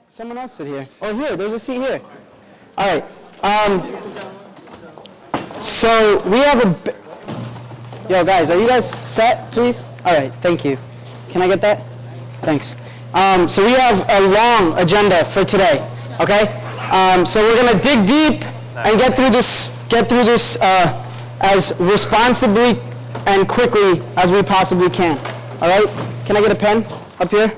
Someone else sit here. Oh, here, there's a seat here. All right. So we have a... Yo, guys, are you guys set, please? All right, thank you. Can I get that? Thanks. So we have a long agenda for today, okay? So we're going to dig deep and get through this as responsibly and quickly as we possibly can. All right? Can I get a pen up here?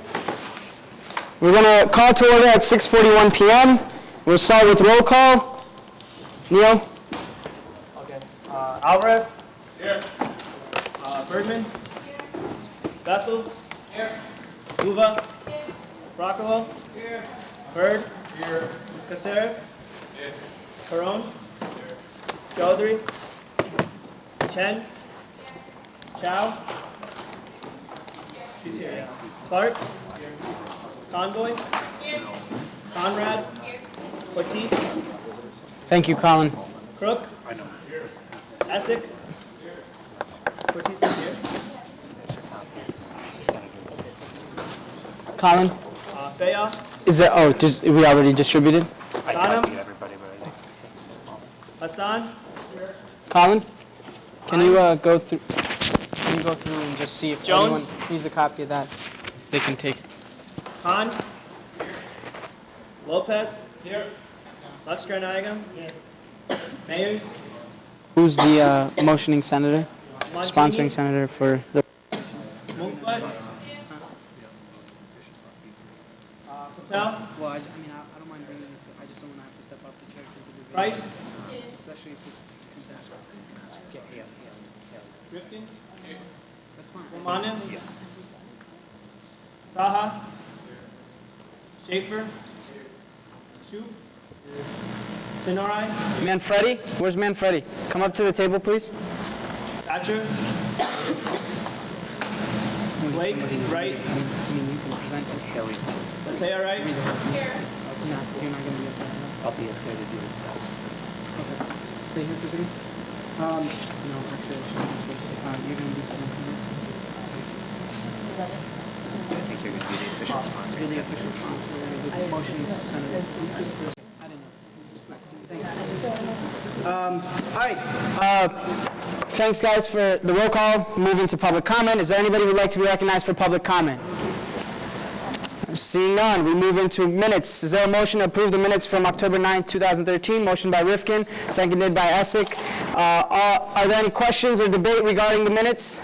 We're going to call to order at 6:41 p.m. We'll start with roll call. Neil? Okay. Alvarez? Here. Bergman? Here. Bethel? Here. Uva? Here. Broccolo? Here. Bird? Here. Caceres? Here. Caron? Here. Chaudhry? Chen? Here. Chow? She's here. Yeah. Clark? Here. Convoy? Here. Conrad? Here. Ortiz? Thank you, Colin. Crook? I know. Here. Essick? Here. Ortiz is here. Colin? Faya? Is that, oh, we already distributed? Ghanem? Hassan? Colin? Can you go through and just see if Jones? anyone needs a copy of that? They can take. Khan? Lopez? Here. Lakshkarnayagam? Here. Mayers? Who's the motioning senator? Montini? Sponsoring senator for the... Mungpat? Patel? Well, I don't mind bringing it. I just don't want to have to step up the chair. Price? Especially if it's... Grifton? That's fine. Romanen? Saha? Schaefer? Shu? Sinorai? Manfredi? Where's Manfredi? Come up to the table, please. Thatcher? Blake? Wright? You can present it. Matea Wright? Here. You're not going to be up there. I'll be up there to do this. Okay. Stay here for me. No, that's good. You're going to be presenting this? I think you're going to be the official sponsor. You're the official sponsor. The motion senator. I didn't know. Thanks. All right. Thanks, guys, for the roll call. Moving to public comment. Is there anybody who would like to be recognized for public comment? Seeing none, we move into minutes. Is there a motion to approve the minutes from October 9, 2013? Motion by Rifkin, seconded by Essick. Are there any questions or debate regarding the minutes?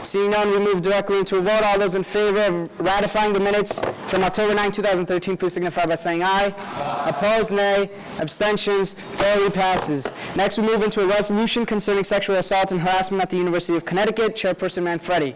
Seeing none, we move directly into a vote. All those in favor of ratifying the minutes from October 9, 2013, please signify by saying aye. Opposed, nay. Abstentions, thoroughly passes. Next, we move into a resolution concerning sexual assault and harassment at the University of Connecticut. Chairperson Manfredi.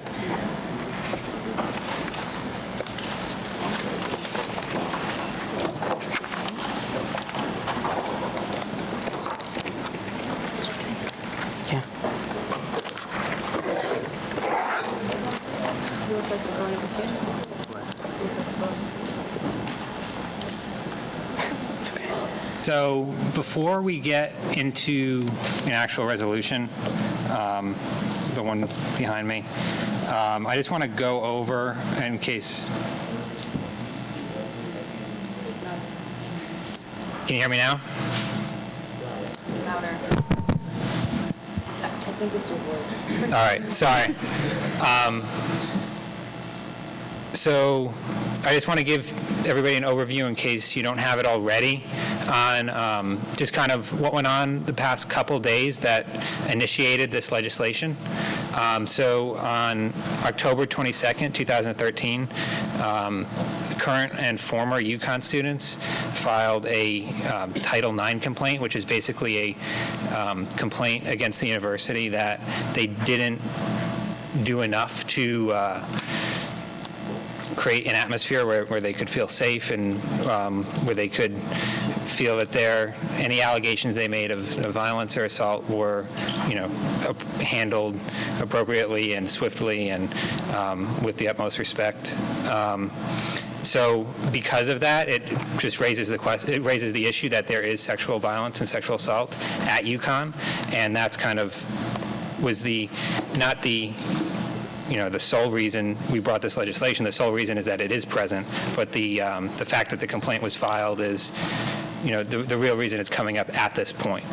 So before we get into an actual resolution, the one behind me, I just want to go over in case. Can you hear me now? Louder. I think it's your voice. All right, sorry. So I just want to give everybody an overview in case you don't have it already on just kind of what went on the past couple days that initiated this legislation. So on October 22nd, 2013, current and former UConn students filed a Title IX complaint, which is basically a complaint against the university that they didn't do enough to create an atmosphere where they could feel safe and where they could feel that any allegations they made of violence or assault were, handled appropriately and swiftly and with the utmost respect. So because of that, it just raises the issue that there is sexual violence and sexual assault at UConn, and that's kind of was not the the sole reason we brought this legislation, the sole reason is that it is present, but the fact that the complaint was filed is, the real reason it's coming up at this point.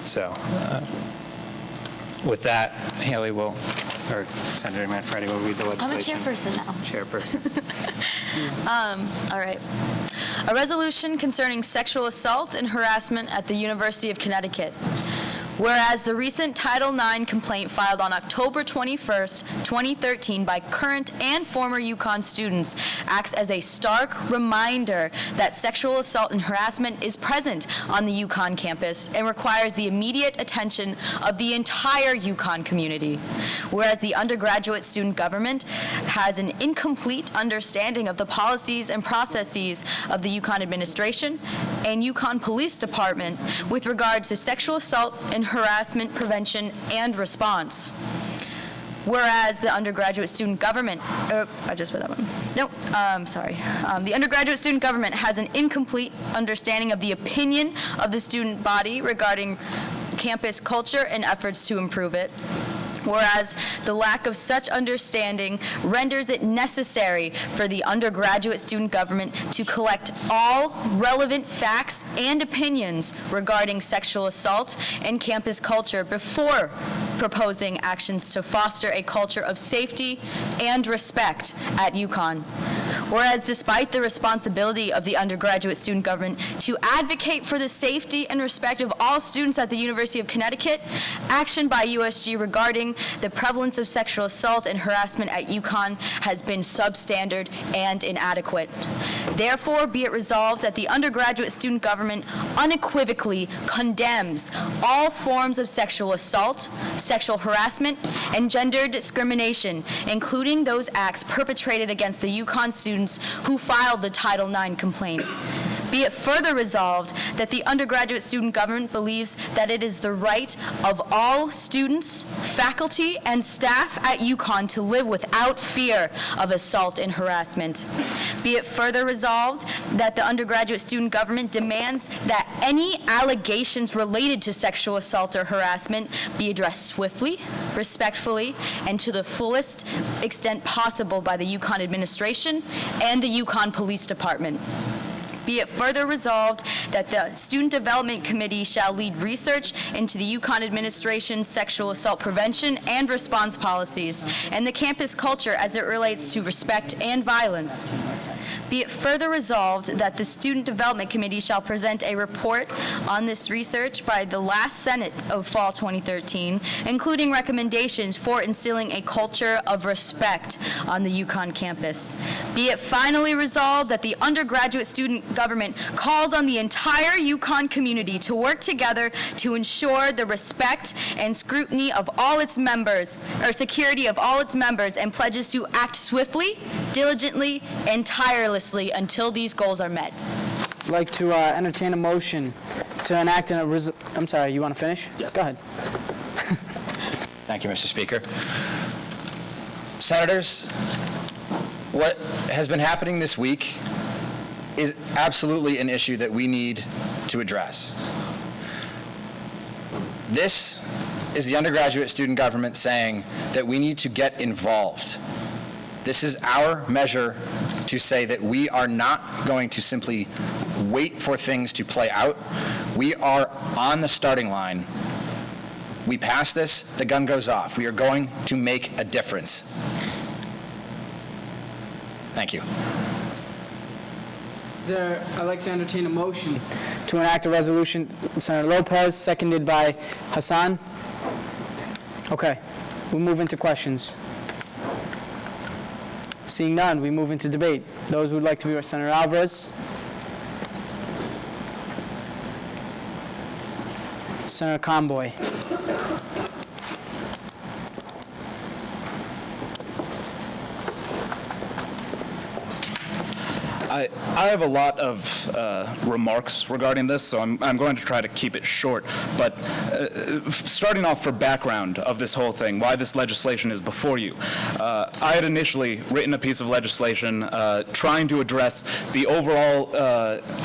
So, with that, Haley will, or Senator Manfredi will read the I'm a legislation. chairperson now. Chairperson. All right. A resolution concerning sexual assault and harassment at the University of Connecticut. Whereas the recent Title IX complaint filed on October 21st, 2013 by current and former UConn students acts as a stark reminder that sexual assault and harassment is present on the UConn campus and requires the immediate attention of the entire UConn community. Whereas the undergraduate student government has an incomplete understanding of the policies and processes of the UConn administration and UConn Police Department with regards to sexual assault and harassment prevention and response. Whereas the undergraduate student government, I just read that one. Nope, sorry. The undergraduate student government has an incomplete understanding of the opinion of the student body regarding campus culture and efforts to improve it. Whereas the lack of such understanding renders it necessary for the undergraduate student government to collect all relevant facts and opinions regarding sexual assault and campus culture before proposing actions to foster a culture of safety and respect at UConn. Whereas despite the responsibility of the undergraduate student government to advocate for the safety and respect of all students at the University of Connecticut, action by USG regarding the prevalence of sexual assault and harassment at UConn has been substandard and inadequate. Therefore, be it resolved that the undergraduate student government unequivocally condemns all forms of sexual assault, sexual harassment, and gender discrimination, including those acts perpetrated against the UConn students who filed the Title IX complaint. Be it further resolved that the undergraduate student government believes that it is the right of all students, faculty, and staff at UConn to live without fear of assault and harassment. Be it further resolved that the undergraduate student government demands that any allegations related to sexual assault or harassment be addressed swiftly, respectfully, and to the fullest extent possible by the UConn administration and the UConn Police Department. Be it further resolved that the Student Development Committee shall lead research into the UConn administration's sexual assault prevention and response policies and the campus culture as it relates to respect and violence. Be it further resolved that the Student Development Committee shall present a report on this research by the last Senate of fall 2013, including recommendations for instilling a culture of respect on the UConn campus. Be it finally resolved that the undergraduate student government calls on the entire UConn community to work together to ensure the respect and scrutiny of all its members, or security of all its members, and pledges to act swiftly, diligently, and tirelessly until these goals are met. I'd like to entertain a motion to enact I'm sorry, you want to finish? Yes. Go ahead. Thank you, Mr. Speaker. Senators, what has been happening this week is absolutely an issue that we need to address. This is the undergraduate student government saying that we need to get involved. This is our measure to say that we are not going to simply wait for things to play out. We are on the starting line. We pass this, the gun goes off. We are going to make a difference. Thank you. I'd like to entertain a motion to enact a resolution. Senator Lopez, seconded by Hassan. Okay, we'll move into questions. Seeing none, we move into debate. Those who would like to be Senator Alvarez. Senator Conboy. I have a lot of remarks regarding this, so I'm going to try to keep it short. But starting off for background of this whole thing, why this legislation is before you. I had initially written a piece of legislation trying to address the overall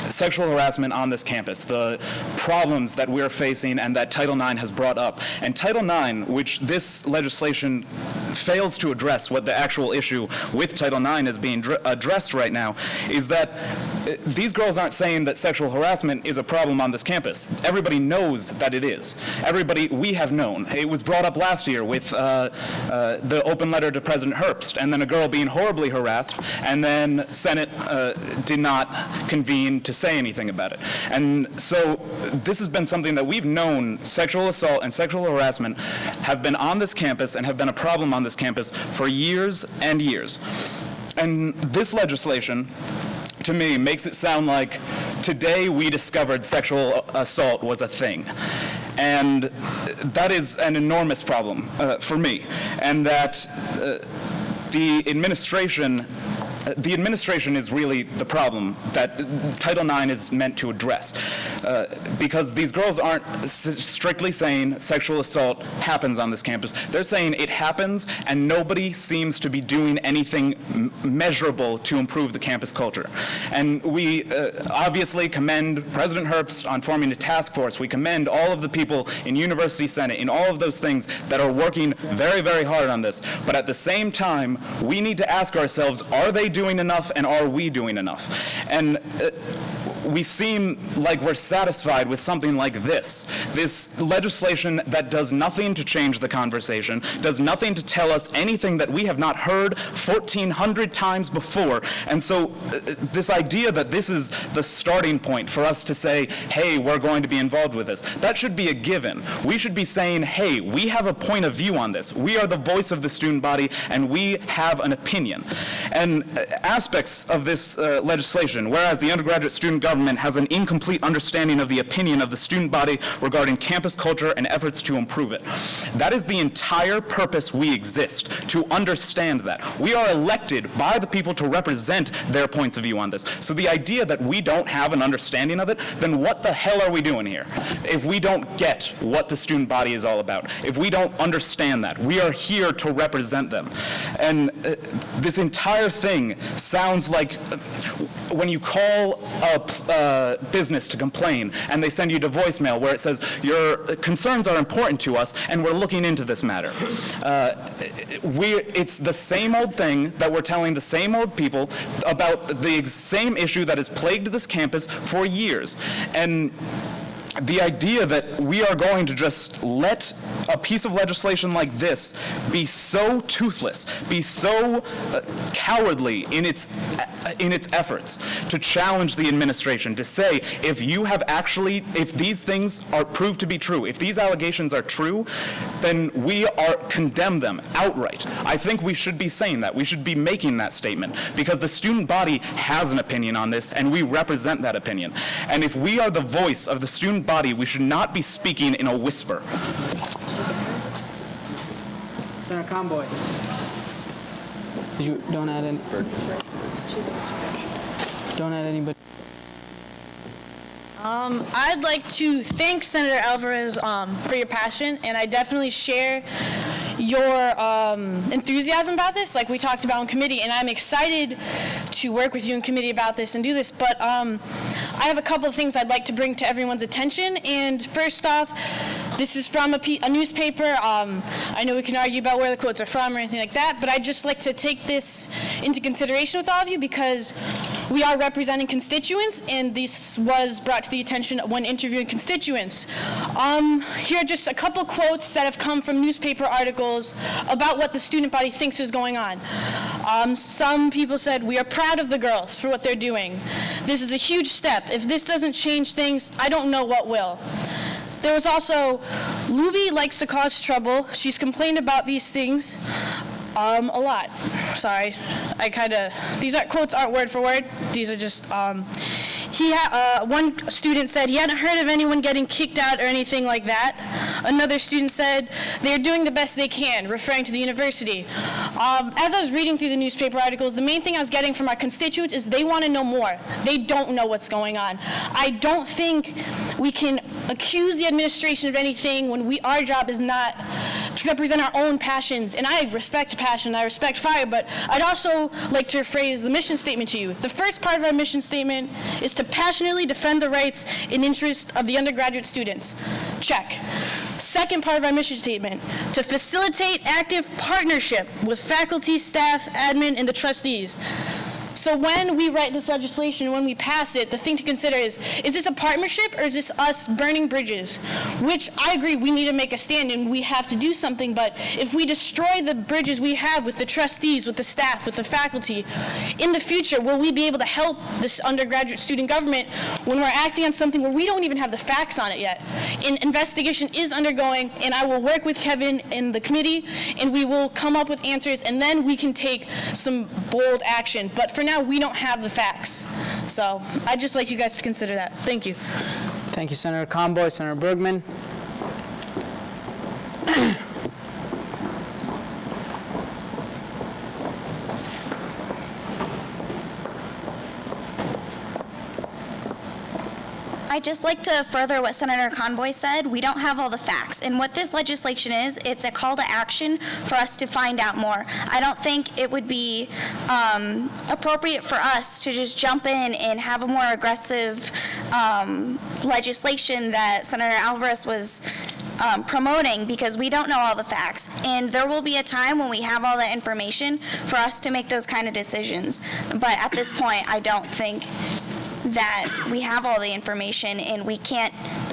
sexual harassment on this campus, the problems that we're facing and that Title IX has brought up. And Title IX, which this legislation fails to address what the actual issue with Title IX is being addressed right now, is that these girls aren't saying that sexual harassment is a problem on this campus. Everybody knows that it is. We have known. It was brought up last year with the open letter to President Herbst, and then a girl being horribly harassed, and then Senate did not convene to say anything about it. And so this has been something that we've known. Sexual assault and sexual harassment have been on this campus and have been a problem on this campus for years and years. And this legislation, to me, makes it sound like today we discovered sexual assault was a thing. And that is an enormous problem for me. And that the administration is really the problem that Title IX is meant to address. Because these girls aren't strictly saying sexual assault happens on this campus. They're saying it happens and nobody seems to be doing anything measurable to improve the campus culture. And we obviously commend President Herbst on forming a task force. We commend all of the people in University Senate, in all of those things that are working very, very hard on this. But at the same time, we need to ask ourselves, are they doing enough and are we doing enough? And we seem like we're satisfied with something like this legislation that does nothing to change the conversation, does nothing to tell us anything that we have not heard 1,400 times before. And so this idea that this is the starting point for us to say, hey, we're going to be involved with this, that should be a given. We should be saying, hey, we have a point of view on this. We are the voice of the student body and we have an opinion. And aspects of this legislation, whereas the undergraduate student government has an incomplete understanding of the opinion of the student body regarding campus culture and efforts to improve it. That is the entire purpose we exist, to understand that. We are elected by the people to represent their points of view on this. So the idea that we don't have an understanding of it, then what the hell are we doing here? If we don't get what the student body is all about, if we don't understand that, we are here to represent them. And this entire thing sounds like when you call a business to complain and they send you to voicemail where it says, your concerns are important to us and we're looking into this matter. It's the same old thing that we're telling the same old people about the same issue that has plagued this campus for years. And the idea that we are going to just let a piece of legislation like this be so toothless, be so cowardly in its efforts to challenge the administration, to say, if these things are proved to be true, if these allegations are true, then we condemn them outright. I think we should be saying that. We should be making that statement because the student body has an opinion on this and we represent that opinion. And if we are the voice of the student body, we should not be speaking in a whisper. Senator Conboy. Don't add anybody. I'd like to thank Senator Alvarez for your passion, and I definitely share your enthusiasm about this, like we talked about in committee, and I'm excited to work with you in committee about this and do this, but I have a couple of things I'd like to bring to everyone's attention, and first off, this is from a newspaper. I know we can argue about where the quotes are from or anything like that, but I'd just like to take this into consideration with all of you because we are representing constituents, and this was brought to the attention when interviewing constituents. Here are just a couple quotes that have come from newspaper articles about what the student body thinks is going on. Some people said, "We are proud of the girls for what they're doing. This is a huge step. If this doesn't change things, I don't know what will." There was also, "Luby likes to cause trouble. She's complained about these things a lot." Sorry, these quotes aren't word for word. These are just, one student said he hadn't heard of anyone getting kicked out or anything like that. Another student said they're doing the best they can, referring to the university. As I was reading through the newspaper articles, the main thing I was getting from our constituents is they want to know more. They don't know what's going on. I don't think we can accuse the administration of anything when our job is not to represent our own passions. And I respect passion, I respect fire, but I'd also like to rephrase the mission statement to you. The first part of our mission statement is to passionately defend the rights and interests of the undergraduate students. Check. Second part of our mission statement, to facilitate active partnership with faculty, staff, admin, and the trustees. So when we write this legislation, when we pass it, the thing to consider is this a partnership or is this us burning bridges? Which I agree, we need to make a stand and we have to do something, but if we destroy the bridges we have with the trustees, with the staff, with the faculty, in the future, will we be able to help this undergraduate student government when we're acting on something where we don't even have the facts on it yet? An investigation is undergoing, and I will work with Kevin and the committee, and we will come up with answers, and then we can take some bold action. But for now, we don't have the facts. So I'd just like you guys to consider that. Thank you. Thank you, Senator Conboy. Senator Bergman. I'd just like to further what Senator Conboy said. We don't have all the facts. And what this legislation is, it's a call to action for us to find out more. I don't think it would be appropriate for us to just jump in and have a more aggressive legislation that Senator Alvarez was promoting, because we don't know all the facts. And there will be a time when we have all that information for us to make those kind of decisions. But at this point, I don't think that we have all the information, and we can't,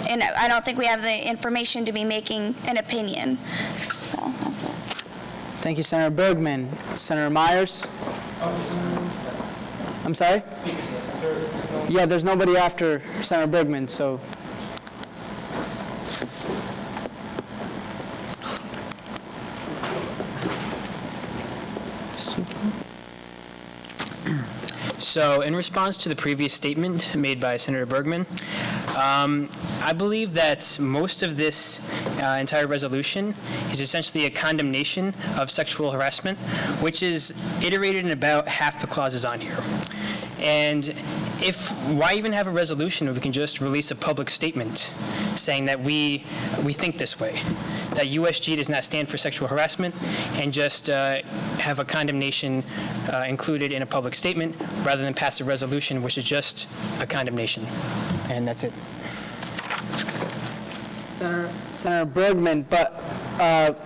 and I don't think we have the information to be making an opinion. So that's it. Thank you, Senator Bergman. Senator Myers? I'm sorry? Yeah, there's nobody after Senator Bergman, so. So in response to the previous statement made by Senator Bergman, I believe that most of this entire resolution is essentially a condemnation of sexual harassment, which is iterated in about half the clauses on here. And why even have a resolution if we can just release a public statement saying that we think this way, that USG does not stand for sexual harassment, and just have a condemnation included in a public statement rather than pass a resolution which is just a condemnation. And that's it. Senator Bergman, but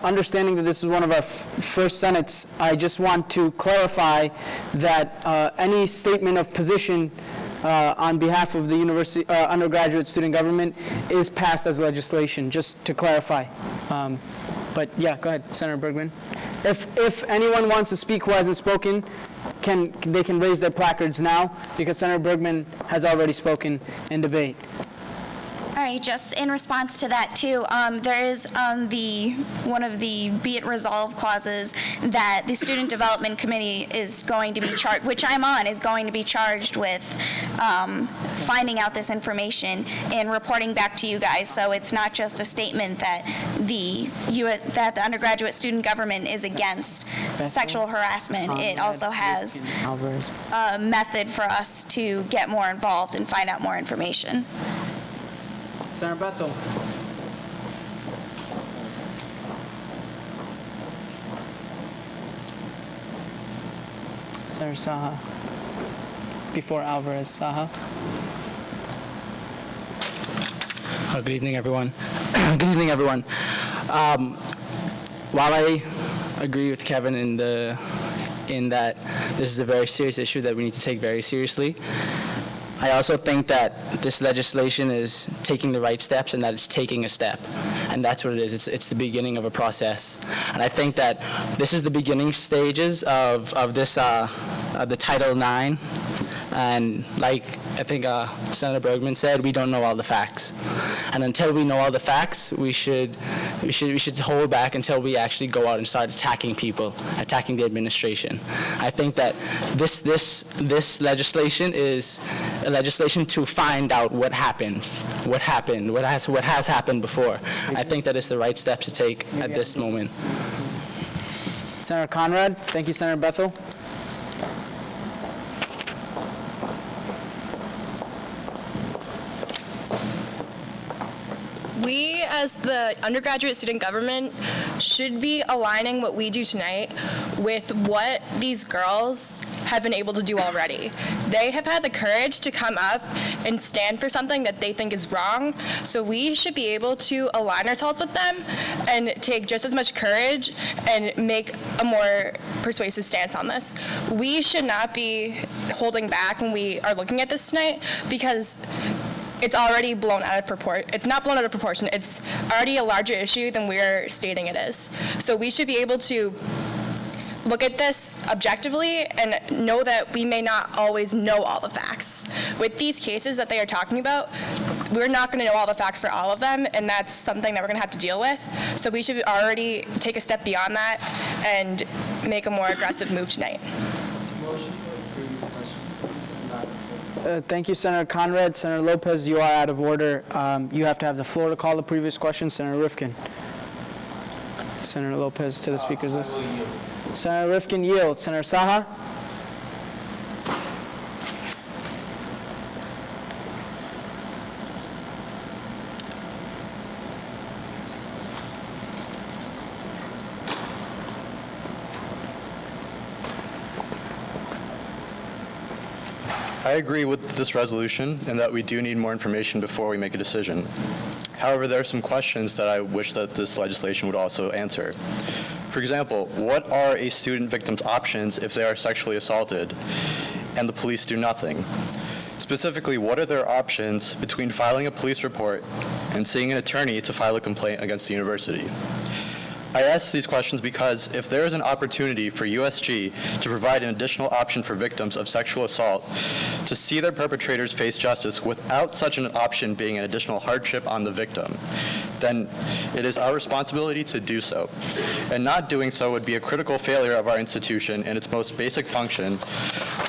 understanding that this is one of our first Senates, I just want to clarify that any statement of position on behalf of the university undergraduate student government is passed as legislation, just to clarify. But yeah, go ahead, Senator Bergman. If anyone wants to speak who hasn't spoken, they can raise their placards now, because Senator Bergman has already spoken in debate. All right, just in response to that too, there is one of the be it resolved clauses that the Student Development Committee is going to be charged, which I'm on, is going to be charged with finding out this information and reporting back to you guys. So it's not just a statement that the undergraduate student government is against sexual harassment. It also has a method for us to get more involved and find out more information. Senator Bethel. Senator Saha. Before Alvarez, Saha. Good evening, everyone. Good evening, everyone. While I agree with Kevin in that this is a very serious issue that we need to take very seriously, I also think that this legislation is taking the right steps, and that it's taking a step. And that's what it is. It's the beginning of a process. And I think that this is the beginning stages of this, the Title IX. And like I think Senator Bergman said, we don't know all the facts. And until we know all the facts, we should hold back until we actually go out and start attacking people, attacking the administration. I think that this legislation is a legislation to find out what happened, what has happened before. I think that it's the right steps to take at this moment. Senator Conrad. Thank you, Senator Bethel. We because the undergraduate student government should be aligning what we do tonight with what these girls have been able to do already. They have had the courage to come up and stand for something that they think is wrong, so we should be able to align ourselves with them and take just as much courage and make a more persuasive stance on this. We should not be holding back when we are looking at this tonight, because it's already blown out of proportion. It's not blown out of proportion. It's already a larger issue than we're stating it is. So we should be able to look at this objectively and know that we may not always know all the facts. With these cases that they are talking about, we're not going to know all the facts for all of them, and that's something that we're going to have to deal with. So we should already take a step beyond that and make a more aggressive move tonight. Thank you, Senator Conrad. Senator Lopez, you are out of order. You have to have the floor to call the previous question. Senator Rifkin. Senator Lopez to the speaker's list. Senator Rifkin yields. Senator Saha? I agree with this resolution and that we do need more information before we make a decision. However, there are some questions that I wish that this legislation would also answer. For example, what are a student victim's options if they are sexually assaulted and the police do nothing? Specifically, what are their options between filing a police report and seeing an attorney to file a complaint against the university? I ask these questions because if there is an opportunity for USG to provide an additional option for victims of sexual assault to see their perpetrators face justice without such an option being an additional hardship on the victim, then it is our responsibility to do so. And not doing so would be a critical failure of our institution in its most basic function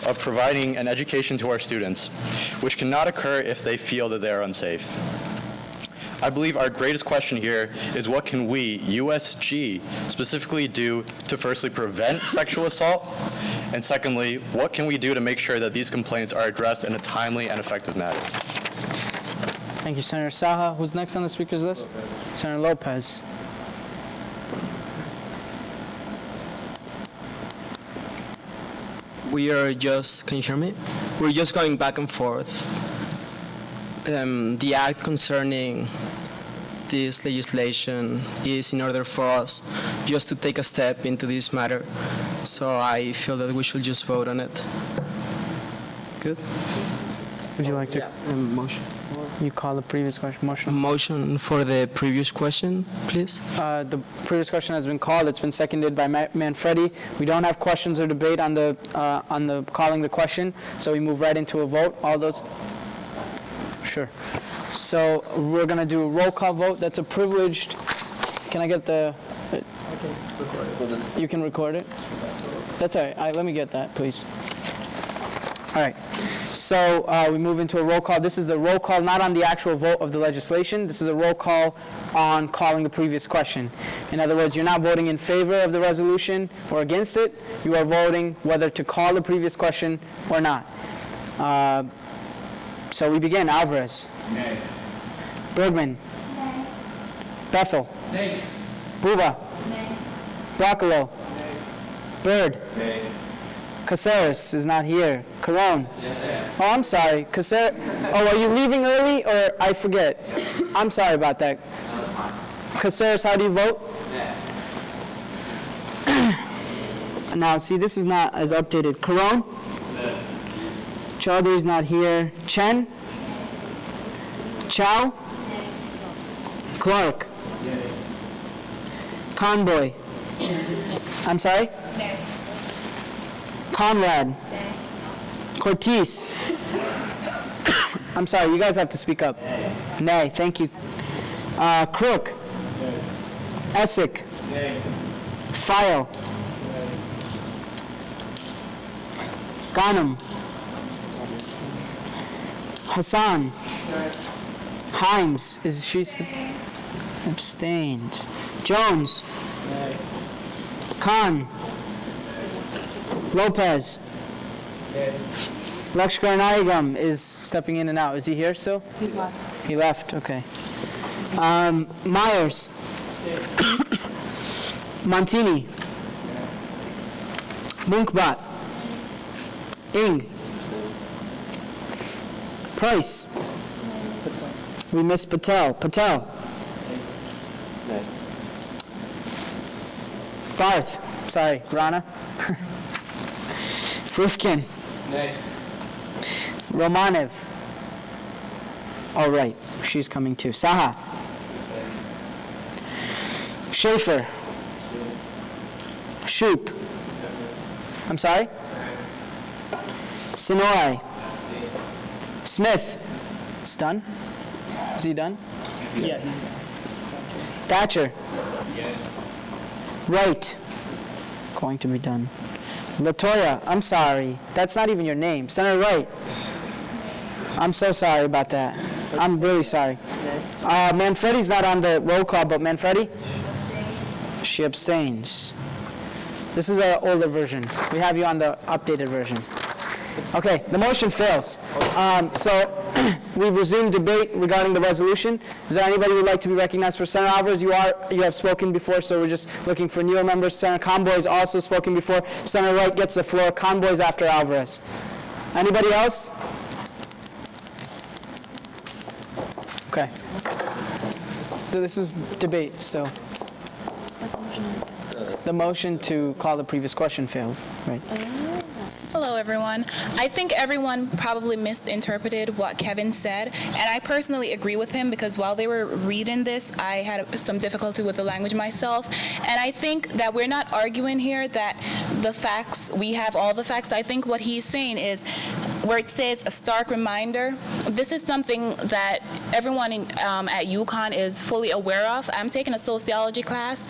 of providing an education to our students, which cannot occur if they feel that they are unsafe. I believe our greatest question here is what can we, USG, specifically do to firstly prevent sexual assault, and secondly, what can we do to make sure that these complaints are addressed in a timely and effective manner? Thank you, Senator Saha. Who's next on the speaker's list? Senator Lopez. We are just, can you hear me? We're just going back and forth. The act concerning this legislation is in order for us just to take a step into this matter. So I feel that we should just vote on it. Good? Would you like to? Yeah, motion. You call the previous question. Motion. Motion for the previous question, please. The previous question has been called. It's been seconded by Manfredi. We don't have questions or debate on the calling the question, so we move right into a vote. All those. Sure. So we're going to do a roll call vote. That's a privileged. Can I get the? You can record it. That's all right. Let me get that, please. All right. So we move into a roll call. This is a roll call not on the actual vote of the legislation. This is a roll call on calling the previous question. In other words, you're not voting in favor of the resolution or against it. You are voting whether to call the previous question or not. So we begin. Alvarez. Nay. Bergman. Nay. Bethel. Nay. Buba. Nay. Broccolo. Nay. Bird. Nay. Caceres is not here. Caron. Yes, oh, I'm sorry. Caceres. Oh, are you leaving early or I forget? I'm sorry about that. Caceres, how do you vote? Yeah. Now, see, this is not as updated. Caron. Chaudhry's not here. Chen? Chow? Clark? Conboy? I'm sorry? Conrad? Cortez? I'm sorry, you guys have to speak up. Nay, thank you. Crook? Essick? File? Ghanem? Hassan? Himes? Is she abstained? Jones? Khan? Lopez? Lakshkar Naigam is stepping in and out. Is he here still? He left. He left, okay. Myers. Montini. Munkbot. Ing. Price. We missed Patel. Patel. Garth. Sorry, Rana. Rifkin. Romanev. All right, she's coming too. Saha. Schaefer. Shoop. I'm sorry? Sinoi. Smith. Is done? Is he done? Yeah, he's done. Thatcher. Wright. Going to be done. Latoya. I'm sorry. That's not even your name. Senator Wright. I'm so sorry about that. I'm really sorry. Manfredi's not on the roll call, but Manfredi? She abstains. This is an older version. We have you on the updated version. Okay, the motion fails. So we've resumed debate regarding the resolution. Is there anybody who would like to be recognized for Senator Alvarez? You have spoken before, so we're just looking for newer members. Senator Conboy's also spoken before. Senator Wright gets the floor. Conboy's after Alvarez. Anybody else? Okay. So this is debate still. The motion to call the previous question failed, right? Hello, everyone. I think everyone probably misinterpreted what Kevin said, and I personally agree with him because while they were reading this, I had some difficulty with the language myself, and I think that we're not arguing here that the facts, we have all the facts. I think what he's saying is where it says a stark reminder, this is something that everyone at UConn is fully aware of. I'm taking a sociology class,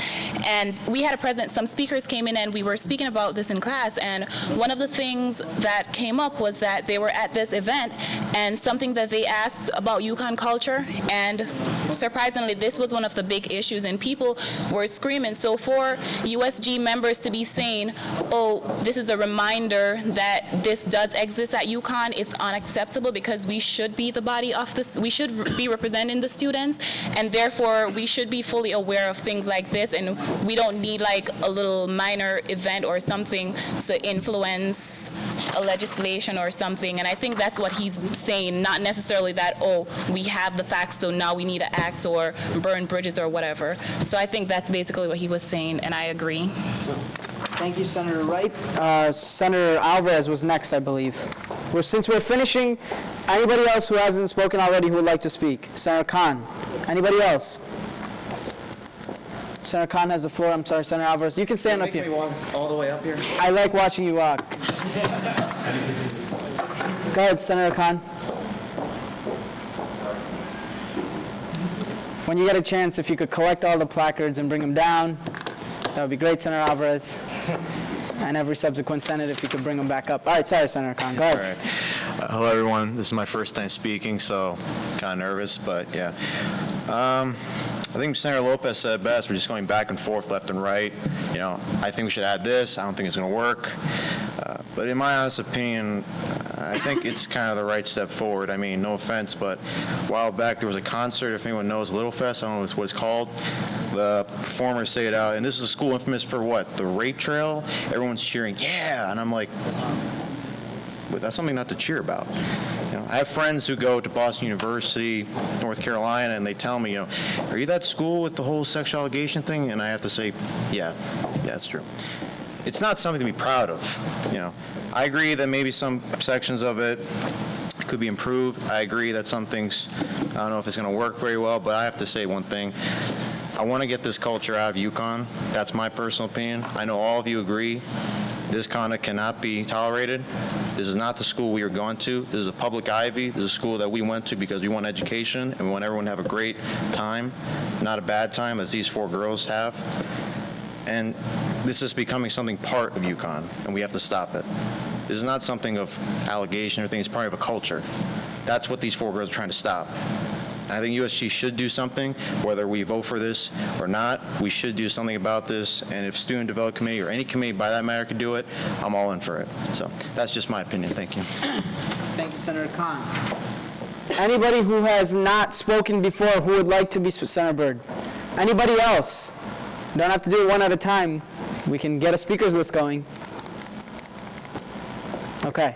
and we had a present, some speakers came in and we were speaking about this in class, and one of the things that came up was that they were at this event and something that they asked about UConn culture, and surprisingly this was one of the big issues and people were screaming. So for USG members to be saying, oh, this is a reminder that this does exist at UConn, it's unacceptable because we should be the body of this, we should be representing the students, and therefore we should be fully aware of things like this, and we don't need like a little minor event or something to influence a legislation or something. And I think that's what he's saying, not necessarily that, oh, we have the facts, so now we need to act or burn bridges or whatever. So I think that's basically what he was saying, and I agree. Thank you, Senator Wright. Senator Alvarez was next, I believe. Since we're finishing, anybody else who hasn't spoken already who would like to speak? Senator Khan. Anybody else? Senator Khan has the floor. I'm sorry, Senator Alvarez. You can stand up here. Make me walk all the way up here? I like watching you walk. Go ahead, Senator Khan. When you get a chance, if you could collect all the placards and bring them down, that would be great, Senator Alvarez. And every subsequent Senate, if you could bring them back up. All right, sorry, Senator Khan. Go ahead. All right. Hello, everyone. This is my first time speaking, so kind of nervous, but yeah. I think Senator Lopez said best. We're just going back and forth, left and right. You know, I think we should add this. I don't think it's going to work. But in my honest opinion, I think it's kind of the right step forward. I mean, no offense, but a while back there was a concert, if anyone knows Little Fest, I don't know what it's called. The performers say it out, and this is a school infamous for what? The rape trail? Everyone's cheering, yeah! And I'm like, but that's something not to cheer about. You know, I have friends who go to Boston University, North Carolina, and they tell me, you know, are you that school with the whole sexual allegation thing? And I have to say, yeah, that's true. It's not something to be proud of, you know. I agree that maybe some sections of it could be improved. I agree that some things, I don't know if it's going to work very well, but I have to say one thing. I want to get this culture out of UConn. That's my personal opinion. I know all of you agree. This conduct cannot be tolerated. This is not the school we are going to. This is a public Ivy. This is a school that we went to because we want education and we want everyone to have a great time, not a bad time as these four girls have. And this is becoming something part of UConn, and we have to stop it. This is not something of allegation or anything. It's part of a culture. That's what these four girls are trying to stop. And I think USG should do something, whether we vote for this or not. We should do something about this. And if Student Development Committee or any committee by that matter could do it, I'm all in for it. So that's just my opinion. Thank you. Thank you, Senator Khan. Anybody who has not spoken before who would like to be Senator Byrd? Anybody else? Don't have to do it one at a time. We can get a speakers list going. Okay.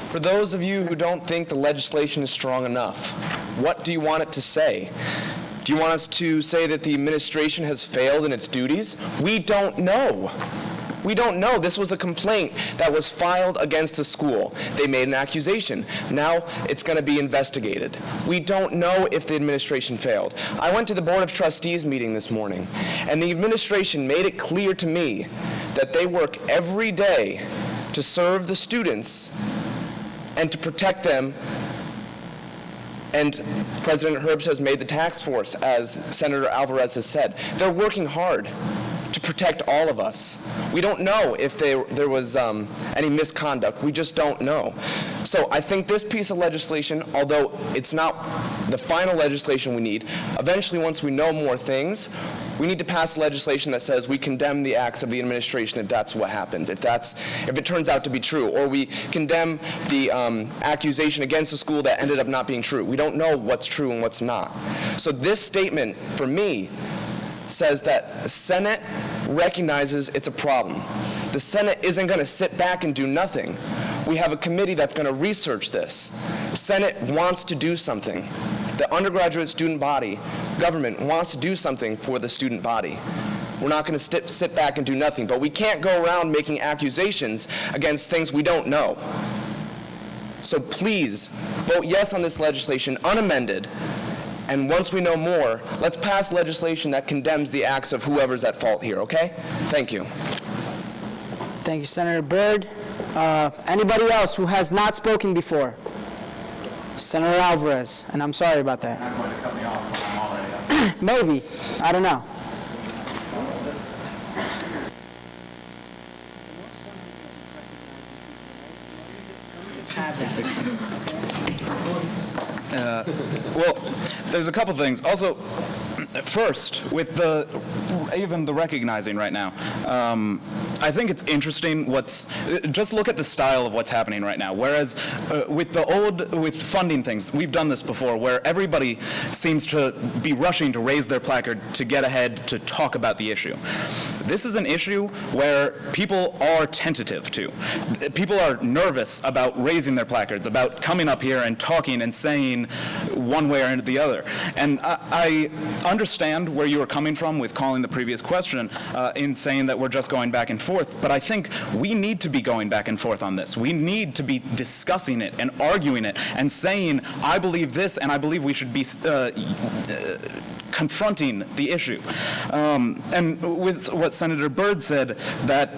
For those of you who don't think the legislation is strong enough, what do you want it to say? Do you want us to say that the administration has failed in its duties? We don't know. We don't know. This was a complaint that was filed against the school. They made an accusation. Now it's going to be investigated. We don't know if the administration failed. I went to the Board of Trustees meeting this morning, and the administration made it clear to me that they work every day to serve the students and to protect them. And President Herbst has made the task force, as Senator Alvarez has said. They're working hard to protect all of us. We don't know if there was any misconduct. We just don't know. So I think this piece of legislation, although it's not the final legislation we need, eventually once we know more things, we need to pass legislation that says we condemn the acts of the administration if that's what happens, if it turns out to be true, or we condemn the accusation against the school that ended up not being true. We don't know what's true and what's not. So this statement, for me, says that the Senate recognizes it's a problem. The Senate isn't going to sit back and do nothing. We have a committee that's going to research this. The Senate wants to do something. The undergraduate student body, government, wants to do something for the student body. We're not going to sit back and do nothing, but we can't go around making accusations against things we don't know. So please, vote yes on this legislation, unamended, and once we know more, let's pass legislation that condemns the acts of whoever's at fault here, okay? Thank you. Thank you, Senator Byrd. Anybody else who has not spoken before? Senator Alvarez, and I'm sorry about that. Not going to cut me off when I'm already up. Maybe. I don't know. Well, there's a couple things. Also, first, with even the recognizing right now, I think it's interesting just look at the style of what's happening right now. Whereas with funding things, we've done this before, where everybody seems to be rushing to raise their placard to get ahead to talk about the issue. This is an issue where people are tentative to. People are nervous about raising their placards, about coming up here and talking and saying one way or the other. And I understand where you were coming from with calling the previous question in saying that we're just going back and forth, but I think we need to be going back and forth on this. We need to be discussing it and arguing it and saying, I believe this and I believe we should be confronting the issue. And with what Senator Byrd said, that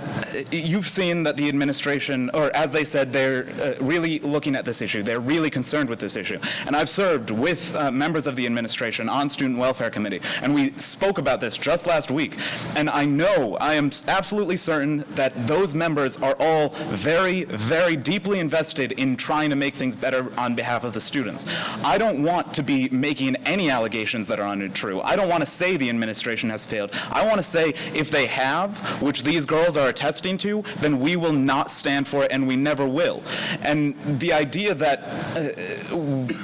you've seen that the administration, or as they said, they're really looking at this issue. They're really concerned with this issue. And I've served with members of the administration on Student Welfare Committee, and we spoke about this just last week. And I am absolutely certain that those members are all very, very deeply invested in trying to make things better on behalf of the students. I don't want to be making any allegations that are untrue. I don't want to say the administration has failed. I want to say if they have, which these girls are attesting to, then we will not stand for it and we never will. And the idea that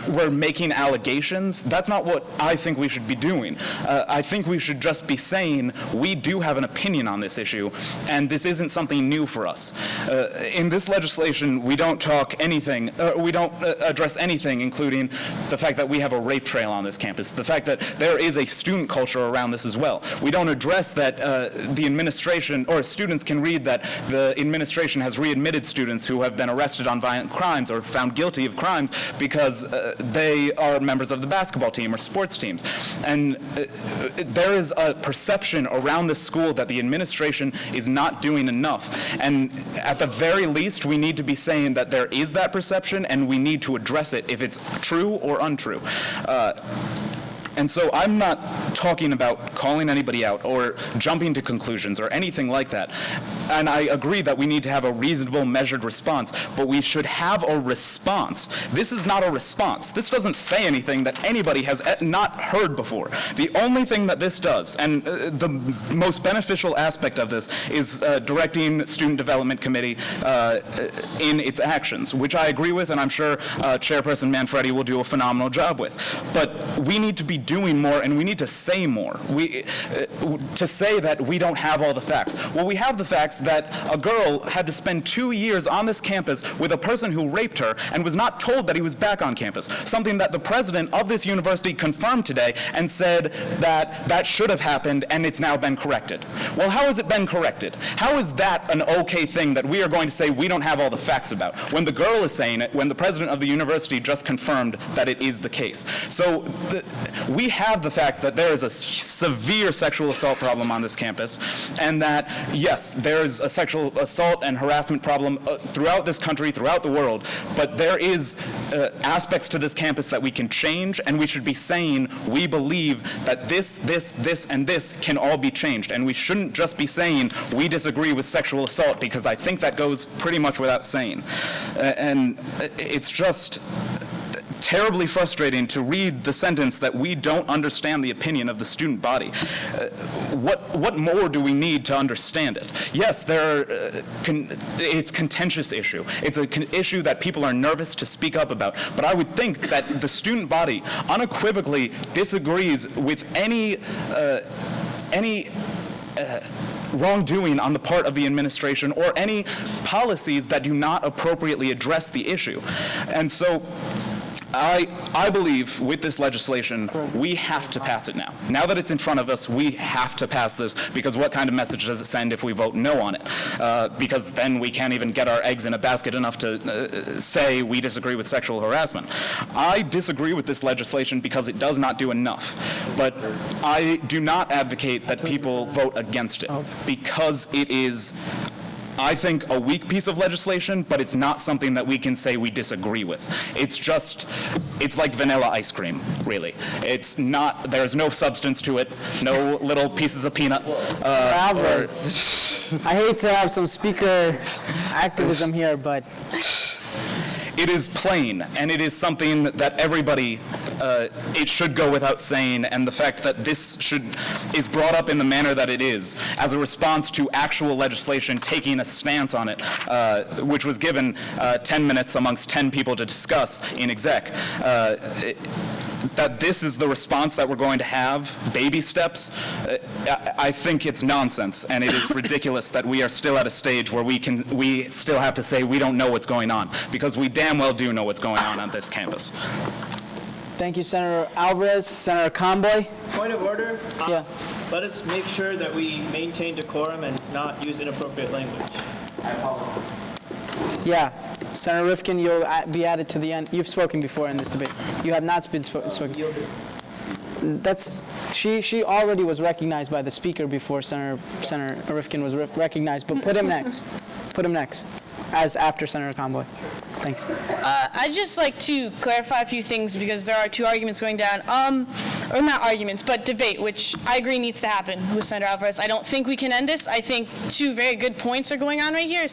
we're making allegations, that's not what I think we should be doing. I think we should just be saying we do have an opinion on this issue and this isn't something new for us. In this legislation, we don't we don't address anything, including the fact that we have a rape trail on this campus, the fact that there is a student culture around this as well. We don't address that the administration, or students can read that the administration has readmitted students who have been arrested on violent crimes or found guilty of crimes because they are members of the basketball team or sports teams. And there is a perception around this school that the administration is not doing enough. And at the very least, we need to be saying that there is that perception and we need to address it if it's true or untrue. And so I'm not talking about calling anybody out or jumping to conclusions or anything like that. And I agree that we need to have a reasonable, measured response, but we should have a response. This is not a response. This doesn't say anything that anybody has not heard before. The only thing that this does, and the most beneficial aspect of this, is directing Student Development Committee in its actions, which I agree with, and I'm sure Chairperson Manfredi will do a phenomenal job with. But we need to be doing more, and we need to say more. To say that we don't have all the facts. Well, we have the facts that a girl had to spend 2 years on this campus with a person who raped her and was not told that he was back on campus, something that the president of this university confirmed today and said that that should have happened and it's now been corrected. Well, how has it been corrected? How is that an okay thing that we are going to say we don't have all the facts about, when the girl is saying it, when the president of the university just confirmed that it is the case? So we have the facts that there is a severe sexual assault problem on this campus, and that, yes, there is a sexual assault and harassment problem throughout this country, throughout the world, but there is aspects to this campus that we can change, and we should be saying we believe that this, and this can all be changed, and we shouldn't just be saying we disagree with sexual assault, because I think that goes pretty much without saying. And it's just terribly frustrating to read the sentence that we don't understand the opinion of the student body. What more do we need to understand it? Yes, it's a contentious issue. It's an issue that people are nervous to speak up about. But I would think that the student body unequivocally disagrees with any wrongdoing on the part of the administration or any policies that do not appropriately address the issue. And so I believe with this legislation, we have to pass it now. Now that it's in front of us, we have to pass this, because what kind of message does it send if we vote no on it? Because then we can't even get our eggs in a basket enough to say we disagree with sexual harassment. I disagree with this legislation because it does not do enough. But I do not advocate that people vote against it, because it is, I think, a weak piece of legislation, but it's not something that we can say we disagree with. It's like vanilla ice cream, really. It's not, there's no substance to it, no little pieces of peanut. Alvarez, I hate to have some speaker activism here, but it is plain, and it is something that everybody, it should go without saying, and the fact that this is brought up in the manner that it is, as a response to actual legislation taking a stance on it, which was given 10 minutes amongst 10 people to discuss in exec, that this is the response that we're going to have, baby steps, I think it's nonsense, and it is ridiculous that we are still at a stage where we still have to say we don't know what's going on, because we damn well do know what's going on this campus. Thank you, Senator Alvarez. Senator Conboy? Point of order. Yeah. Let us make sure that we maintain decorum and not use inappropriate language. I apologize. Yeah. Senator Rifkin, you'll be added to the end. You've spoken before in this debate. You have not been spoken. She already was recognized by the speaker before Senator Rifkin was recognized, but put him next. Put him next, as after Senator Conboy. Thanks. I'd just like to clarify a few things, because there are two arguments going down. Or not arguments, but debate, which I agree needs to happen with Senator Alvarez. I don't think we can end this. I think two very good points are going on right here.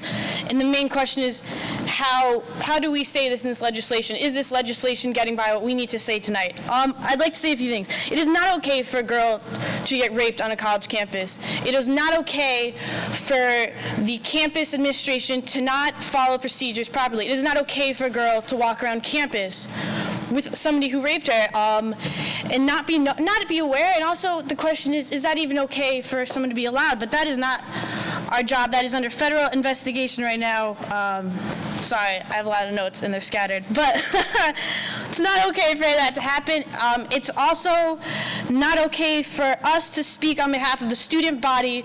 And the main question is, how do we say this in this legislation? Is this legislation getting by what we need to say tonight? I'd like to say a few things. It is not okay for a girl to get raped on a college campus. It is not okay for the campus administration to not follow procedures properly. It is not okay for a girl to walk around campus with somebody who raped her and not be aware. And also the question is that even okay for someone to be allowed? But that is not our job. That is under federal investigation right now. Sorry, I have a lot of notes and they're scattered. But it's not okay for that to happen. It's also not okay for us to speak on behalf of the student body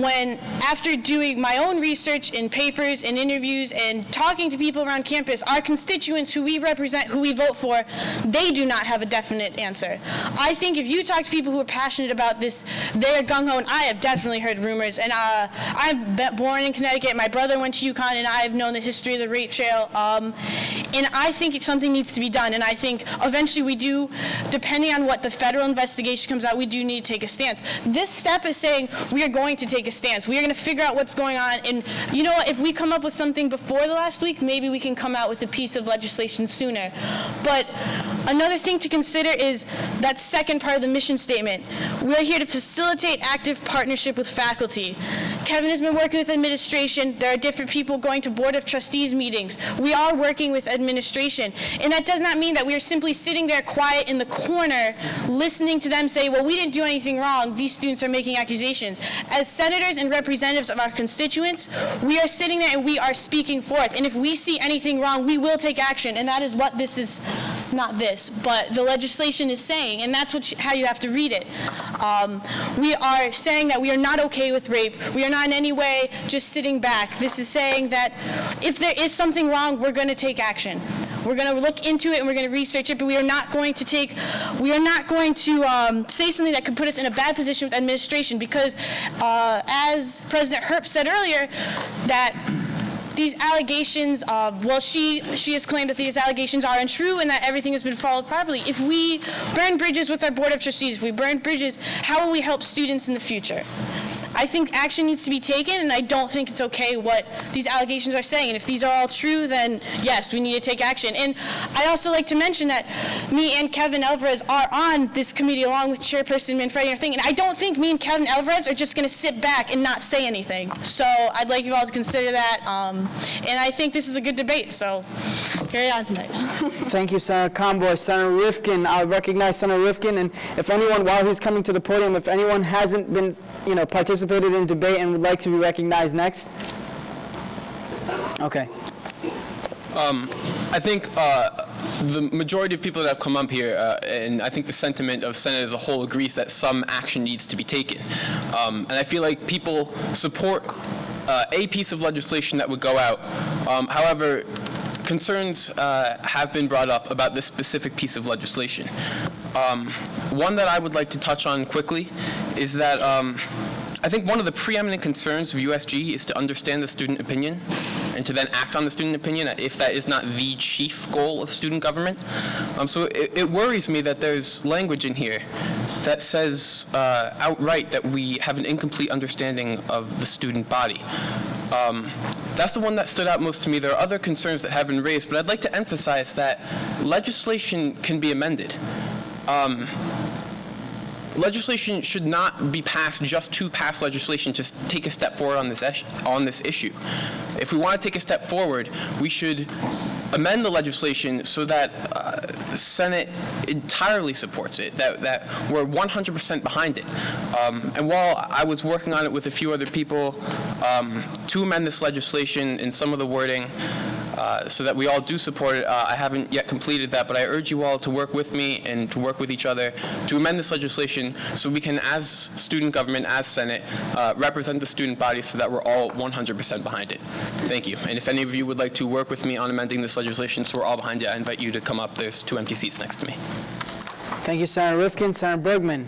when after doing my own research in papers and interviews and talking to people around campus, our constituents who we represent, who we vote for, they do not have a definite answer. I think if you talk to people who are passionate about this, they are gung-ho, and I have definitely heard rumors. And I'm born in Connecticut. My brother went to UConn, and I've known the history of the rape trail. And I think something needs to be done. And I think eventually we do, depending on what the federal investigation comes out, we do need to take a stance. This step is saying we are going to take a stance. We are going to figure out what's going on. And you know what? If we come up with something before the last week, maybe we can come out with a piece of legislation sooner. But another thing to consider is that second part of the mission statement. We're here to facilitate active partnership with faculty. Kevin has been working with administration. There are different people going to Board of Trustees meetings. We are working with administration. And that does not mean that we are simply sitting there quiet in the corner listening to them say, well, we didn't do anything wrong. These students are making accusations. As senators and representatives of our constituents, we are sitting there and we are speaking forth. And if we see anything wrong, we will take action. And that is what this is, not this, but the legislation is saying. And that's how you have to read it. We are saying that we are not okay with rape. We are not in any way just sitting back. This is saying that if there is something wrong, we're going to take action. We're going to look into it and we're going to research it, but we are not going to say something that could put us in a bad position with administration because, as President Herbst said earlier, that these allegations, she has claimed that these allegations are untrue and that everything has been followed properly. If we burn bridges with our Board of Trustees, if we burn bridges, how will we help students in the future? I think action needs to be taken, and I don't think it's okay what these allegations are saying. And if these are all true, then yes, we need to take action. And I also like to mention that me and Kevin Alvarez are on this committee along with Chairperson Manfredi and and I don't think me and Kevin Alvarez are just going to sit back and not say anything. So I'd like you all to consider that. And I think this is a good debate, so carry on tonight. Thank you, Senator Conboy. Senator Rifkin, I'll recognize Senator Rifkin, and if anyone, while he's coming to the podium, if anyone hasn't been, participated in debate and would like to be recognized next. Okay. I think the majority of people that have come up here, and I think the sentiment of Senate as a whole agrees that some action needs to be taken. And I feel like people support a piece of legislation that would go out. However, concerns have been brought up about this specific piece of legislation. One that I would like to touch on quickly is that I think one of the preeminent concerns of USG is to understand the student opinion and to then act on the student opinion if that is not the chief goal of student government. So it worries me that there's language in here that says outright that we have an incomplete understanding of the student body. That's the one that stood out most to me. There are other concerns that have been raised, but I'd like to emphasize that legislation can be amended. Legislation should not be passed just to pass legislation to take a step forward on this issue. If we want to take a step forward, we should amend the legislation so that the Senate entirely supports it, that we're 100% behind it. And while I was working on it with a few other people to amend this legislation in some of the wording, so that we all do support it. I haven't yet completed that, but I urge you all to work with me and to work with each other to amend this legislation so we can, as student government, as Senate, represent the student body so that we're all 100% behind it. Thank you. And if any of you would like to work with me on amending this legislation so we're all behind it, I invite you to come up. There's 2 empty seats next to me. Thank you, Senator Rifkin. Senator Bergman.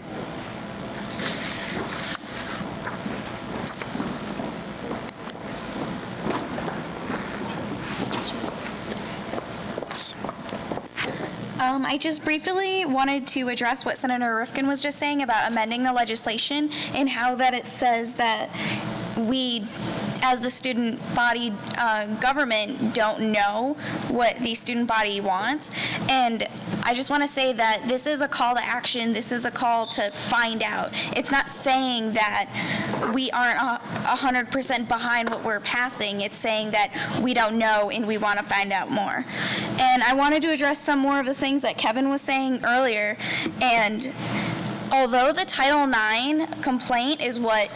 I just briefly wanted to address what Senator Rifkin was just saying about amending the legislation and how that it says that we, as the student body government, don't know what the student body wants. And I just want to say that this is a call to action. This is a call to find out. It's not saying that we aren't 100% behind what we're passing. It's saying that we don't know and we want to find out more. And I wanted to address some more of the things that Kevin was saying earlier. And although the Title IX complaint is what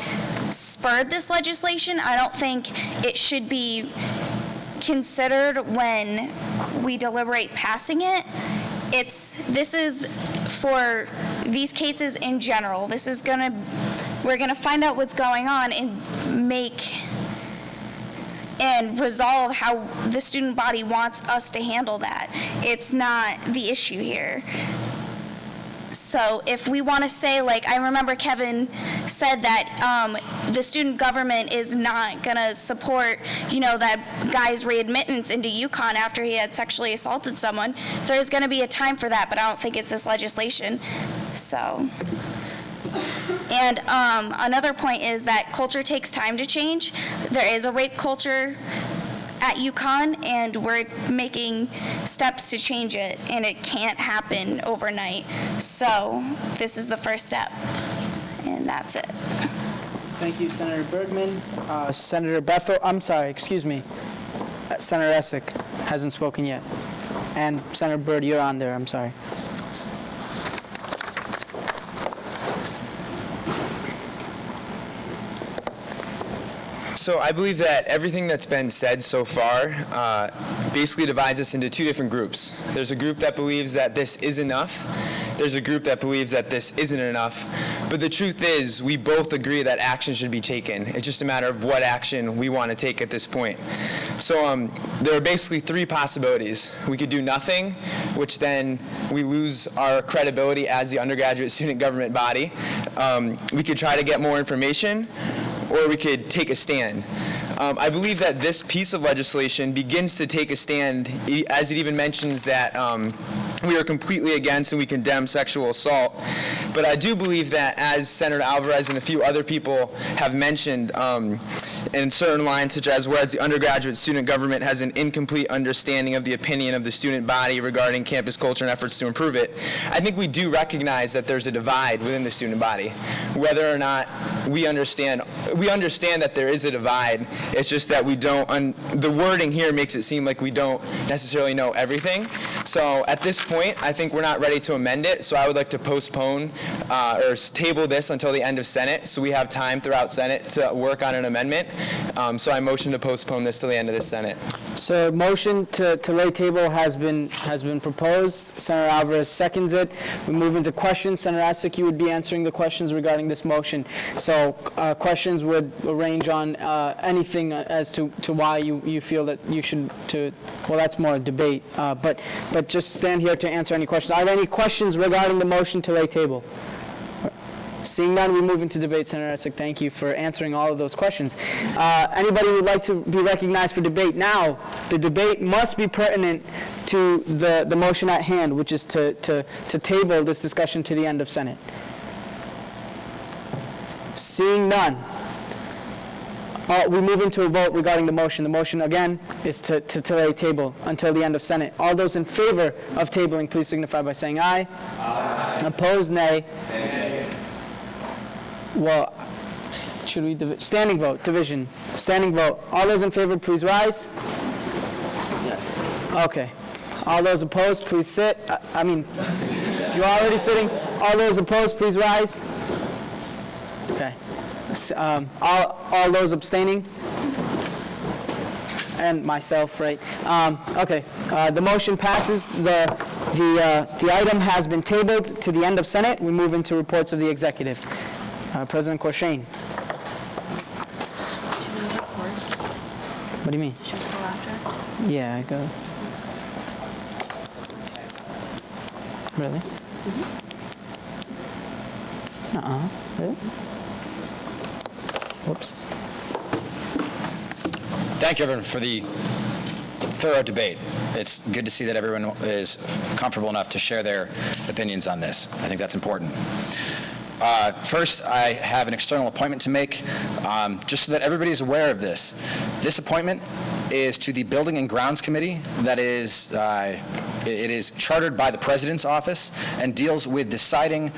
spurred this legislation, I don't think it should be considered when we deliberate passing it. This is for these cases in general. This is going to We're going to find out what's going on and resolve how the student body wants us to handle that. It's not the issue here. So if we want to say, like, I remember Kevin said that the student government is not going to support, that guy's readmittance into UConn after he had sexually assaulted someone. There's going to be a time for that, but I don't think it's this legislation. So, and another point is that culture takes time to change. There is a rape culture at UConn, and we're making steps to change it, and it can't happen overnight. So this is the first step, and that's it. Thank you, Senator Bergman. Senator Bethel, I'm sorry, excuse me. Senator Essick hasn't spoken yet. And Senator Byrd, you're on there, I'm sorry. So I believe that everything that's been said so far basically divides us into two different groups. There's a group that believes that this is enough. There's a group that believes that this isn't enough. But the truth is, we both agree that action should be taken. It's just a matter of what action we want to take at this point. So there are basically three possibilities. We could do nothing, which then we lose our credibility as the undergraduate student government body. We could try to get more information, or we could take a stand. I believe that this piece of legislation begins to take a stand, as it even mentions that we are completely against and we condemn sexual assault. But I do believe that, as Senator Alvarez and a few other people have mentioned, in certain lines such as, whereas the undergraduate student government has an incomplete understanding of the opinion of the student body regarding campus culture and efforts to improve it, I think we do recognize that there's a divide within the student body. Whether or not we understand that there is a divide, it's just that we don't, the wording here makes it seem like we don't necessarily know everything. So at this point, I think we're not ready to amend it, so I would like to postpone or table this until the end of Senate, so we have time throughout Senate to work on an amendment. So I motion to postpone this till the end of the Senate. So motion to lay table has been proposed. Senator Alvarez seconds it. We move into questions. Senator Essick, you would be answering the questions regarding this motion. So questions would range on anything as to why you feel that you should well, that's more a debate. But just stand here to answer any questions. Are there any questions regarding the motion to lay table? Seeing none, we move into debate. Senator Essick, thank you for answering all of those questions. Anybody who would like to be recognized for debate? Now, the debate must be pertinent to the motion at hand, which is to table this discussion to the end of Senate. Seeing none, we move into a vote regarding the motion. The motion, again, is to lay table until the end of Senate. All those in favor of tabling, please signify by saying aye. Aye. Opposed, nay. Nay. Well, should we standing vote, division, standing vote. All those in favor, please rise. Okay. All those opposed, please sit. I mean, you're already sitting. All those opposed, please rise. Okay. All those abstaining. And myself, right? Okay. The motion passes. The item has been tabled to the end of Senate. We move into reports of the executive. President Corshain. What do you mean? Should we go after? Yeah, I go. Really? Really? Whoops. Thank you, everyone, for the thorough debate. It's good to see that everyone is comfortable enough to share their opinions on this. I think that's important. First, I have an external appointment to make, just so that everybody is aware of this. This appointment is to the Building and Grounds Committee. That is, it is chartered by the President's office and deals with deciding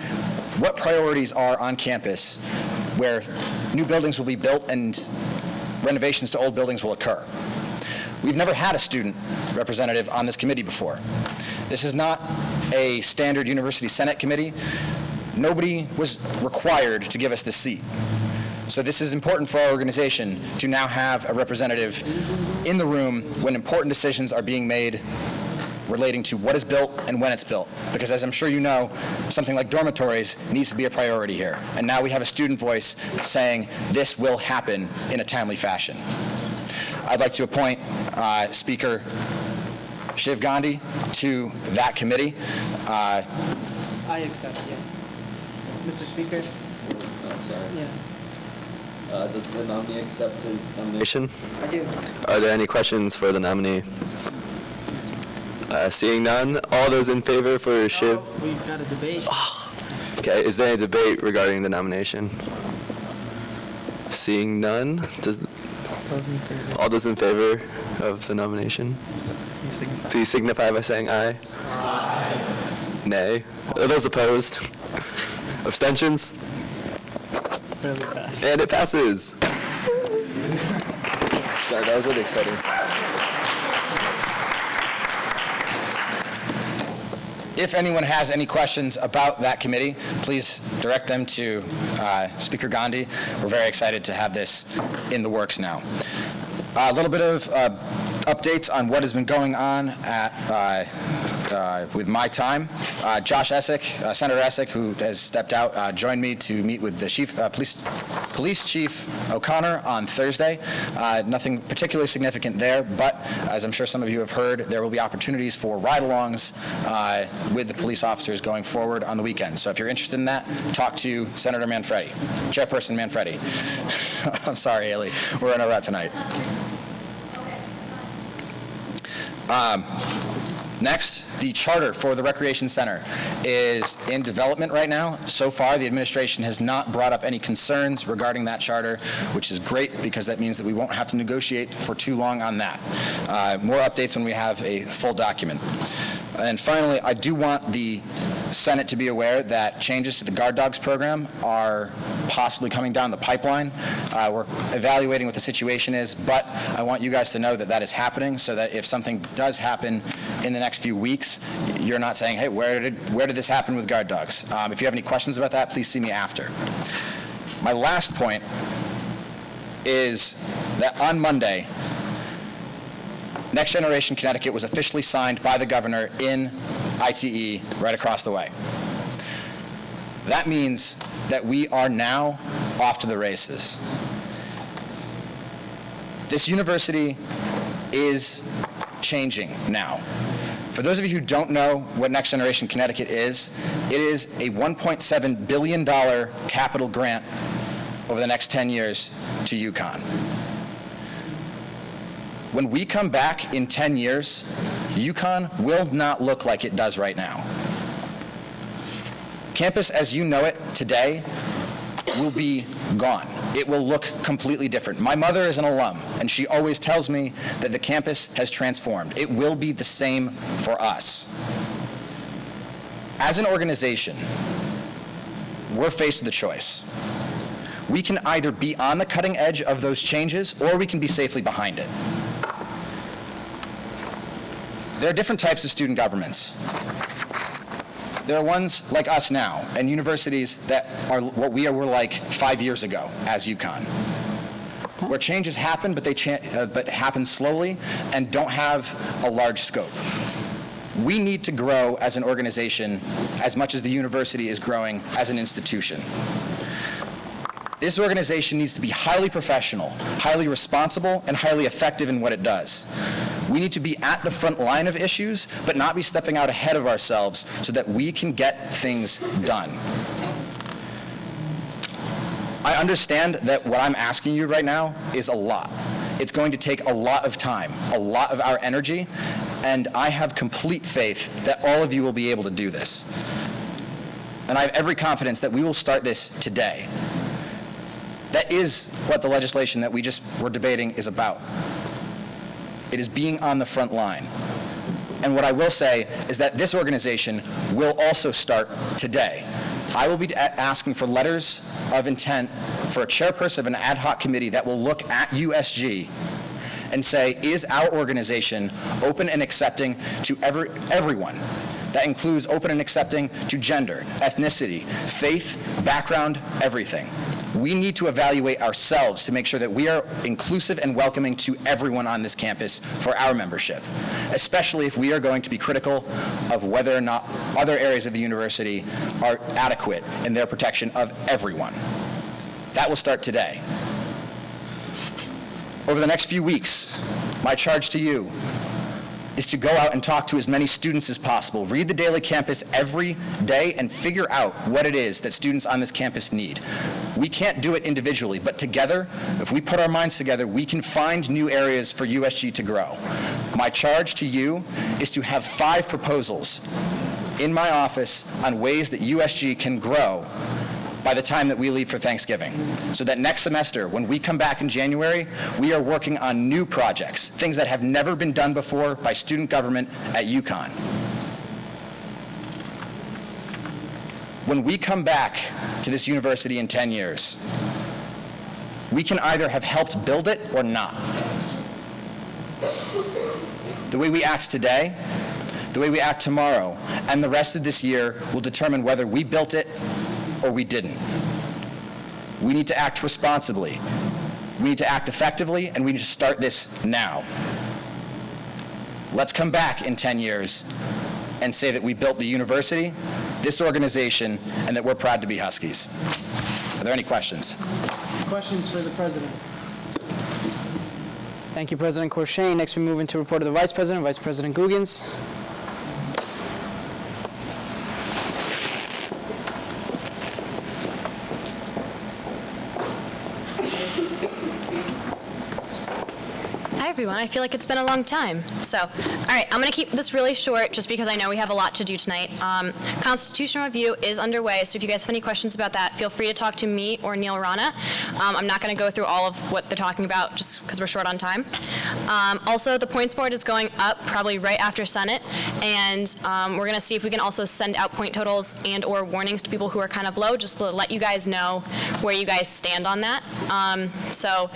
what priorities are on campus where new buildings will be built and renovations to old buildings will occur. We've never had a student representative on this committee before. This is not a standard University Senate committee. Nobody was required to give us this seat. So this is important for our organization to now have a representative in the room when important decisions are being made relating to what is built and when it's built. Because as I'm sure you know, something like dormitories needs to be a priority here. And now we have a student voice saying this will happen in a timely fashion. I'd like to appoint Speaker Shiv Gandhi to that committee. I accept, yeah. Mr. Speaker? Yeah. Does the nominee accept his nomination? I do. Are there any questions for the nominee? Seeing none, all those in favor for Shiv? We've got a debate. Okay, is there any debate regarding the nomination? Seeing none, all those in favor of the nomination? Please signify by saying aye. Aye. Nay. Are those opposed? Abstentions? And it passes. Sorry, that was really exciting. If anyone has any questions about that committee, please direct them to Speaker Gandhi. We're very excited to have this in the works now. A little bit of updates on what has been going on at with my time. Josh Essick, Senator Essick, who has stepped out, joined me to meet with the Police Chief O'Connor on Thursday. Nothing particularly significant there, but as I'm sure some of you have heard, there will be opportunities for ride-alongs with the police officers going forward on the weekend. So if you're interested in that, talk to Senator Manfredi, Chairperson Manfredi. I'm sorry, Ailey. We're in a rut tonight. Next, the charter for the Recreation Center is in development right now. So far, the administration has not brought up any concerns regarding that charter, which is great because that means that we won't have to negotiate for too long on that. More updates when we have a full document. And finally, I do want the Senate to be aware that changes to the guard dogs program are possibly coming down the pipeline. We're evaluating what the situation is, but I want you guys to know that that is happening so that if something does happen in the next few weeks, you're not saying, hey, where did this happen with guard dogs? If you have any questions about that, please see me after. My last point is that on Monday, Next Generation Connecticut was officially signed by the governor in ITE right across the way. That means that we are now off to the races. This university is changing now. For those of you who don't know what Next Generation Connecticut is, it is a $1.7 billion capital grant over the next 10 years to UConn. When we come back in 10 years, UConn will not look like it does right now. Campus as you know it today will be gone. It will look completely different. My mother is an alum, and she always tells me that the campus has transformed. It will be the same for us. As an organization, we're faced with a choice. We can either be on the cutting edge of those changes, or we can be safely behind it. There are different types of student governments. There are ones like us now, and universities that are what we were like 5 years ago as UConn, where changes happen, but happen slowly and don't have a large scope. We need to grow as an organization as much as the university is growing as an institution. This organization needs to be highly professional, highly responsible, and highly effective in what it does. We need to be at the front line of issues, but not be stepping out ahead of ourselves so that we can get things done. I understand that what I'm asking you right now is a lot. It's going to take a lot of time, a lot of our energy, and I have complete faith that all of you will be able to do this. And I have every confidence that we will start this today. That is what the legislation that we just were debating is about. It is being on the front line. And what I will say is that this organization will also start today. I will be asking for letters of intent for a chairperson of an ad hoc committee that will look at USG and say, is our organization open and accepting to everyone? That includes open and accepting to gender, ethnicity, faith, background, everything. We need to evaluate ourselves to make sure that we are inclusive and welcoming to everyone on this campus for our membership, especially if we are going to be critical of whether or not other areas of the university are adequate in their protection of everyone. That will start today. Over the next few weeks, my charge to you is to go out and talk to as many students as possible. Read the Daily Campus every day and figure out what it is that students on this campus need. We can't do it individually, but together, if we put our minds together, we can find new areas for USG to grow. My charge to you is to have 5 proposals in my office on ways that USG can grow by the time that we leave for Thanksgiving, so that next semester, when we come back in January, we are working on new projects, things that have never been done before by student government at UConn. When we come back to this university in 10 years, we can either have helped build it or not. The way we act today, the way we act tomorrow, and the rest of this year will determine whether we built it or we didn't. We need to act responsibly. We need to act effectively, and we need to start this now. Let's come back in 10 years and say that we built the university, this organization, and that we're proud to be Huskies. Are there any questions? Questions for the President? Thank you, President Courchain. Next, we move into report of the Vice President, Vice President Guggens. Hi, everyone. I feel like it's been a long time. So, all right, I'm going to keep this really short just because I know we have a lot to do tonight. Constitutional review is underway, so if you guys have any questions about that, feel free to talk to me or Neil Rana. I'm not going to go through all of what they're talking about just because we're short on time. Also, the points board is going up probably right after Senate, and we're going to see if we can also send out point totals and or warnings to people who are kind of low, just to let you guys know where you guys stand on that. So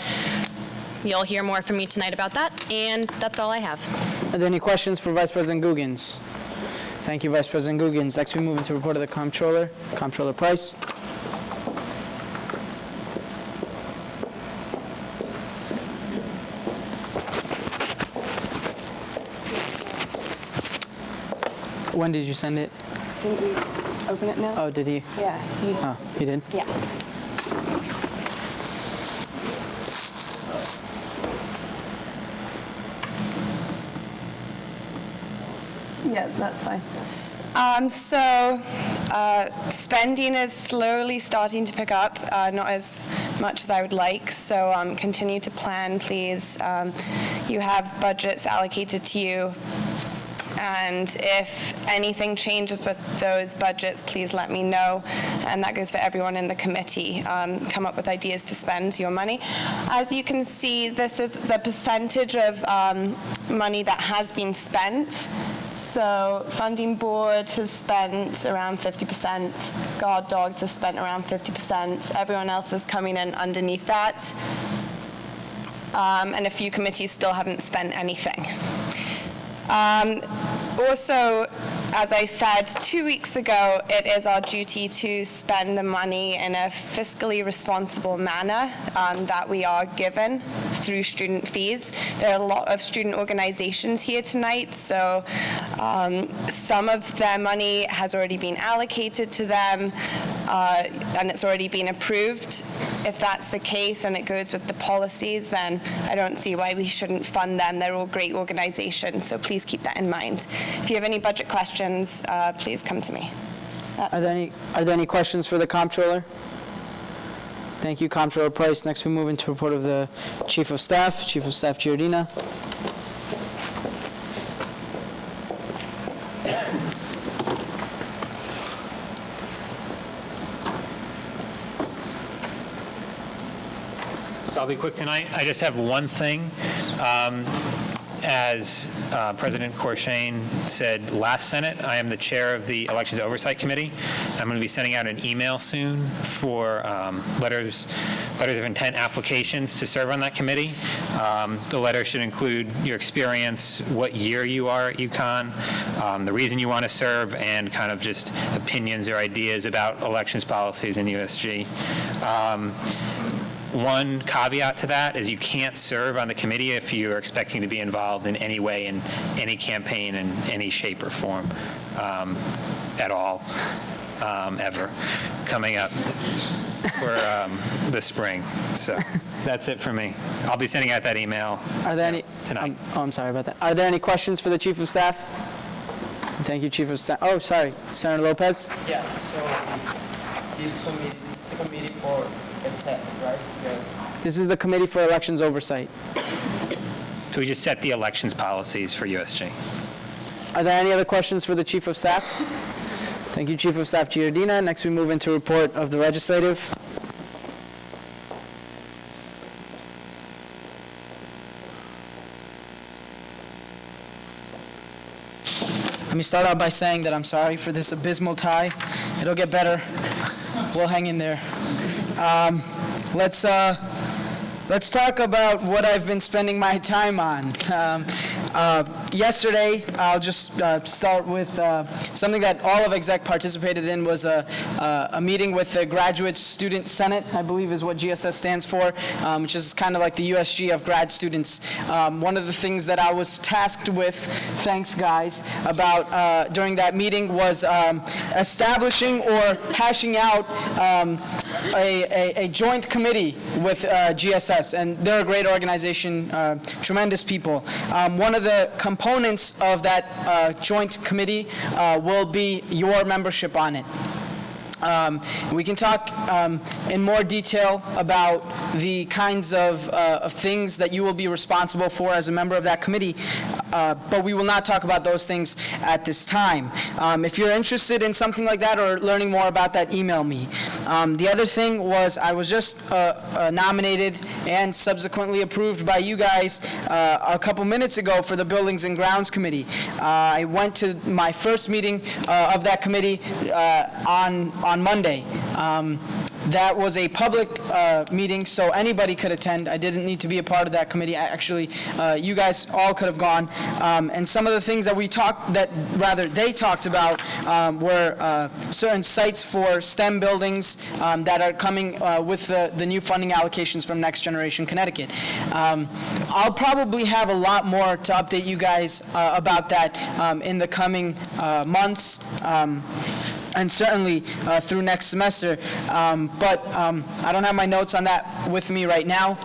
you'll hear more from me tonight about that, and that's all I have. Are there any questions for Vice President Guggens? Thank you, Vice President Guggens. Next, we move into report of the Comptroller, Comptroller Price. When did you send it? Didn't we open it now? Oh, did he? Yeah. Oh, he did? Yeah. Yeah, that's fine. Spending is slowly starting to pick up, not as much as I would like, so continue to plan, please. You have budgets allocated to you, and if anything changes with those budgets, please let me know, and that goes for everyone in the committee. Come up with ideas to spend your money. As you can see, this is the percentage of money that has been spent. So funding board has spent around 50%, guard dogs has spent around 50%, everyone else is coming in underneath that, and a few committees still haven't spent anything. Also, as I said 2 weeks ago, it is our duty to spend the money in a fiscally responsible manner that we are given through student fees. There are a lot of student organizations here tonight, so some of their money has already been allocated to them, and it's already been approved. If that's the case and it goes with the policies, then I don't see why we shouldn't fund them. They're all great organizations, so please keep that in mind. If you have any budget questions, please come to me. Are there any questions for the Comptroller? Thank you, Comptroller Price. Next, we move into a report of the Chief of Staff Giordina. So I'll be quick tonight. I just have one thing. as President Courchain said last Senate, I am the chair of the Elections Oversight Committee. I'm going to be sending out an email soon for letters of intent applications to serve on that committee. The letter should include your experience, what year you are at UConn, the reason you want to serve, and kind of just opinions or ideas about elections policies in USG. One caveat to that is you can't serve on the committee if you're expecting to be involved in any way in any campaign in any shape or form at all, ever, coming up for the spring. So that's it for me. I'll be sending out that email tonight. I'm sorry about that. Are there any questions for the Chief of Staff? Thank you, Chief of Staff. Oh, sorry, Senator Lopez? Yeah, so this is the committee for consent, right? This is the Committee for Elections Oversight. So we just set the elections policies for USG. Are there any other questions for the Chief of Staff? Thank you, Chief of Staff Giardina. Next, we move into report of the legislative. Let me start out by saying that I'm sorry for this abysmal tie. It'll get better. We'll hang in there. Let's talk about what I've been spending my time on. Yesterday, I'll just start with something that all of exec participated in was a meeting with the Graduate Student Senate, I believe is what GSS stands for, which is kind of like the USG of grad students. One of the things that I was tasked with, thanks guys, about during that meeting was establishing or hashing out a joint committee with GSS, and they're a great organization, tremendous people. One of the components of that joint committee will be your membership on it. We can talk in more detail about the kinds of things that you will be responsible for as a member of that committee, but we will not talk about those things at this time. If you're interested in something like that or learning more about that, email me. The other thing was I was just nominated and subsequently approved by you guys a couple minutes ago for the Buildings and Grounds Committee. I went to my first meeting of that committee on Monday. That was a public meeting, so anybody could attend. I didn't need to be a part of that committee. Actually, you guys all could have gone. And some of the things that they talked about were certain sites for STEM buildings that are coming with the new funding allocations from Next Generation Connecticut. I'll probably have a lot more to update you guys about that in the coming months. And certainly through next semester. But I don't have my notes on that with me right now.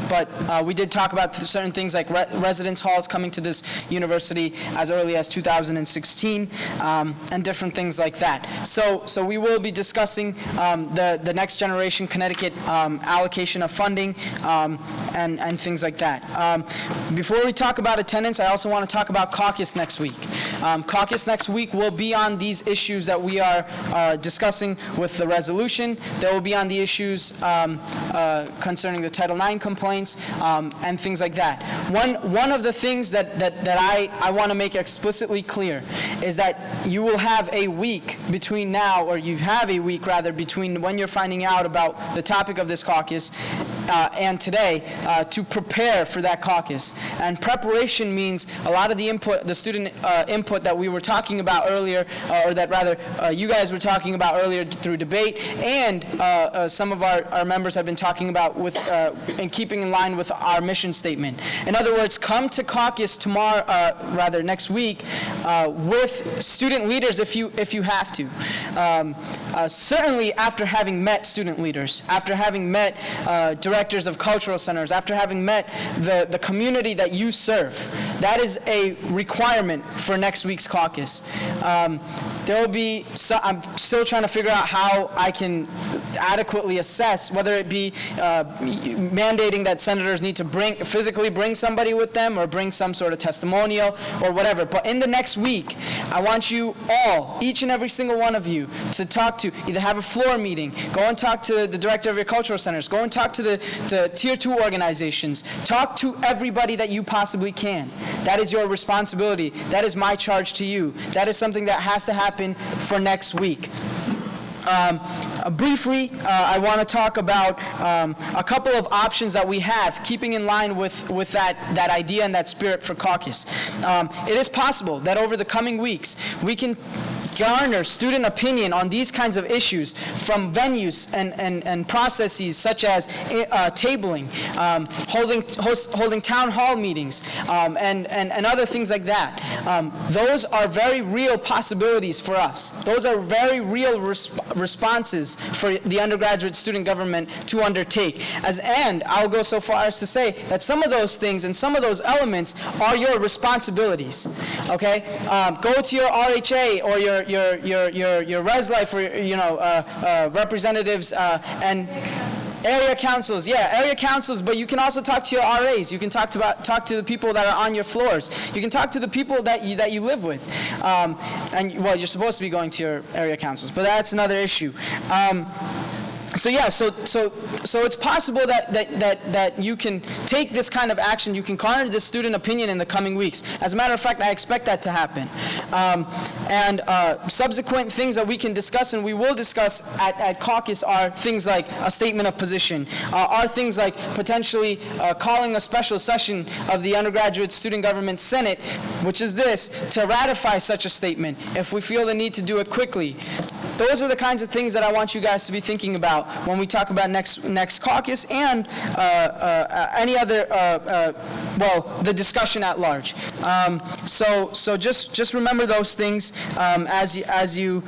But we did talk about certain things like residence halls coming to this university as early as 2016 and different things like that. So we will be discussing the Next Generation Connecticut allocation of funding and things like that. Before we talk about attendance, I also want to talk about caucus next week. Caucus next week will be on these issues that we are discussing with the resolution. They will be on the issues concerning the Title IX complaints and things like that. One of the things that I want to make explicitly clear is that you will have a week between now, or you have a week rather, between when you're finding out about the topic of this caucus and today to prepare for that caucus. And preparation means a lot of the input, the student input that we were talking about earlier, or that rather you guys were talking about earlier through debate, and some of our members have been talking about with in keeping in line with our mission statement. In other words, come to caucus tomorrow, rather next week, with student leaders if you have to. Certainly after having met student leaders, after having met directors of cultural centers, after having met the community that you serve. That is a requirement for next week's caucus. There will be, I'm still trying to figure out how I can adequately assess, whether it be mandating that senators need to physically bring somebody with them or bring some sort of testimonial or whatever. But in the next week, I want you all, each and every single one of you, to talk to, either have a floor meeting, go and talk to the director of your cultural centers, go and talk to the Tier 2 organizations, talk to everybody that you possibly can. That is your responsibility. That is my charge to you. That is something that has to happen for next week. Briefly, I want to talk about a couple of options that we have, keeping in line with that idea and that spirit for caucus. It is possible that over the coming weeks, we can garner student opinion on these kinds of issues from venues and processes such as tabling, holding town hall meetings, and other things like that. Those are very real possibilities for us. Those are very real responses for the undergraduate student government to undertake. And I'll go so far as to say that some of those things and some of those elements are your responsibilities. Okay, go to your RHA or your Res Life or representatives and area councils, area councils, but you can also talk to your RAs. You can talk to the people that are on your floors. You can talk to the people that you live with. Well, you're supposed to be going to your area councils, but that's another issue. So it's possible that you can take this kind of action. You can garner this student opinion in the coming weeks. As a matter of fact, I expect that to happen. Subsequent things that we can discuss and we will discuss at caucus are things like a statement of position, are things like potentially calling a special session of the Undergraduate Student Government Senate, which is this, to ratify such a statement if we feel the need to do it quickly. Those are the kinds of things that I want you guys to be thinking about when we talk about next caucus and any other, the discussion at large. So just remember those things as you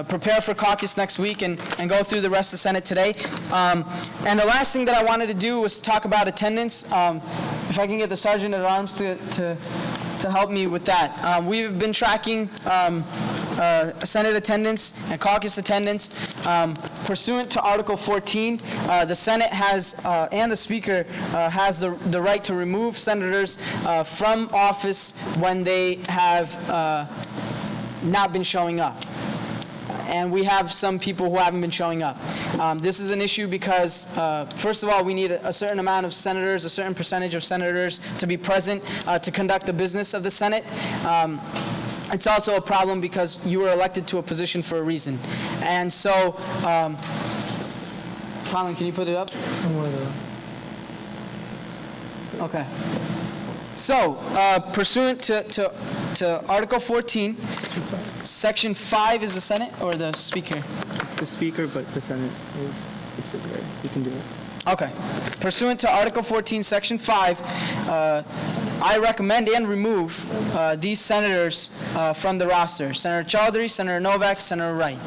prepare for caucus next week and go through the rest of the Senate today. And the last thing that I wanted to do was talk about attendance. If I can get the Sergeant at Arms to help me with that. We've been tracking Senate attendance and caucus attendance. Pursuant to Article 14, the Senate has, and the Speaker has the right to remove senators from office when they have not been showing up. And we have some people who haven't been showing up. This is an issue because, first of all, we need a certain amount of senators, a certain percentage of senators to be present to conduct the business of the Senate. It's also a problem because you were elected to a position for a reason. And so, Colin, can you put it up? Somewhere there. Okay. So, pursuant to Article 14, Section 5 is the Senate or the Speaker? It's the Speaker, but the Senate is subsidiary. You can do it. Okay. Pursuant to Article 14, Section 5, I recommend and remove these senators from the roster. Senator Chaudhary, Senator Novak, Senator Wright.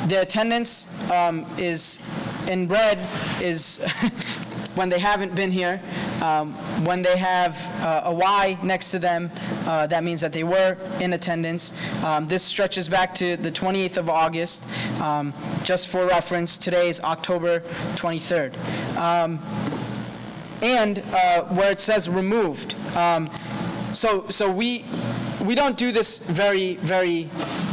The attendance is in red is when they haven't been here. When they have a Y next to them, that means that they were in attendance. This stretches back to the 28th of August. Just for reference, today is October 23rd. And where it says removed. So we don't do this very,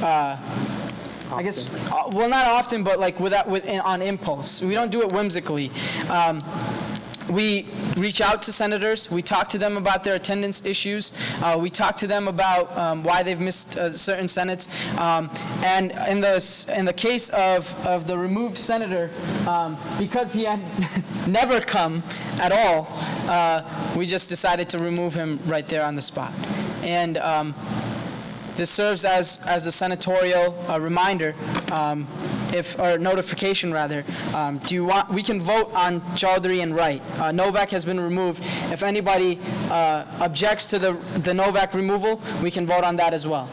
I guess, well, not often, but like on impulse. We don't do it whimsically. We reach out to senators. We talk to them about their attendance issues. We talk to them about why they've missed certain senates. And in the case of the removed senator, because he had never come at all, we just decided to remove him right there on the spot. And this serves as a senatorial reminder, or notification rather. We can vote on Chaudhary and Wright. Novak has been removed. If anybody objects to the Novak removal, we can vote on that as well.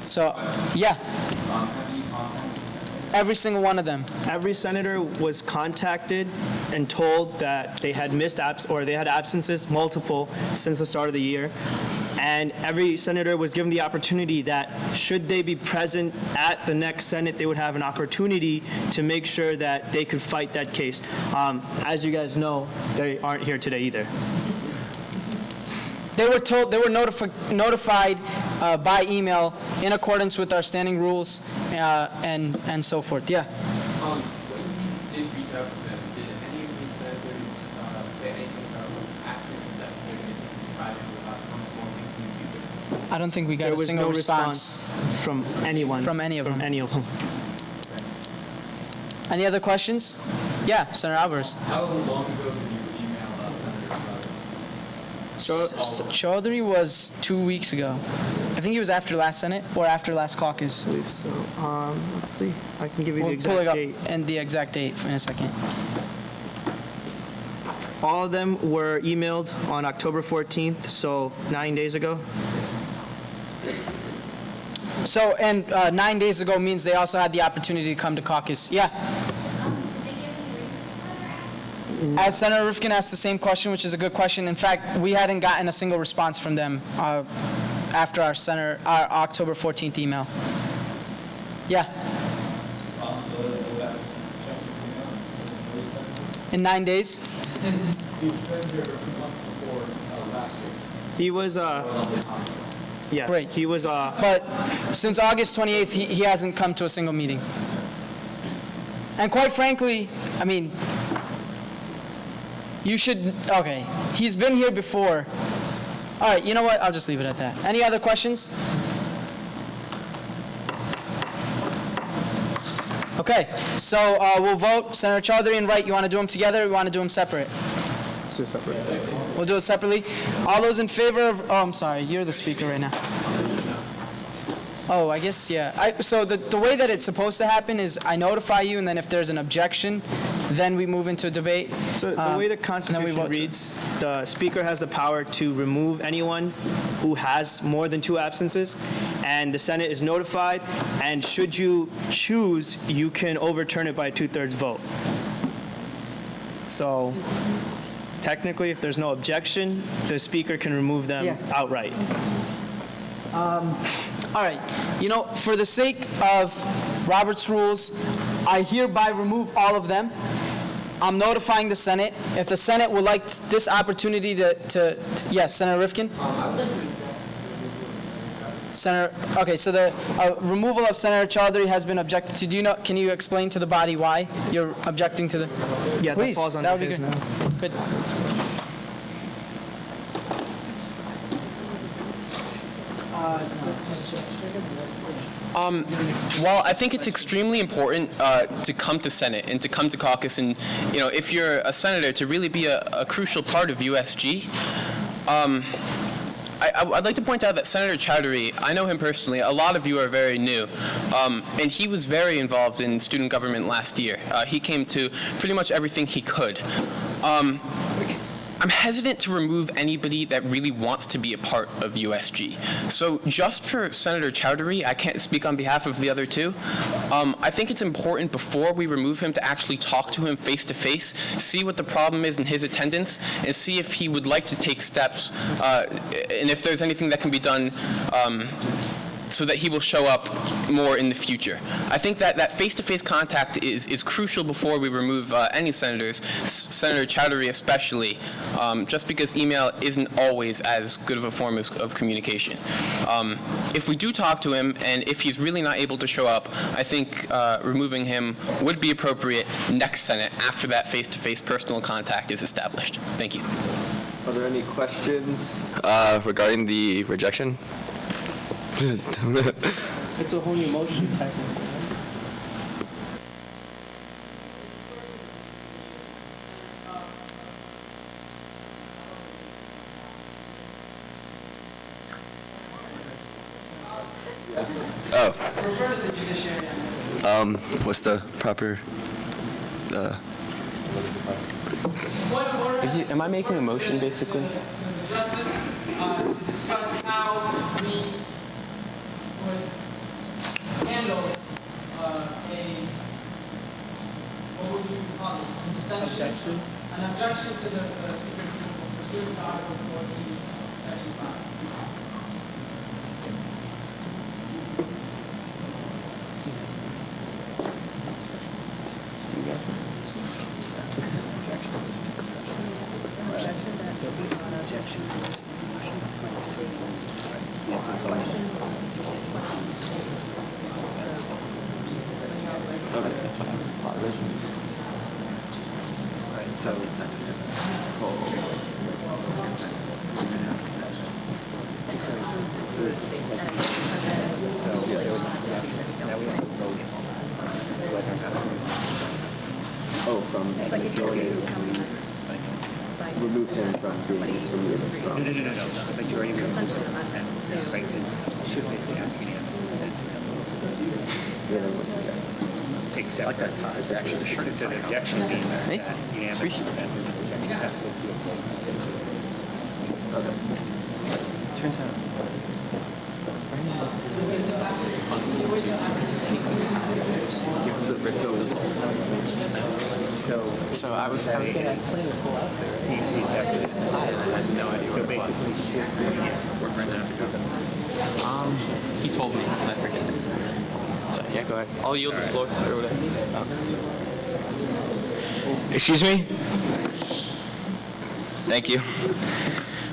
So, yeah. Every single one of them. Every senator was contacted and told that they had missed they had absences, multiple, since the start of the year. And every senator was given the opportunity that should they be present at the next Senate, they would have an opportunity to make sure that they could fight that case. As you guys know, they aren't here today either. They were notified by email in accordance with our standing rules and so forth. Yeah. When you did reach out to them, did any of the senators say anything about actions that they're going to try to come forward in the future? I don't think we got There a was single no response from anyone. from any of them. Any of them. Any other questions? Yeah, Senator Alvarez. How long ago did you email Senator Chaudhary was 2 weeks ago. I think he was after last Senate or after last caucus. I believe so. Let's see. I can give you the We'll pull it exact up date. and the exact date in a second. All of them were emailed on October 14th, so 9 days ago. So, and 9 days ago means they also had the opportunity to come to caucus. Yeah. As Senator Rifkin asked the same question, which is a good question. In fact, we hadn't gotten a single response from them after our October 14th email. Yeah. In 9 days? He was, yes, Great. he was, But since August 28th, he hasn't come to a single meeting. And quite frankly, I mean, you should, okay, he's been here before. All right, you know what? I'll just leave it at that. Any other questions? Okay, so we'll vote. Senator Chaudhary and Wright, you want to do them together or you want to do them separate? let's do separate. We'll do it separately. All those in favor of, oh, I'm sorry, you're the speaker right now. Oh, I guess, yeah. So the way that it's supposed to happen is I notify you, and then if there's an objection, then we move into a debate. So the way the Constitution reads, the Speaker has the power to remove anyone who has more than 2 absences, and the Senate is notified, and should you choose, you can overturn it by a 2/3 vote. So technically, if there's no objection, the Speaker can remove them outright. All right, you know, for the sake of Robert's rules, I hereby remove all of them. I'm notifying the Senate. If the Senate would like this opportunity to yes, Senator Rifkin? Senator, okay, so the removal of Senator Chaudhary has been objected to. Do you know, can you explain to the body why you're objecting to the? Yeah, Please, that falls under would be his good. now. Good. Well, I think it's extremely important to come to Senate and to come to caucus, and you know, if you're a senator, to really be a crucial part of USG. I'd like to point out that Senator Chaudhary, I know him personally, a lot of you are very new, and he was very involved in student government last year. He came to pretty much everything he could. I'm hesitant to remove anybody that really wants to be a part of USG. So just for Senator Chaudhary, I can't speak on behalf of the other 2. I think it's important before we remove him to actually talk to him face to face, see what the problem is in his attendance, and see if he would like to take steps, and if there's anything that can be done so that he will show up more in the future. I think that face-to-face contact is crucial before we remove any senators, Senator Chaudhary especially, just because email isn't always as good of a form of communication. If we do talk to him, and if he's really not able to show up, I think removing him would be appropriate next Senate after that face-to-face personal contact is established. Thank you. Are there any questions regarding the rejection? It's a whole new motion, technically. Oh. What's the proper? Am I making a motion, basically? Justice to discuss how we would handle what would you call this? Objection. An objection to the speaker pursuant to Article 14, Section 5. Oh, from majority. Remove him from being removed from. No. The majority removes consent. Right, because should basically ask unanimous consent. Except that it's actually the short. So the objection means that unanimous consent. That's supposed to be a full consent. Okay. Turns out. So I was going to explain this whole outfit. I had no idea what it was. He told me, and I forget. So yeah, go ahead. I'll yield the floor. Or whatever. Excuse me? Thank you.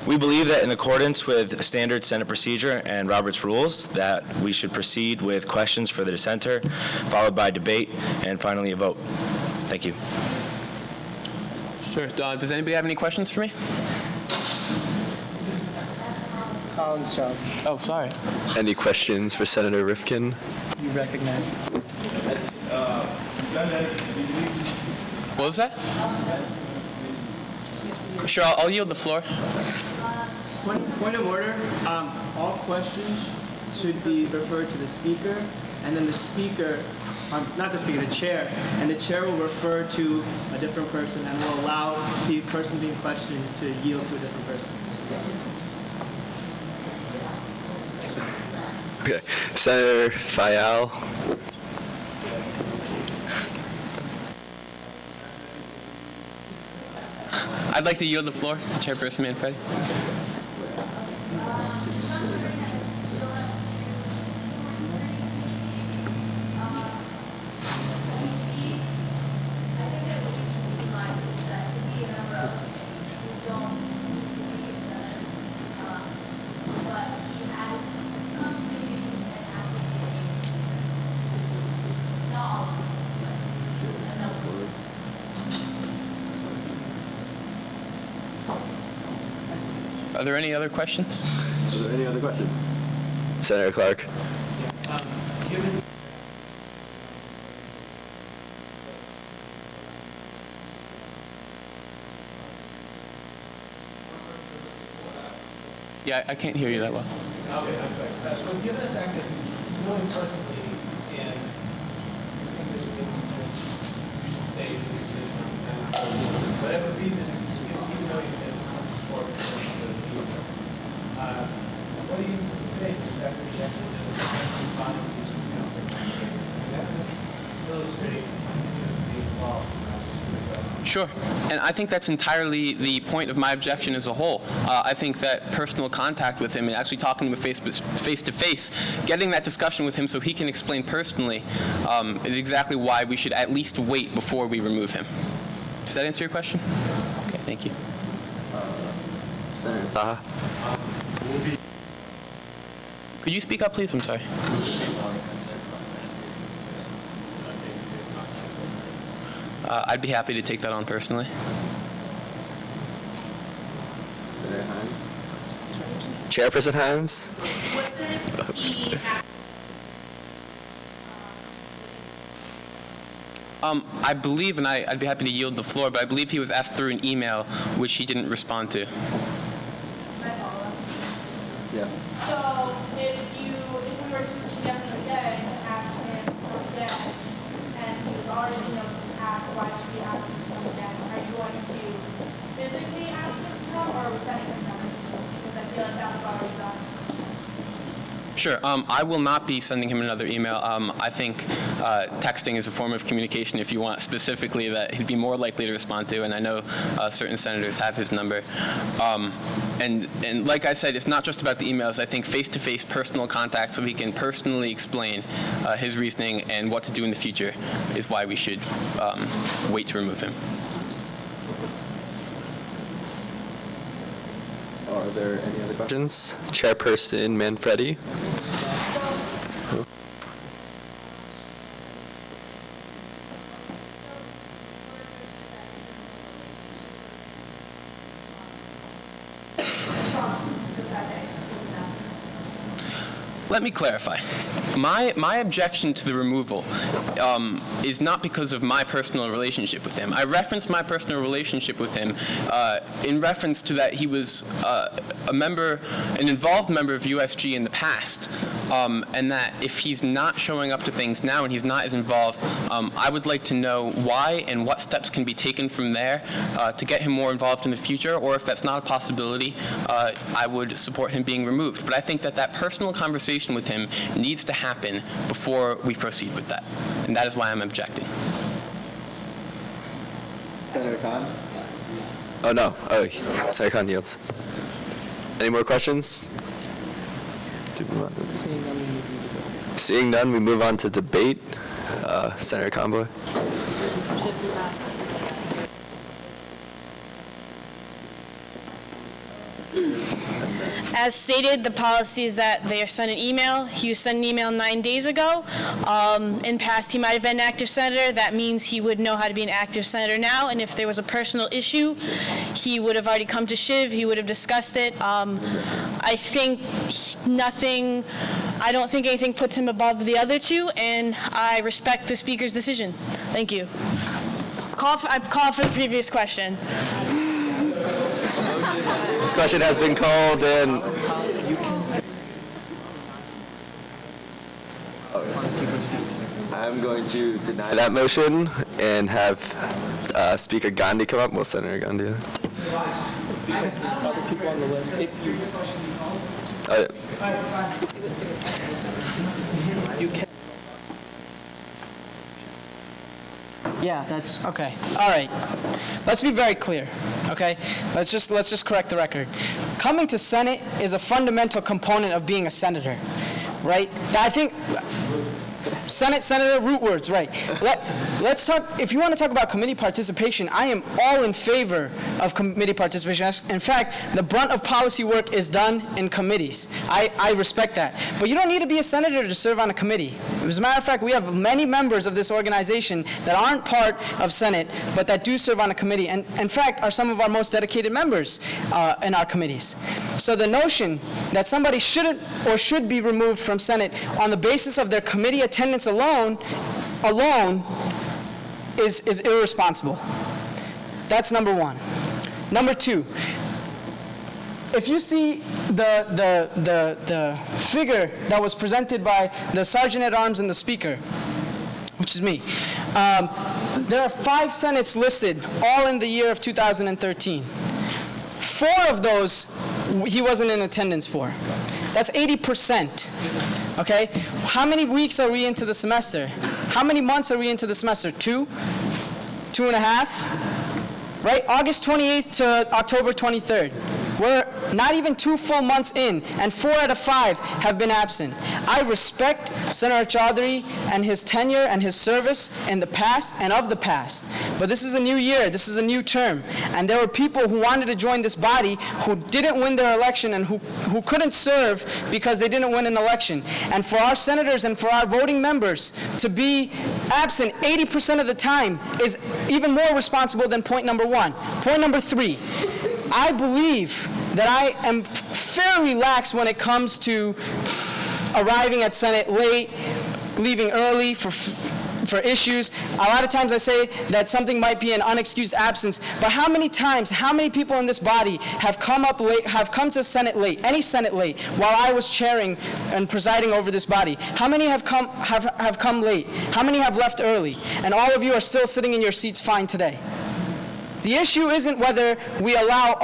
We believe that in accordance with standard Senate procedure and Robert's rules, that we should proceed with questions for the dissenter, followed by debate, and finally a vote. Thank you. Sure. Does anybody have any questions for me? Colin's job. Oh, sorry. Any questions for Senator Rifkin? You recognize. What was that? Sure, I'll yield the floor. Point of order. All questions should be referred to the speaker, and then the speaker, not the speaker, the chair, and the chair will refer to a different person and will allow the person being questioned to yield to a different person. Okay. Senator Fayal. I'd like to yield the floor to Chairperson Manfredi. Are there any other questions? Are there any other questions? Senator Clark. Yeah, I can't hear you that well. Okay, I'm sorry. So given the fact that you know him personally, and I think there's a good chance you should say whatever reason, he's knowing this support for the people. What do you say to that rejection and responding to this? That would illustrate just the flaws. Sure, and I think that's entirely the point of my objection as a whole. I think that personal contact with him and actually talking to him face to face, getting that discussion with him so he can explain personally is exactly why we should at least wait before we remove him. Does that answer your question? Okay, thank you. Senator Saha. Could you speak up, please? I'm sorry. I'd be happy to take that on personally. Senator Himes. Chairperson Himes. I believe, and I'd be happy to yield the floor, but I believe he was asked through an email, which he didn't respond to. Yeah. So if we were to together today and ask him again, and he was already asked why should we ask him to come again, are you going to physically ask him to come, or are we sending him messages? Because I feel like that was already done. Sure. I will not be sending him another email. I think texting is a form of communication, if you want specifically, that he'd be more likely to respond to, and I know certain senators have his number. And like I said, it's not just about the emails. I think face-to-face personal contact so he can personally explain his reasoning and what to do in the future is why we should wait to remove him. Are there any other questions? Chairperson Manfredi. Let me clarify. My objection to the removal is not because of my personal relationship with him. I referenced my personal relationship with him in reference to that he was an involved member of USG in the past, and that if he's not showing up to things now and he's not as involved, I would like to know why and what steps can be taken from there to get him more involved in the future, or if that's not a possibility, I would support him being removed. But I think that personal conversation with him needs to happen before we proceed with that, and that is why I'm objecting. Senator Khan? Oh, no. Oh, Senator Khan yields. Any more questions? Seeing none, we move on to debate. Senator Conboy. As stated, the policy is that they are sent an email. He was sent an email 9 days ago. In past, he might have been an active senator. That means he would know how to be an active senator now. And if there was a personal issue, he would have already come to Shiv. He would have discussed it. I think I don't think anything puts him above the other two, and I respect the Speaker's decision. Thank you. I call for the previous question. This question has been called and I'm going to deny that motion and have Speaker Gandhi come up. Will Senator Gandhi? Other people on the list. You can. Yeah, that's okay. All right. Let's be very clear, okay? Let's just correct the record. Coming to Senate is a fundamental component of being a senator, right? I think Senator, root words, right. Let's talk, if you want to talk about committee participation, I am all in favor of committee participation. In fact, the brunt of policy work is done in committees. I respect that. But you don't need to be a senator to serve on a committee. As a matter of fact, we have many members of this organization that aren't part of Senate, but that do serve on a committee, and in fact are some of our most dedicated members in our committees. So the notion that somebody shouldn't or should be removed from Senate on the basis of their committee attendance alone is irresponsible. That's number one. Number two, if you see the figure that was presented by the Sergeant at Arms and the Speaker, which is me, there are 5 Senates listed, all in the year of 2013. 4 of those he wasn't in attendance for. That's 80%. Okay? How many weeks are we into the semester? How many months are we into the semester? 2? 2.5? Right? August 28th to October 23rd. We're not even 2 full months in, and 4 out of 5 have been absent. I respect Senator Chaudhary and his tenure and his service in the past and of the past. But this is a new year, this is a new term, and there were people who wanted to join this body who didn't win their election and who couldn't serve because they didn't win an election. And for our senators and for our voting members to be absent 80% of the time is even more responsible than point number 1. Point number 3. I believe that I am fairly lax when it comes to arriving at Senate late, leaving early for issues. A lot of times I say that something might be an unexcused absence, but how many times, how many people in this body have come up late, have come to Senate late, any Senate late, while I was chairing and presiding over this body? How many have come late? How many have left early? And all of you are still sitting in your seats fine today. The issue isn't whether we allow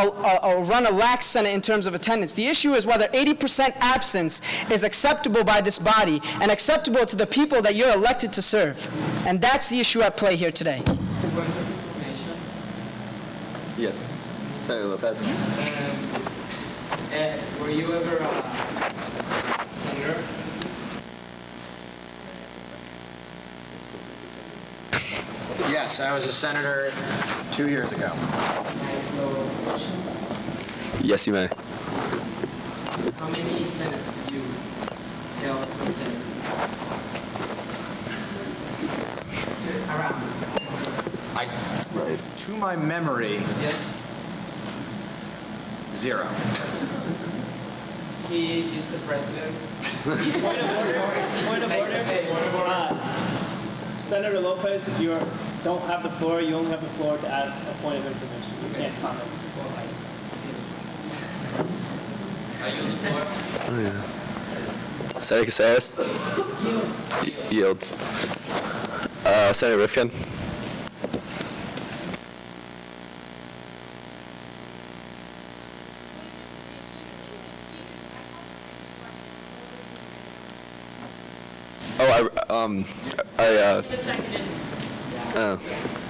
run a lax Senate in terms of attendance. The issue is whether 80% absence is acceptable by this body and acceptable to the people that you're elected to serve. And that's the issue at play here today. Yes. Senator Lopez. Were you ever a senator? Yes, I was a senator 2 years ago. Yes, you may. How many senates did you held within? Around. To my memory, Yes. 0. He is the president. Point of order. Senator Lopez, if you don't have the floor, you only have the floor to ask a point of information. You can't comment. I yield the floor. Oh, yeah. Senator Caceres? Yields. Senator Rifkin?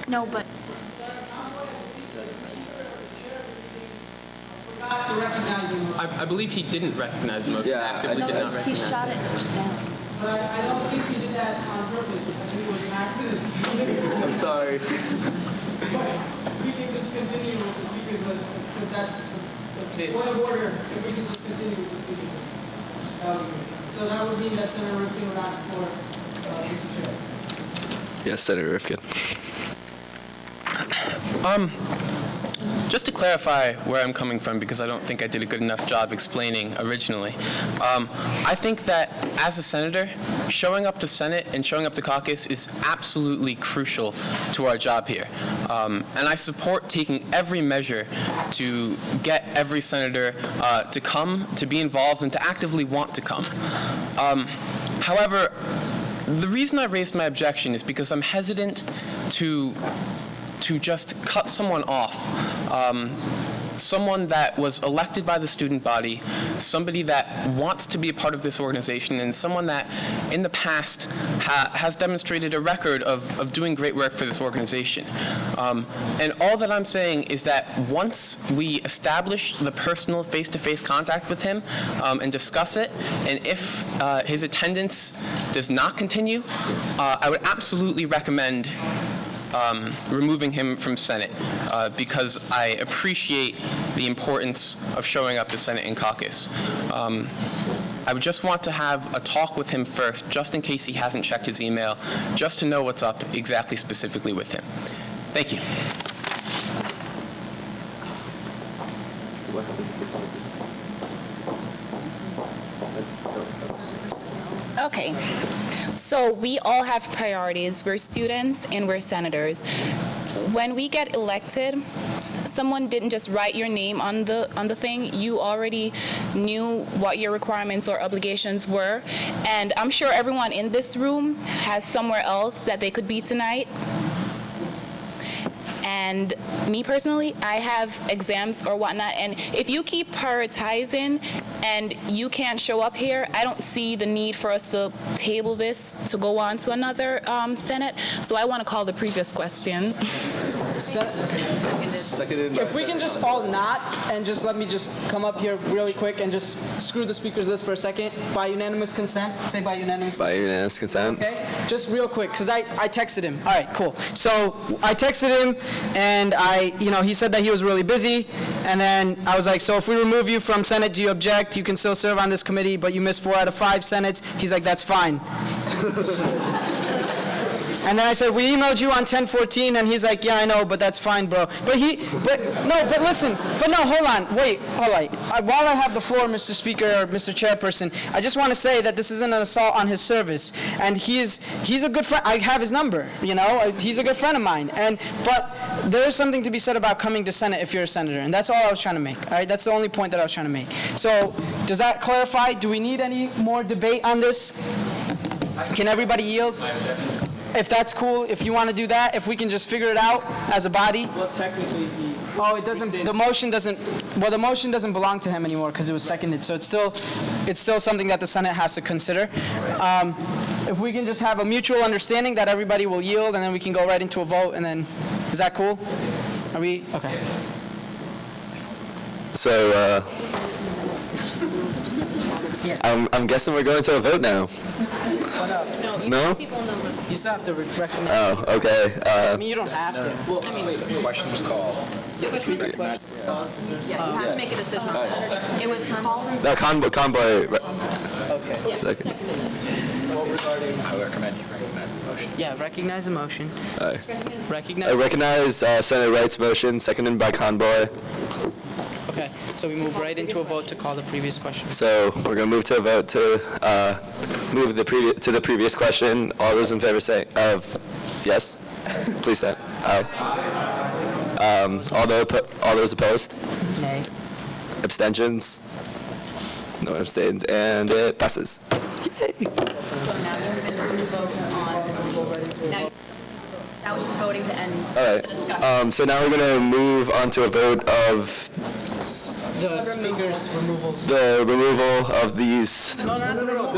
No, but To recognize him. I believe he didn't recognize the motion. Actively did not he recognize shot it down. But I don't think he did that on purpose. I think it was an accident. I'm sorry. But we can just continue with the speakers list because that's the point of order. If we can just continue with the speakers list. So that would mean that Senator Rifkin would act for Mr. Chair. Yes, Senator Rifkin. Just to clarify where I'm coming from, because I don't think I did a good enough job explaining originally, I think that as a senator, showing up to Senate and showing up to caucus is absolutely crucial to our job here. And I support taking every measure to get every senator to come, to be involved, and to actively want to come. However, the reason I raised my objection is because I'm hesitant to just cut someone off, someone that was elected by the student body, somebody that wants to be a part of this organization, and someone that in the past has demonstrated a record of doing great work for this organization. And all that I'm saying is that once we establish the personal face-to-face contact with him and discuss it, and if his attendance does not continue, I would absolutely recommend removing him from Senate because I appreciate the importance of showing up to Senate and caucus. I would just want to have a talk with him first, just in case he hasn't checked his email, just to know what's up exactly specifically with him. Thank you. Okay, so we all have priorities. We're students and we're senators. When we get elected, someone didn't just write your name on the thing. You already knew what your requirements or obligations were, and I'm sure everyone in this room has somewhere else that they could be tonight. And me personally, I have exams or whatnot, and if you keep prioritizing and you can't show up here, I don't see the need for us to table this to go on to another Senate. So I want to call the previous question. Seconded. If we can just all not, and just let me just come up here really quick and just screw the speakers list for a second. By unanimous consent. Say by unanimous consent. By unanimous consent. Okay, just real quick, because I texted him. All right, cool. So I texted him, and he said that he was really busy, and then I was like, so if we remove you from Senate, do you object? You can still serve on this committee, but you missed 4 out of 5 Senates. He's like, that's fine. And then I said, we emailed you on 10/14, and he's like, yeah, I know, but that's fine, bro. But listen, hold on. While I have the floor, Mr. Speaker, or Mr. Chairperson, I just want to say that this isn't an assault on his service, and he's a good friend. I have his number, he's a good friend of mine, but there's something to be said about coming to Senate if you're a senator, and that's all I was trying to make, all right? That's the only point that I was trying to make. So, does that clarify? Do we need any more debate on this? Can everybody yield? If that's cool, if you want to do that, if we can just figure it out as a body. Well, technically, it doesn't. The motion doesn't. Well, the motion doesn't belong to him anymore because it was seconded. So it's still something that the Senate has to consider. If we can just have a mutual understanding that everybody will yield, and then we can go right into a vote. And then, is that cool? Are we okay? So I'm guessing we're going to a vote now. No? You still have to recognize. Oh, okay. I mean, you don't have to. The question was called. Yeah, you have to make a decision on that. It was called and No, Conboy. Okay. Second. I would recommend you recognize the motion. Yeah, recognize the motion. I Recognize. recognize Senator Wright's motion, seconded by Conboy. Okay. So we move right into a vote to call the previous question. So we're going to move to a vote to move to the previous question. All those in favor say yes. Please stand. Aye. All those opposed? Nay. Abstentions? No one abstains, and it passes. That was just voting to end All right. the discussion. So now we're going to move on to a vote of The speaker's removal. the removal of these. No, not the removal.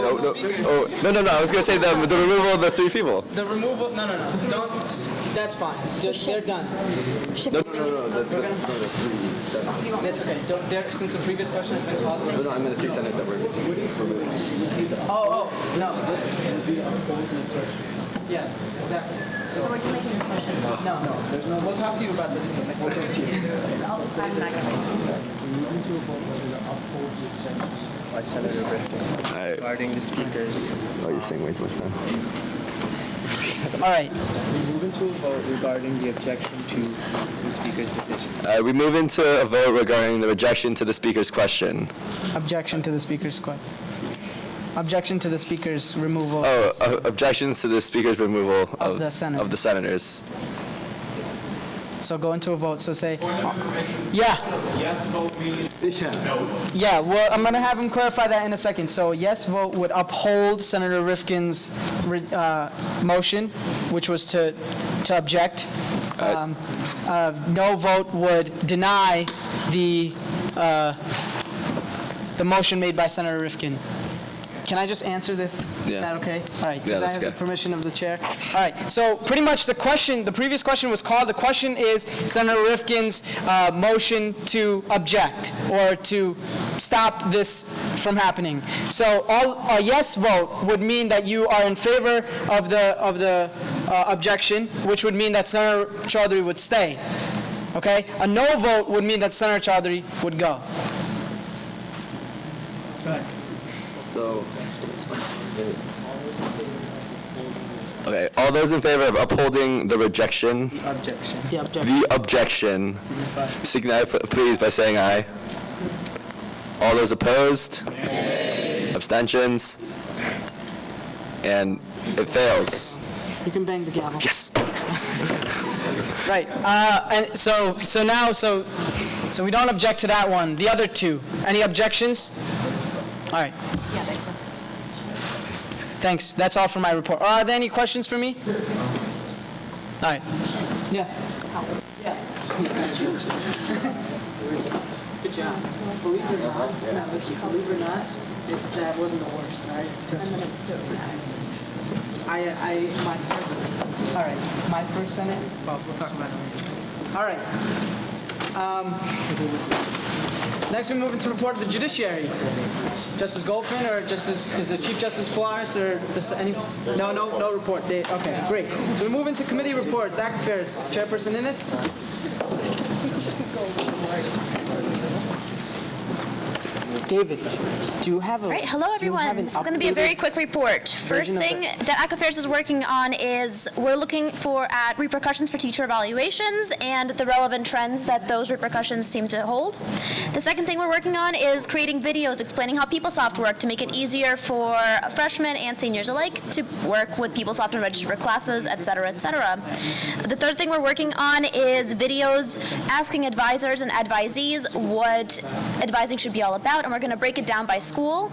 No. I was going to say the removal of the 3 people. The removal, no, don't, that's fine. They're done. No. That's okay. Since the previous question has been called. No, I mean the 3 senators that were removed. Oh, no. Yeah, exactly. So are you making this motion? No, there's no, we'll talk to you about this in a second. I'm not going to. Moving to a vote whether to uphold the objection by Senator Rifkin regarding the speaker's. Oh, you're saying way too much now. All right. Moving to a vote regarding the objection to the speaker's decision. We move into a vote regarding the rejection to the speaker's question. Objection to the speaker's question. Objection to the speaker's removal. Objections to the speaker's removal Of the Senate. of the senators. So go into a vote. So say, yeah. Yes vote means no. Yeah, well, I'm going to have him clarify that in a second. So yes vote would uphold Senator Rifkin's motion, which was to object. No vote would deny the motion made by Senator Rifkin. Can I just answer this? Yeah. Is that okay? All right. Yeah, Did I that's have good. the permission of the chair? All right. So pretty much the previous question was called. The question is Senator Rifkin's motion to object or to stop this from happening. So a yes vote would mean that you are in favor of the objection, which would mean that Senator Chaudhary would stay. Okay? A no vote would mean that Senator Chaudhary would go. Right. So. Okay, all those in favor of upholding the rejection, the objection, signify please by saying aye. All those opposed? Abstentions? And it fails. You can bang the gavel. Yes. Right. And so we don't object to that one. The other two. Any objections? All right. Yeah, there's some. Thanks. That's all for my report. Are there any questions for me? All right. Yeah. Good job. Believe it or not, that wasn't the worst, all right? My first Senate, well, we'll talk about it later. All right. Next, we move into report of the judiciary. Justice Goldfin or is it Chief Justice Polaris or any? No report. Okay, great. So we move into committee reports. Act Affairs, Chairperson Innes. David, do you have a... Right, hello everyone. This is going to be a very quick report. First thing that ACT Affairs is working on is we're looking at repercussions for teacher evaluations and the relevant trends that those repercussions seem to hold. The second thing we're working on is creating videos explaining how PeopleSoft work to make it easier for freshmen and seniors alike to work with PeopleSoft and register for classes, etc., etc. The third thing we're working on is videos asking advisors and advisees what advising should be all about, and we're going to break it down by school.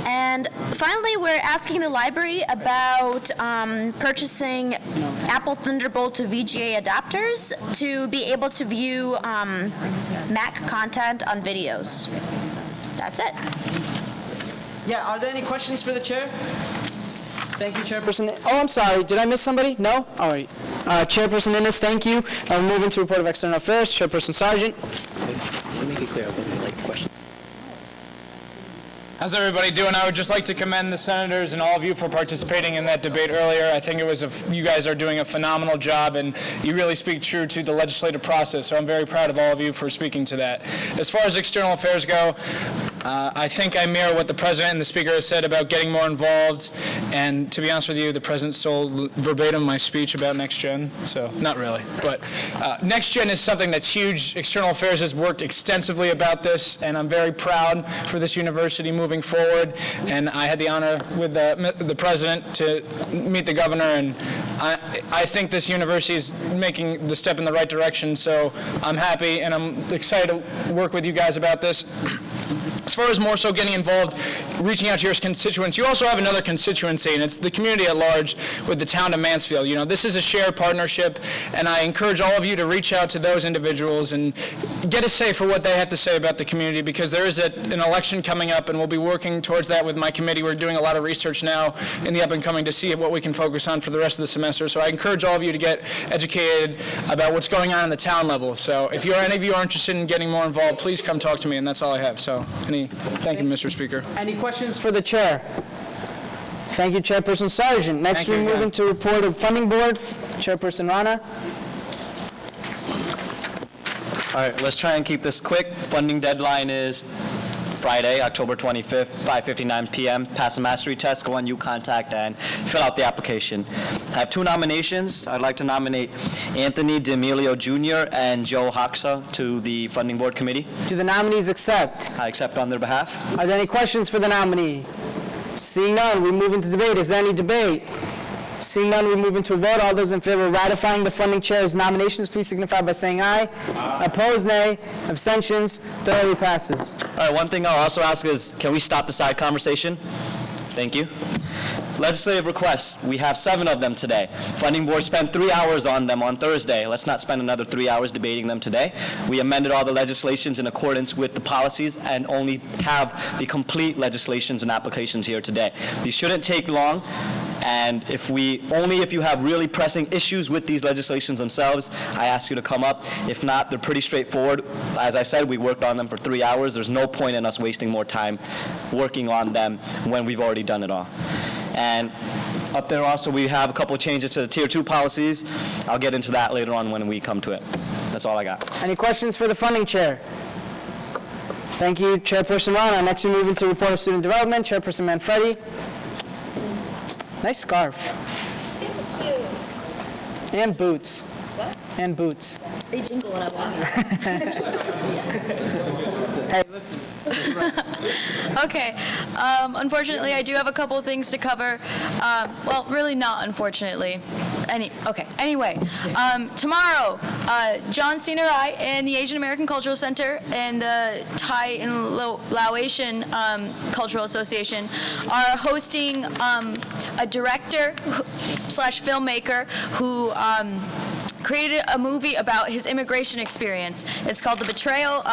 And finally, we're asking the library about purchasing Apple Thunderbolt to VGA adapters to be able to view Mac content on videos. That's it. Yeah, are there any questions for the chair? Thank you, Chairperson. Oh, I'm sorry. Did I miss somebody? No? All right. Chairperson Innes, thank you. I'll move into report of external affairs. Chairperson Sargent. Let me make it clear, it wasn't like a question. How's everybody doing? I would just like to commend the senators and all of you for participating in that debate earlier. I think you guys are doing a phenomenal job, and you really speak true to the legislative process, so I'm very proud of all of you for speaking to that. As far as external affairs go, I think I mirror what the president and the speaker has said about getting more involved. And to be honest with you, the president stole verbatim my speech about Next Gen. So not really. But Next Gen is something that's huge. External Affairs has worked extensively about this, and I'm very proud for this university moving forward. And I had the honor with the president to meet the governor, and I think this university is making the step in the right direction. So I'm happy, and I'm excited to work with you guys about this. As far as more so getting involved, reaching out to your constituents, you also have another constituency, and it's the community at large with the town of Mansfield. You know, this is a shared partnership, and I encourage all of you to reach out to those individuals and get a say for what they have to say about the community, because there is an election coming up, and we'll be working towards that with my committee. We're doing a lot of research now in the up and coming to see what we can focus on for the rest of the semester. So I encourage all of you to get educated about what's going on the town level. So if any of you are interested in getting more involved, please come talk to me, and that's all I have. So thank you, Mr. Speaker. Any questions for the chair? Thank you, Chairperson Sargent. Next, we move into report of Funding Board. Chairperson Rana. All right, let's try and keep this quick. Funding deadline is Friday, October 25th, 5:59 p.m. Pass the mastery test, go on UContact, and fill out the application. I have 2 nominations. I'd like to nominate Anthony D'Amelio Jr. and Joe Hoxa to the Funding Board Committee. Do the nominees accept? I accept on their behalf. Are there any questions for the nominee? Seeing none, we move into debate. Is there any debate? Seeing none, we move into a vote. All those in favor of ratifying the funding chair's nominations, please signify by saying aye. Aye. Opposed, nay. Abstentions, thoroughly passes. All right, one thing I'll also ask is, can we stop the side conversation? Thank you. Legislative requests, we have 7 of them today. Funding Board spent 3 hours on them on Thursday. Let's not spend another 3 hours debating them today. We amended all the legislations in accordance with the policies and only have the complete legislations and applications here today. These shouldn't take long. And if you have really pressing issues with these legislations themselves, I ask you to come up. If not, they're pretty straightforward. As I said, we worked on them for 3 hours. There's no point in us wasting more time working on them when we've already done it all. And up there also, we have a couple of changes to the Tier 2 policies. I'll get into that later on when we come to it. That's all I got. Any questions for the funding chair? Thank you, Chairperson Rana. Next, we move into report of student development. Chairperson Manfredi. Nice scarf. Thank you. And boots. What? And boots. They jingle when I walk. Hey, listen. Okay. Unfortunately, I do have a couple of things to cover. Well, really not unfortunately. Anyway, tomorrow, John Cena and I and the Asian American Cultural Center and the Thai and Laotian Cultural Association are hosting a director / filmmaker who created a movie about his immigration experience. It's called The Betrayal.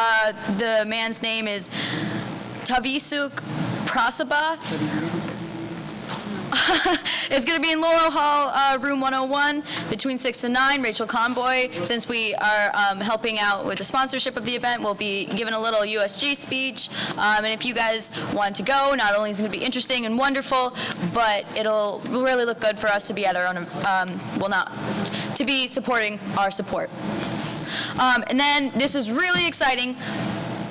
The man's name is Tavisuk Prasaba. It's going to be in Laurel Hall, room 101, between 6 and 9. Rachel Conboy, since we are helping out with the sponsorship of the event, will be giving a little USG speech. And if you guys want to go, not only is it going to be interesting and wonderful, but it'll really look good for us to be at our own, to be supporting our support. And then this is really exciting.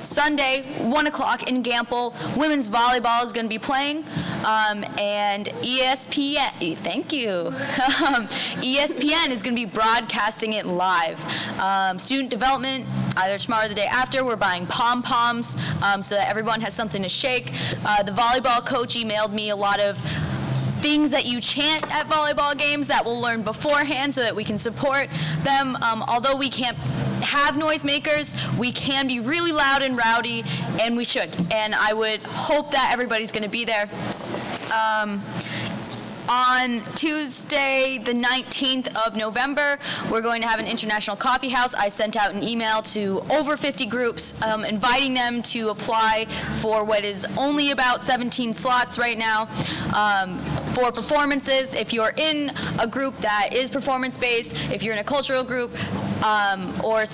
Sunday, 1 o'clock in Gamble, women's volleyball is going to be playing, and ESPN, thank you, ESPN is going to be broadcasting it live. Student development, either tomorrow or the day after, we're buying pom-poms so that everyone has something to shake. The volleyball coach emailed me a lot of things that you chant at volleyball games that we'll learn beforehand so that we can support them. Although we can't have noisemakers, we can be really loud and rowdy, and we should. And I would hope that everybody's going to be there. On Tuesday, the 19th of November, we're going to have an international coffee house. I sent out an email to over 50 groups inviting them to apply for what is only about 17 slots right now for performances. If you're in a group that is performance-based, if you're in a cultural group, or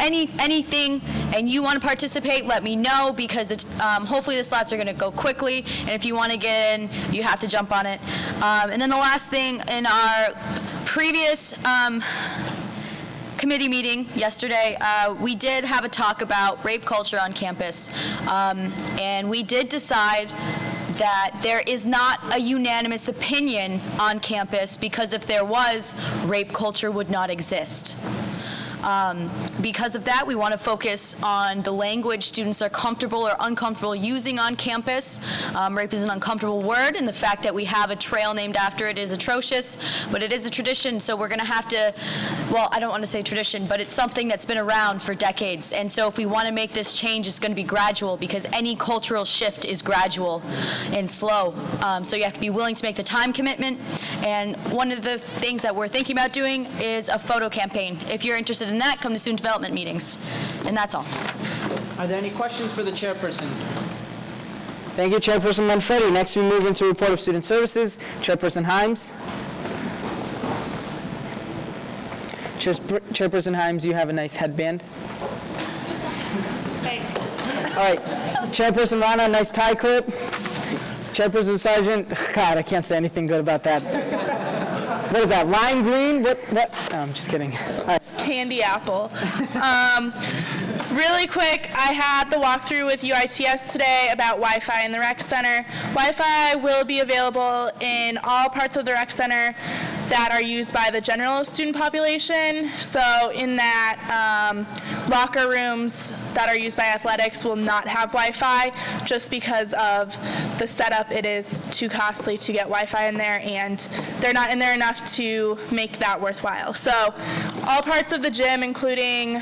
anything and you want to participate, let me know, because it's, hopefully the slots are going to go quickly, and if you want to get in, you have to jump on it. And then the last thing, in our previous committee meeting yesterday, we did have a talk about rape culture on campus, and we did decide that there is not a unanimous opinion on campus, because if there was, rape culture would not exist. Because of that, we want to focus on the language students are comfortable or uncomfortable using on campus. Rape is an uncomfortable word, and the fact that we have a trail named after it is atrocious, but it is a tradition, so we're going to have to, well, I don't want to say tradition, but it's something that's been around for decades, and so if we want to make this change, it's going to be gradual, because any cultural shift is gradual and slow. So you have to be willing to make the time commitment, and one of the things that we're thinking about doing is a photo campaign. If you're interested in that, come to student development meetings. And that's all. Are there any questions for the chairperson? Thank you, Chairperson Manfredi. Next, we move into report of student services. Chairperson Himes. Chairperson Himes, you have a nice headband. All right. Chairperson Rana, nice tie clip. Chairperson Sargent, God, I can't say anything good about that. What is that, lime green? What? No, I'm just kidding. All right. Candy apple. Really quick, I had the walkthrough with UITS today about Wi-Fi in the rec center. Wi-Fi will be available in all parts of the rec center that are used by the general student population. So in that, locker rooms that are used by athletics will not have Wi-Fi, just because of the setup. It is too costly to get Wi-Fi in there, and they're not in there enough to make that worthwhile. So all parts of the gym, including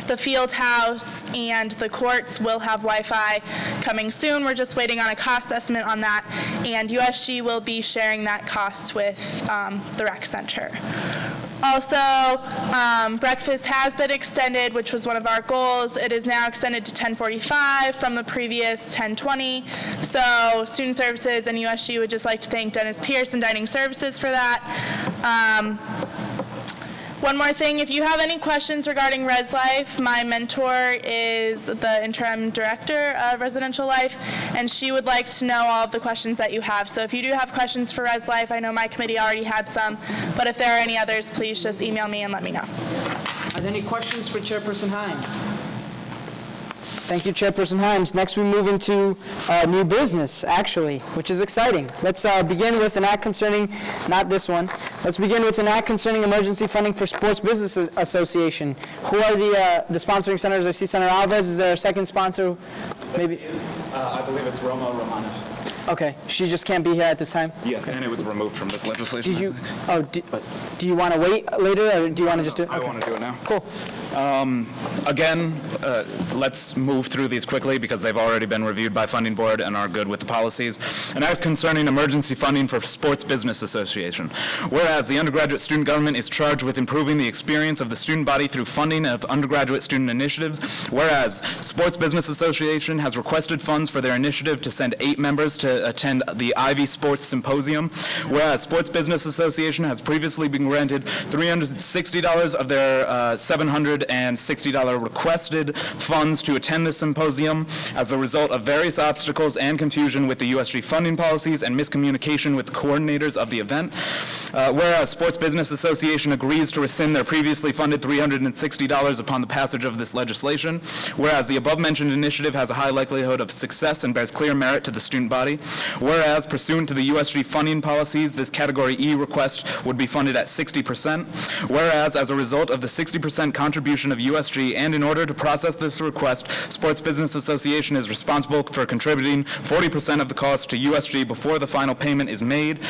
the field house and the courts, will have Wi-Fi coming soon. We're just waiting on a cost estimate on that, and USG will be sharing that cost with the rec center. Also, breakfast has been extended, which was one of our goals. It is now extended to 10:45 from the previous 10:20. So student services and USG would just like to thank Dennis Pierce and Dining Services for that. One more thing, if you have any questions regarding Res Life, my mentor is the interim director of Residential Life, and she would like to know all of the questions that you have. So if you do have questions for Res Life, I know my committee already had some, but if there are any others, please just email me and let me know. Are there any questions for Chairperson Himes? Thank you, Chairperson Himes. Next, we move into new business, actually, which is exciting. Let's begin with an act concerning, not this one, let's begin with an act concerning emergency funding for Sports Business Association. Who are the sponsoring senators? I see Senator Alves. Is there a second sponsor? Maybe. I believe it's Roma Romana. Okay, she just can't be here at this time? Yes, and it was removed from this legislation. Did you, do you want to wait later, or do you want to just do it? I want to do it now. Cool. Again, let's move through these quickly because they've already been reviewed by Funding Board and are good with the policies. An act concerning emergency funding for Sports Business Association. Whereas the undergraduate student government is charged with improving the experience of the student body through funding of undergraduate student initiatives. Whereas Sports Business Association has requested funds for their initiative to send 8 members to attend the Ivy Sports Symposium. Whereas Sports Business Association has previously been granted $360 of their $760 requested funds to attend the symposium as the result of various obstacles and confusion with the USG funding policies and miscommunication with the coordinators of the event. Whereas Sports Business Association agrees to rescind their previously funded $360 upon the passage of this legislation. Whereas the above-mentioned initiative has a high likelihood of success and bears clear merit to the student body. Whereas pursuant to the USG funding policies, this Category E request would be funded at 60%. Whereas as a result of the 60% contribution of USG, and in order to process this request, Sports Business Association is responsible for contributing 40% of the cost to USG before the final payment is made.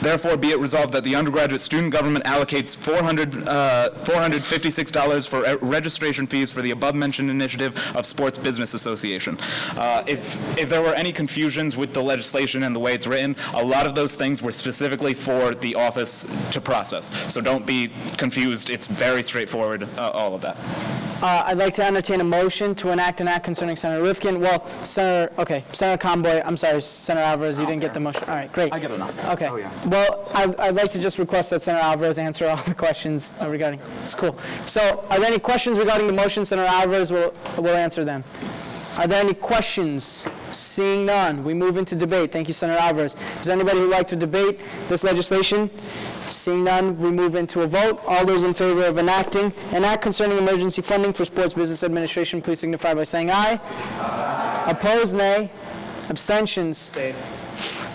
Therefore, be it resolved that the undergraduate student government allocates $456 for registration fees for the above-mentioned initiative of Sports Business Association. If there were any confusions with the legislation and the way it's written, a lot of those things were specifically for the office to process. So don't be confused. It's very straightforward, all of that. I'd like to entertain a motion to enact an act concerning Senator Rifkin. Well, Senator Conboy, I'm sorry, Senator Alvarez, you didn't get the motion. All right, great. I get it now. Okay. Oh, yeah. Well, I'd like to just request that Senator Alvarez answer all the questions regarding, it's cool. So are there any questions regarding the motion? Senator Alvarez will answer them. Are there any questions? Seeing none, we move into debate. Thank you, Senator Alvarez. Is there anybody who would like to debate this legislation? Seeing none, we move into a vote. All those in favor of enacting an act concerning emergency funding for Sports Business Administration, please signify by saying aye. Opposed, nay. Abstentions?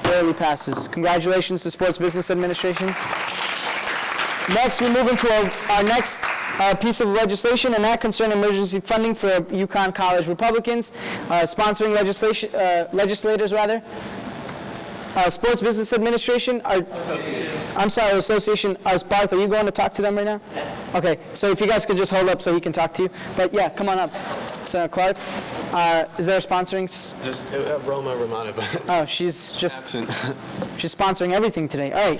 Barely passes. Congratulations to Sports Business Administration. Next, we move into our next piece of legislation, an act concerning emergency funding for UConn College Republicans, sponsoring legislators. Sports Business Administration, Association. Barth, are you going to talk to them right now? Okay, so if you guys could just hold up so he can talk to you. But yeah, come on up. Senator Clark, is there a sponsoring? Just Roma Romano. Oh, she's just absent. She's sponsoring everything today. All right,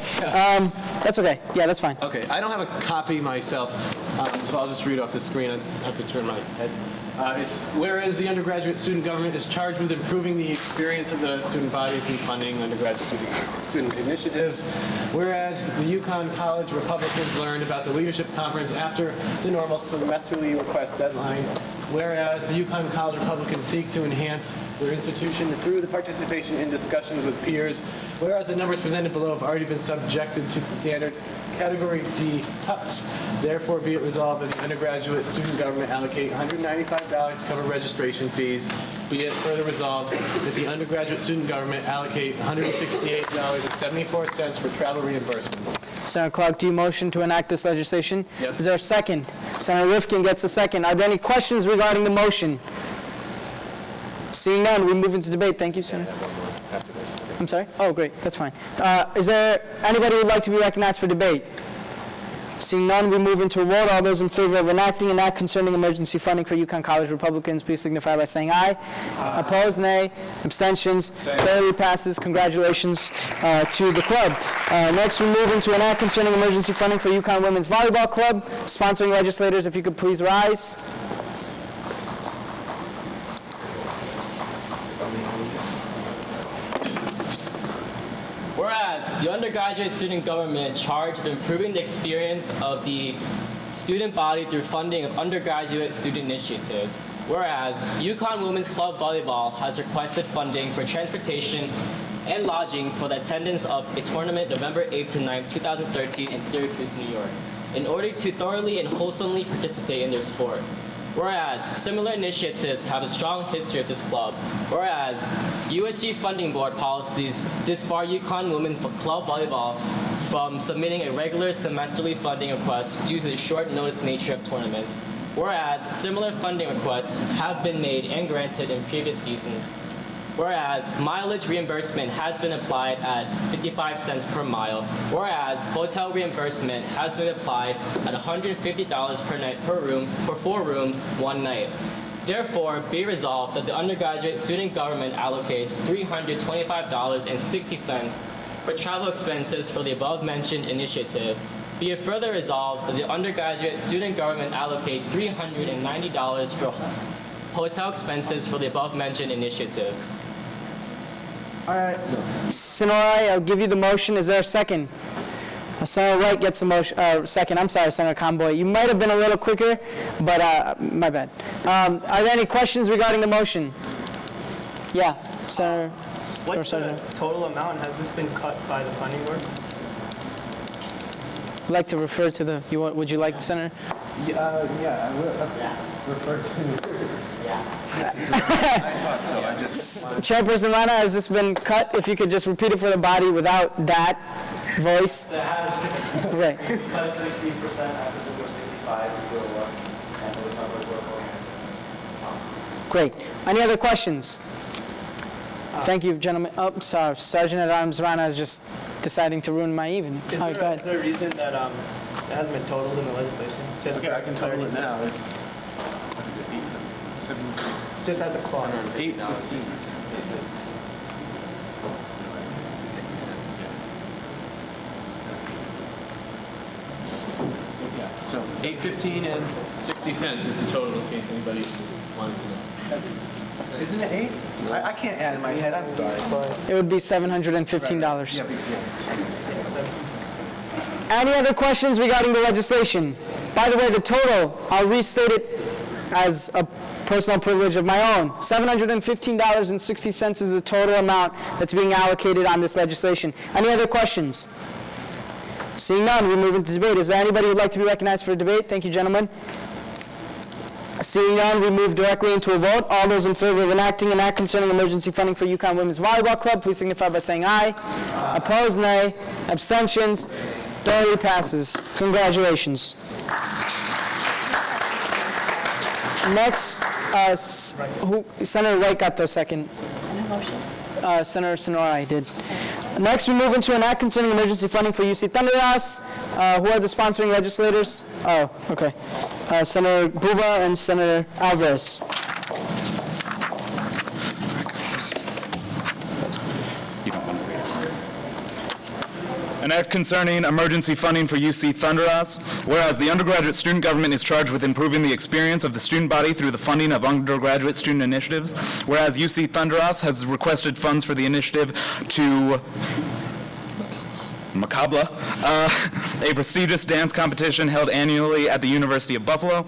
that's okay. Yeah, that's fine. Okay, I don't have a copy myself, so I'll just read off the screen. I have to turn my head. It's whereas the undergraduate student government is charged with improving the experience of the student body through funding undergraduate student initiatives. Whereas the UConn College Republicans learned about the leadership conference after the normal semesterly request deadline. Whereas the UConn College Republicans seek to enhance their institution through the participation in discussions with peers. Whereas the numbers presented below have already been subjected to standard Category D cuts. Therefore, be it resolved that the undergraduate student government allocate $195 to cover registration fees. Be it further resolved that the undergraduate student government allocate $168.74 for travel reimbursements. Senator Clark, do you motion to enact this legislation? Yes. Is there a second? Senator Rifkin gets a second. Are there any questions regarding the motion? Seeing none, we move into debate. Thank you, Senator. I'm sorry? Oh, great. That's fine. Is there anybody who would like to be recognized for debate? Seeing none, we move into a vote. All those in favor of enacting an act concerning emergency funding for UConn College Republicans, please signify by saying aye. Opposed, nay. Abstentions? Barely passes. Congratulations to the club. Next, we move into an act concerning emergency funding for UConn Women's Volleyball Club. Sponsoring legislators, if you could please rise. Whereas the undergraduate student government charged with improving the experience of the student body through funding of undergraduate student initiatives. Whereas UConn Women's Club Volleyball has requested funding for transportation and lodging for the attendance of a tournament November 8th to 9th, 2013 in Syracuse, New York, in order to thoroughly and wholesomely participate in their sport. Whereas similar initiatives have a strong history of this club. Whereas USG funding board policies disbar UConn Women's Club Volleyball from submitting a regular semesterly funding request due to the short notice nature of tournaments. Whereas similar funding requests have been made and granted in previous seasons. Whereas mileage reimbursement has been applied at 55 cents per mile, whereas hotel reimbursement has been applied at $150 per night per room for 4 rooms, 1 night. Therefore, be resolved that the undergraduate student government allocates $325.60 for travel expenses for the above-mentioned initiative. Be it further resolved that the undergraduate student government allocate $390 for hotel expenses for the above-mentioned initiative. All right. Sinori, I'll give you the motion. Is there a second? Senator Wright gets a motion. Second. I'm sorry, Senator Conboy. You might have been a little quicker, but my bad. Are there any questions regarding the motion? Yeah, Senator. What's the total amount? Has this been cut by the funding board? I'd like to refer to the. Would you like, Senator? Yeah, I will refer to. I thought so. I just. Chairperson Rana, has this been cut? If you could just repeat it for the body without that voice. It has been right. cut 60%, after we go 65, we go up, and it was not Great. Any other questions? Thank you, gentlemen. Oh, sorry. Sergeant at Arms Rana is just deciding to ruin my evening. Is there a reason that it hasn't been totaled in the legislation? Just okay, I can total it now. It's what is it, 8, 7, just as a clause. 8 now. Yeah. So 8.15 and 60 cents is the total in case anybody wanted to know. Isn't it 8? I can't add in my head, I'm sorry. It would be $715. Yeah. Any other questions regarding the legislation? By the way, the total, I'll restate it as a personal privilege of my own. $715.60 is the total amount that's being allocated on this legislation. Any other questions? Seeing none, we move into debate. Is there anybody who would like to be recognized for a debate? Thank you, gentlemen. Seeing none, we move directly into a vote. All those in favor of enacting an act concerning emergency funding for UConn Women's Volleyball Club, please signify by saying aye. Opposed, nay. Abstentions, thoroughly passes. Congratulations. Next, Senator White got the second. Senator Sonorai did. Next, we move into an act concerning emergency funding for UC Thunderous. Who are the sponsoring legislators? Oh, okay. Senator Buva and Senator Alvarez. An act concerning emergency funding for UC Thunderous. Whereas the undergraduate student government is charged with improving the experience of the student body through the funding of undergraduate student initiatives. Whereas UC Thunderous has requested funds for the initiative to Macabre, a prestigious dance competition held annually at the University of Buffalo.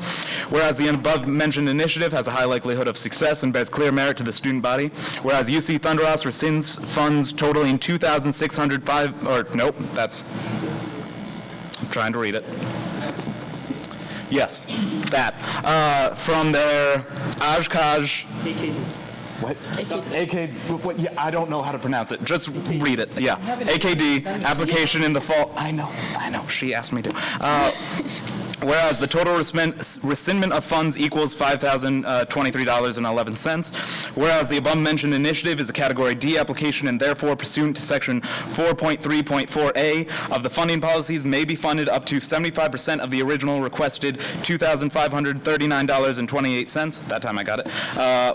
Whereas the above-mentioned initiative has a high likelihood of success and bears clear merit to the student body. Whereas UC Thunderous rescinds funds totaling $2,605, or nope, that's, I'm trying to read it. Yes, that. From their Oshkosh. What? AK, what, yeah, I don't know how to pronounce it. Just read it, yeah. AKD, application in the fall. I know, she asked me to. Whereas the total rescindment of funds equals $5,023.11. Whereas the above-mentioned initiative is a Category D application and therefore pursuant to Section 4.3.4A of the funding policies may be funded up to 75% of the original requested $2,539.28. That time I got it.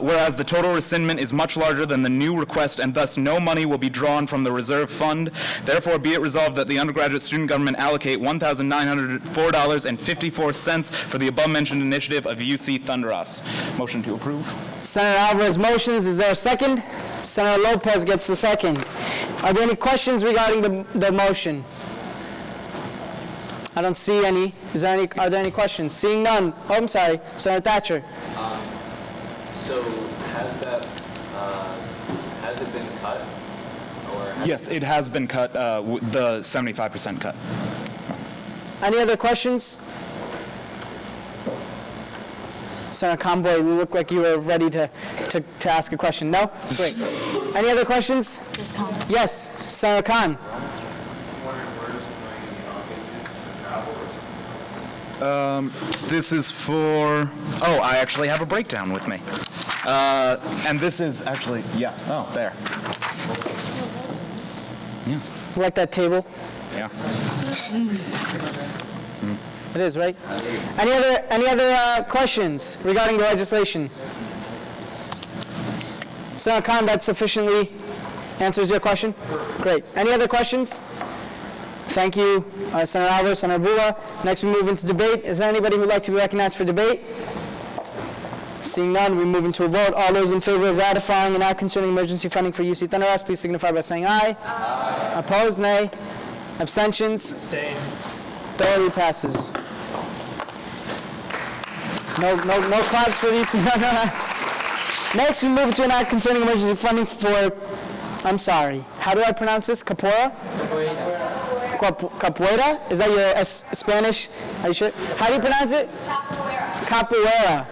Whereas the total rescindment is much larger than the new request and thus no money will be drawn from the reserve fund. Therefore, be it resolved that the undergraduate student government allocate $1,904.54 for the above-mentioned initiative of UC Thunderous. Motion to approve. Senator Alvarez motions. Is there a second? Senator Lopez gets the second. Are there any questions regarding the motion? I don't see any. Are there any questions? Seeing none. Oh, I'm sorry. Senator Thatcher. So has it been cut? Or Yes, it has been cut, the 75% cut. Any other questions? Senator Conboy, you look like you were ready to ask a question. No? Great. Any other questions? Yes, Senator Khan. This is for, I actually have a breakdown with me. And this is actually, there. Yeah. Like that table? Yeah. It is, right? Any other questions regarding the legislation? Senator Khan, that sufficiently answers your question? Great. Any other questions? Thank you, Senator Alvarez, Senator Bula. Next, we move into debate. Is there anybody who would like to be recognized for debate? Seeing none, we move into a vote. All those in favor of ratifying an act concerning emergency funding for UC Thunderous, please signify by saying aye. Aye. Opposed, nay. Abstentions? Abstain. Thoroughly passes. No claps for UC Thunderous. Next, we move to an act concerning emergency funding for, I'm sorry, how do I pronounce this? Capoeira? Capoeira? Is that your Spanish? Are you sure? How do you pronounce it? Capoeira.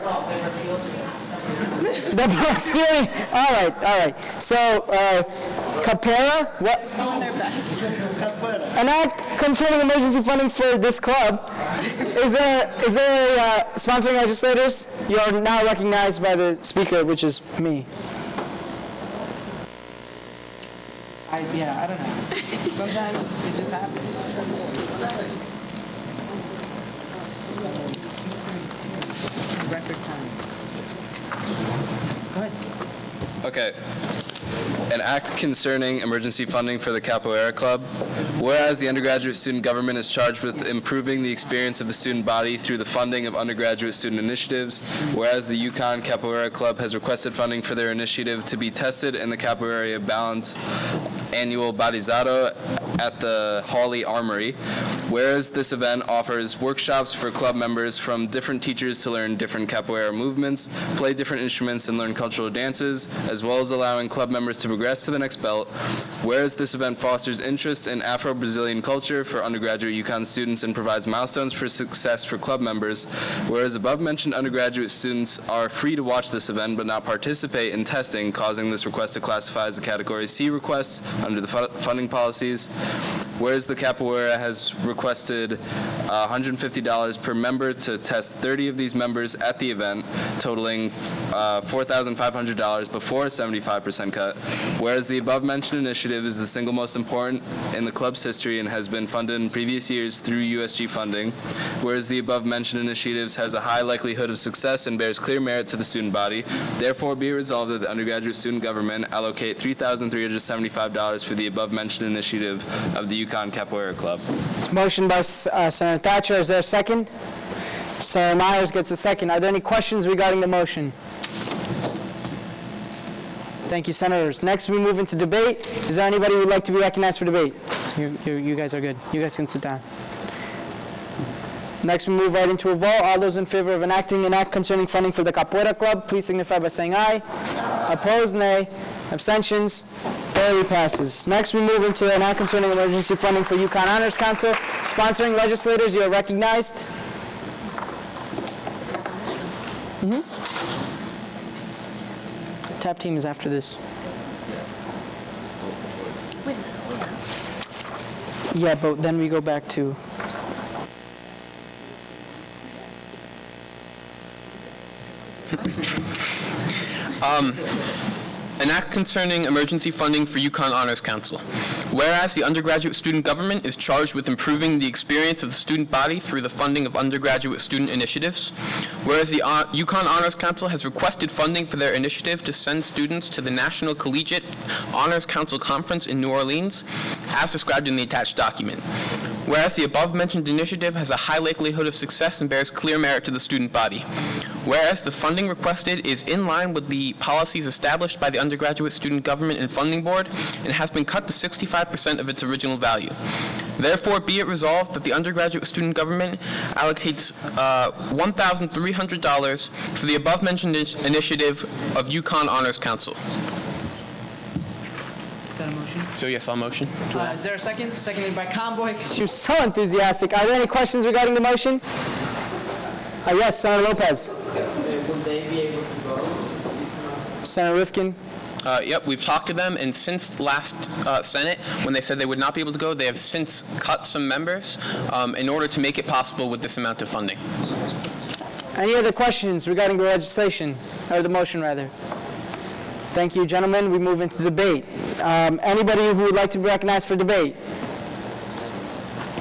The Brazilian. All right. So, Capoeira, what? An act concerning emergency funding for this club. Is there sponsoring legislators? You are now recognized by the speaker, which is me. I don't know. Sometimes it just happens. Record time. Go ahead. Okay. An act concerning emergency funding for the Capoeira Club. Whereas the undergraduate student government is charged with improving the experience of the student body through the funding of undergraduate student initiatives. Whereas the UConn Capoeira Club has requested funding for their initiative to be tested in the Capoeira Balance annual Batizado at the Hawley Armory. Whereas this event offers workshops for club members from different teachers to learn different capoeira movements, play different instruments, and learn cultural dances, as well as allowing club members to progress to the next belt. Whereas this event fosters interest in Afro-Brazilian culture for undergraduate UConn students and provides milestones for success for club members. Whereas above-mentioned undergraduate students are free to watch this event but not participate in testing, causing this request to classify as a Category C request under the funding policies. Whereas the Capoeira has requested $150 per member to test 30 of these members at the event, totaling $4,500 before a 75% cut. Whereas the above-mentioned initiative is the single most important in the club's history and has been funded in previous years through USG funding. Whereas the above-mentioned initiatives has a high likelihood of success and bears clear merit to the student body, therefore be it resolved that the undergraduate student government allocate $3,375 for the above-mentioned initiative of the UConn Capoeira Club. It's motion by Senator Thatcher. Is there a second? Senator Myers gets a second. Are there any questions regarding the motion? Thank you, Senators. Next, we move into debate. Is there anybody who would like to be recognized for debate? You guys are good. You guys can sit down. Next, we move right into a vote. All those in favor of enacting an act concerning funding for the Capoeira Club, please signify by saying aye. Aye. Opposed, nay. Abstentions, thoroughly passes. Next, we move into an act concerning emergency funding for UConn Honors Council. Sponsoring legislators, you are recognized. Tap team is after this. Wait, is this all now? Yeah, but then we go back to... An act concerning emergency funding for UConn Honors Council. Whereas the undergraduate student government is charged with improving the experience of the student body through the funding of undergraduate student initiatives. Whereas the UConn Honors Council has requested funding for their initiative to send students to the National Collegiate Honors Council Conference in New Orleans, as described in the attached document. Whereas the above-mentioned initiative has a high likelihood of success and bears clear merit to the student body. Whereas the funding requested is in line with the policies established by the undergraduate student government and funding board and has been cut to 65% of its original value. Therefore, be it resolved that the undergraduate student government allocates $1,300 for the above-mentioned initiative of UConn Honors Council. Is that a motion? So yes, I'll motion. Is there a second? Seconded by Conboy, because she was so enthusiastic. Are there any questions regarding the motion? Yes, Senator Lopez. Would they be able to vote? Senator Rifkin. Yep, we've talked to them, and since last Senate, when they said they would not be able to go, they have since cut some members in order to make it possible with this amount of funding. Any other questions regarding the legislation, or the motion, rather? Thank you, gentlemen. We move into debate. Anybody who would like to be recognized for debate?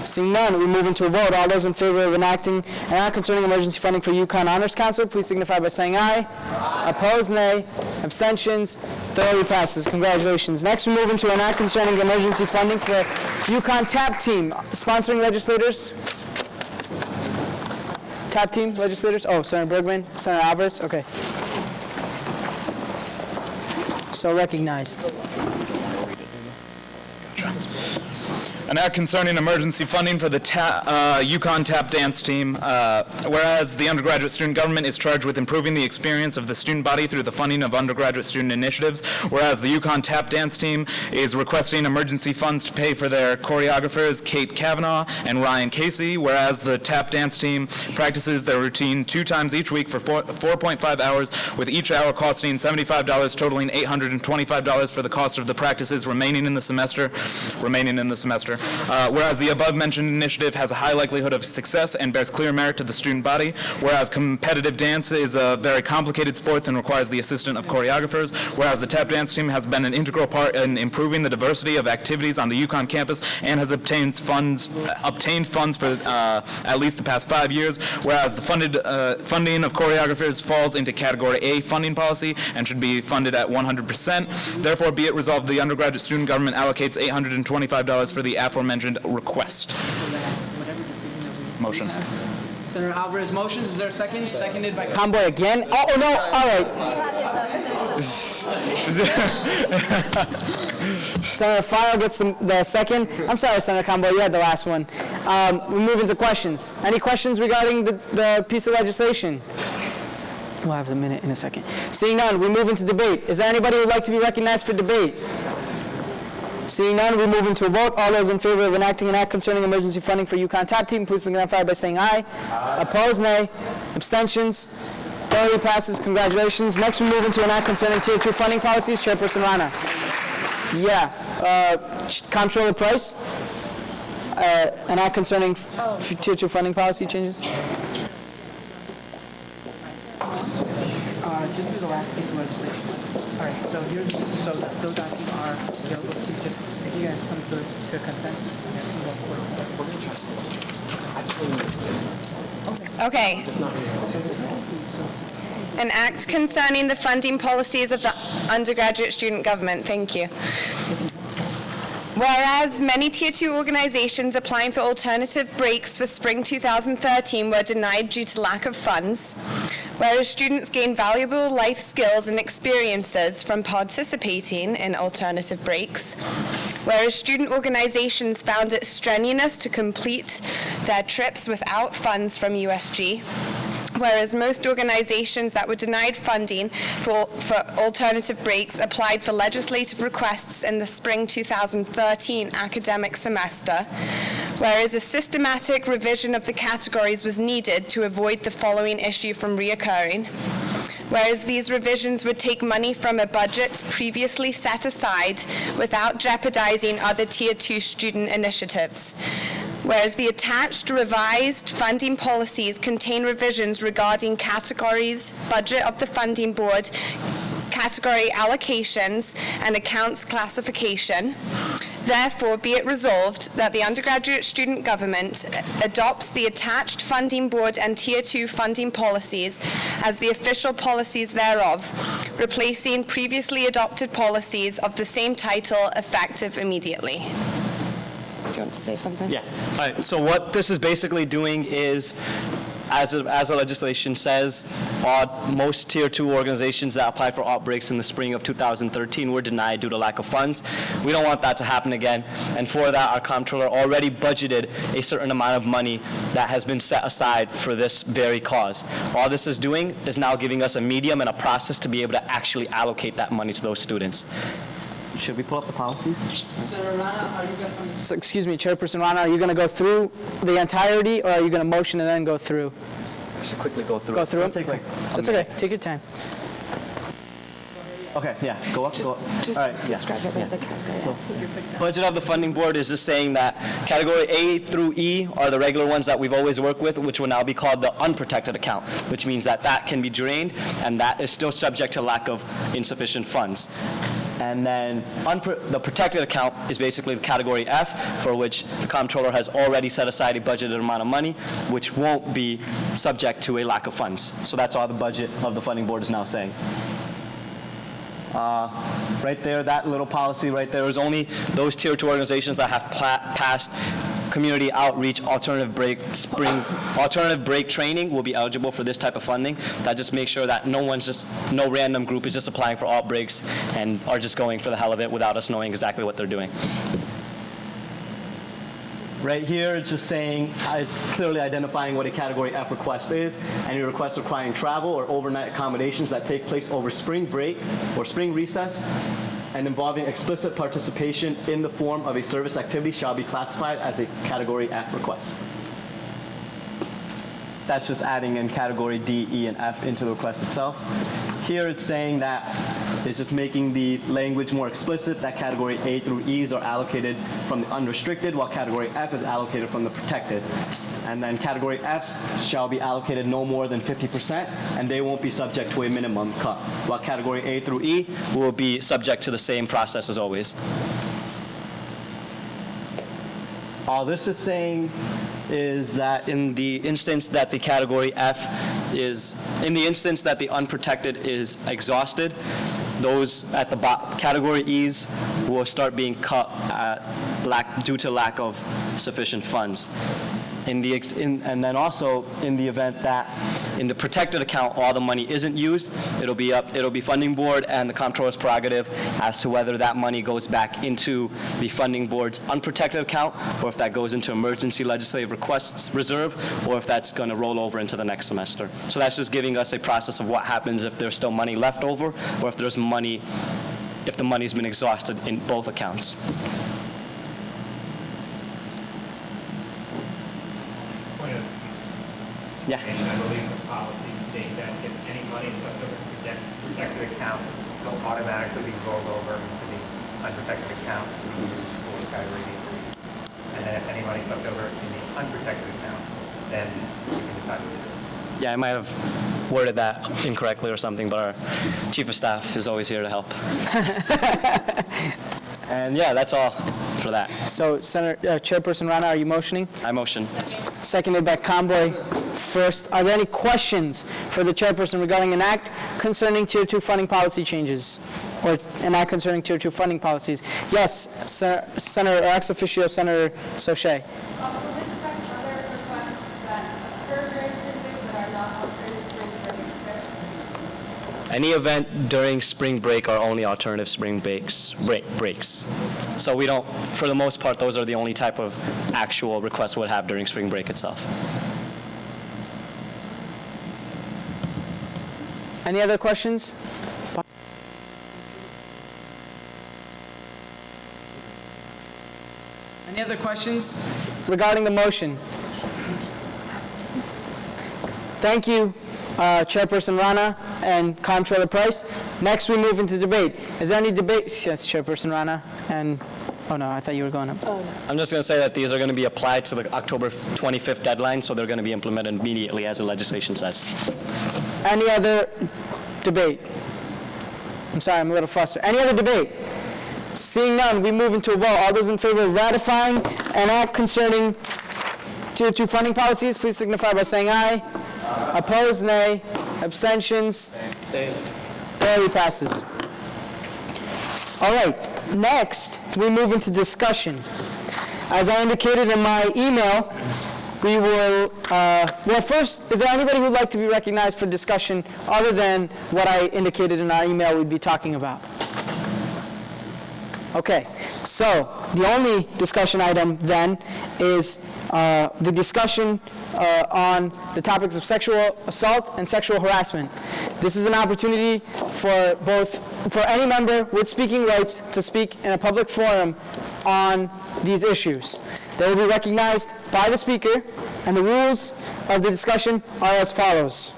Seeing none, we move into a vote. All those in favor of enacting an act concerning emergency funding for UConn Honors Council, please signify by saying aye. Aye. Opposed, nay. Abstentions, thoroughly passes. Congratulations. Next, we move into an act concerning emergency funding for UConn TAP Team. Sponsoring legislators? TAP Team legislators? Oh, Senator Bergman, Senator Alvarez? Okay. So recognized. An act concerning emergency funding for the UConn Tap Dance Team. Whereas the undergraduate student government is charged with improving the experience of the student body through the funding of undergraduate student initiatives. Whereas the UConn Tap Dance Team is requesting emergency funds to pay for their choreographers Kate Kavanaugh and Ryan Casey. Whereas the Tap Dance Team practices their routine 2 times each week for 4.5 hours, with each hour costing $75, totaling $825 for the cost of the practices remaining in the semester. Whereas the above-mentioned initiative has a high likelihood of success and bears clear merit to the student body, whereas competitive dance is a very complicated sport and requires the assistance of choreographers, whereas the tap dance team has been an integral part in improving the diversity of activities on the UConn campus and has obtained funds for at least the past 5 years, whereas the funding of choreographers falls into Category A funding policy and should be funded at 100%. Therefore, be it resolved, the undergraduate student government allocates $825 for the aforementioned request. Motion. Senator Alvarez motions. Is there a second? Seconded by Conboy again. Oh, no. All right. Senator File gets the second. I'm sorry, Senator Conboy, you had the last one. We move into questions. Any questions regarding the piece of legislation? We'll have a minute in a second. Seeing none, we move into debate. Is there anybody who would like to be recognized for debate? Seeing none, we move into a vote. All those in favor of enacting an act concerning emergency funding for UConn top team, please signify by saying aye. Aye. Opposed, nay. Abstentions? Thoroughly passes. Congratulations. Next, we move into an act concerning Tier 2 funding policies. Chairperson Rana. Yeah. Comptroller Price. An act concerning Tier 2 funding policy changes. This is the last piece of legislation. All right, so those I think are available to just, if you guys come to consensus, Okay. An act concerning the funding policies of the undergraduate student government. Thank you. Whereas many Tier 2 organizations applying for alternative breaks for spring 2013 were denied due to lack of funds, whereas students gain valuable life skills and experiences from participating in alternative breaks, whereas student organizations found it strenuous to complete their trips without funds from USG, whereas most organizations that were denied funding for alternative breaks applied for legislative requests in the spring 2013 academic semester, whereas a systematic revision of the categories was needed to avoid the following issue from reoccurring, whereas these revisions would take money from a budget previously set aside without jeopardizing other Tier 2 student initiatives, whereas the attached revised funding policies contain revisions regarding categories, budget of the funding board, category allocations, and accounts classification. Therefore, be it resolved that the undergraduate student government adopts the attached funding board and Tier 2 funding policies as the official policies thereof, replacing previously adopted policies of the same title effective immediately. Do you want to say something? Yeah. All right. So what this is basically doing is, as the legislation says, most Tier 2 organizations that applied for outbreaks in the spring of 2013 were denied due to lack of funds. We don't want that to happen again. And for that, our comptroller already budgeted a certain amount of money that has been set aside for this very cause. All this is doing is now giving us a medium and a process to be able to actually allocate that money to those students. Should we pull up the policies? Senator Rana, are you going to, excuse me, Chairperson Rana, are you going to go through the entirety, or are you going to motion and then go through? I should quickly go through. Go through them? Take like That's okay. Take your time. Okay, yeah, go up. All right, describe it as a category. Budget of the funding board is just saying that category A through E are the regular ones that we've always worked with, which will now be called the unprotected account, which means that that can be drained, and that is still subject to lack of insufficient funds. And then the protected account is basically the category F, for which the comptroller has already set aside a budgeted amount of money, which won't be subject to a lack of funds. So that's all the budget of the funding board is now saying. Right there, that little policy right there is only those Tier 2 organizations that have passed community outreach alternative break training will be eligible for this type of funding. That just makes sure that no random group is just applying for alt breaks and are just going for the hell of it without us knowing exactly what they're doing. Right here, it's just saying, it's clearly identifying what a Category F request is. Any requests requiring travel or overnight accommodations that take place over spring break or spring recess and involving explicit participation in the form of a service activity shall be classified as a Category F request. That's just adding in Category D, E, and F into the request itself. Here it's saying that it's just making the language more explicit that Category A through E's are allocated from the unrestricted, while Category F is allocated from the protected. And then Category Fs shall be allocated no more than 50%, and they won't be subject to a minimum cut, while Category A through E will be subject to the same process as always. All this is saying is that in the instance that the Category F is, in the instance that the unprotected is exhausted, those at the Category E's will start being cut due to lack of sufficient funds. and then also in the event that in the protected account all the money isn't used, it'll be funding board and the comptroller's prerogative as to whether that money goes back into the funding board's unprotected account, or if that goes into emergency legislative requests reserve, or if that's going to roll over into the next semester. So that's just giving us a process of what happens if there's still money left over, or if there's money, if the money's been exhausted in both accounts. Yeah. And I believe the policy states that if any money is left over in the protected account, it'll automatically be rolled over into the unprotected account through the school immediately. And then if any money is left over in the unprotected account, then you can decide what to do. Yeah, I might have worded that incorrectly or something, but our chief of staff is always here to help. And yeah, that's all for that. So, Chairperson Rana, are you motioning? I motion. Seconded by Conboy. First, are there any questions for the chairperson regarding an act concerning Tier 2 funding policy changes, or an act concerning Tier 2 funding policies? Yes, Senator, or ex officio Senator Sochet. Any event during spring break are only alternative spring breaks. So we don't, for the most part, those are the only type of actual requests we'll have during spring break itself. Any other questions? Any other questions regarding the motion? Thank you, Chairperson Rana and Comptroller Price. Next, we move into debate. Is there any debate? Yes, Chairperson Rana. And, oh no, I thought you were going up. I'm just going to say that these are going to be applied to the October 25th deadline, so they're going to be implemented immediately, as the legislation says. Any other debate? I'm sorry, I'm a little flustered. Any other debate? Seeing none, we move into a vote. All those in favor of ratifying an act concerning Tier 2 funding policies, please signify by saying aye. Opposed, nay. Abstentions? Barely passes. All right, next, we move into discussion. As I indicated in my email, we will, well, first, is there anybody who would like to be recognized for discussion other than what I indicated in our email we'd be talking about? Okay, so the only discussion item then is the discussion on the topics of sexual assault and sexual harassment. This is an opportunity for any member with speaking rights to speak in a public forum on these issues. They will be recognized by the speaker, and the rules of the discussion are as follows.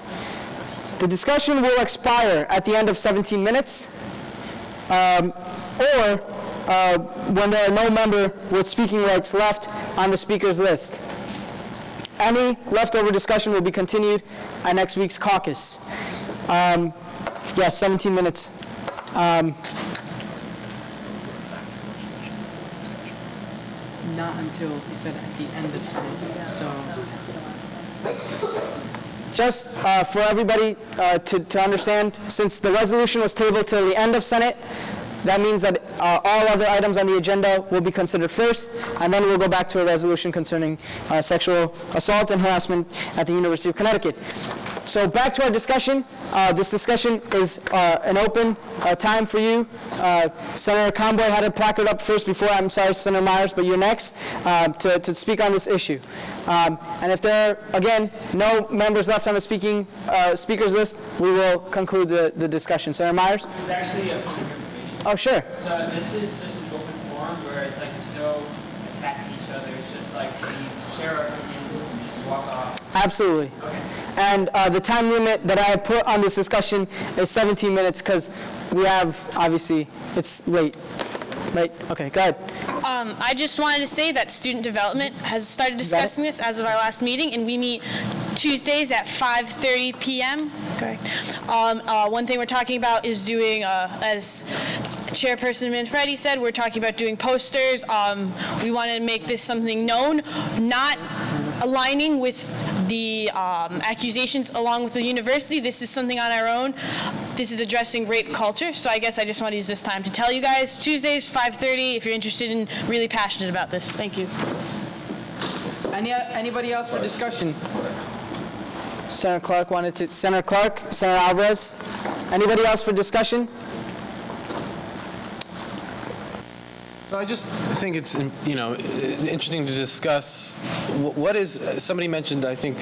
The discussion will expire at the end of 17 minutes, or when there are no member with speaking rights left on the speaker's list. Any leftover discussion will be continued at next week's caucus. Yes, 17 minutes. Not until, you said, at the end of Senate, so. Just for everybody to understand, since the resolution was tabled till the end of Senate, that means that all other items on the agenda will be considered first, and then we'll go back to a resolution concerning sexual assault and harassment at the University of Connecticut. So back to our discussion. This discussion is an open time for you. Senator Conboy had a placard up first before. I'm sorry, Senator Myers, but you're next to speak on this issue. And if there are, again, no members left on the speakers list, we will conclude the discussion. Senator Myers? There's actually a Oh, sure. So this is just an open forum where it's like there's no attacking each other. It's just like we share our opinions, walk off. Absolutely. Okay. And the time limit that I have put on this discussion is 17 minutes because we have, obviously, it's late. Right? Okay, go ahead. I just wanted to say that student development has started discussing this as of our last meeting, and we meet Tuesdays at 5:30 p.m. Correct. One thing we're talking about is doing, as Chairperson Manfredi said, we're talking about doing posters. We want to make this something known, not aligning with the accusations along with the university. This is something on our own. This is addressing rape culture, so I guess I just want to use this time to tell you guys, Tuesdays, 5:30, if you're interested and really passionate about this. Thank you. Anybody else for discussion? Senator Clark wanted to, Senator Clark, Senator Alvarez. Anybody else for discussion? So I just think it's, interesting to discuss what is, somebody mentioned, I think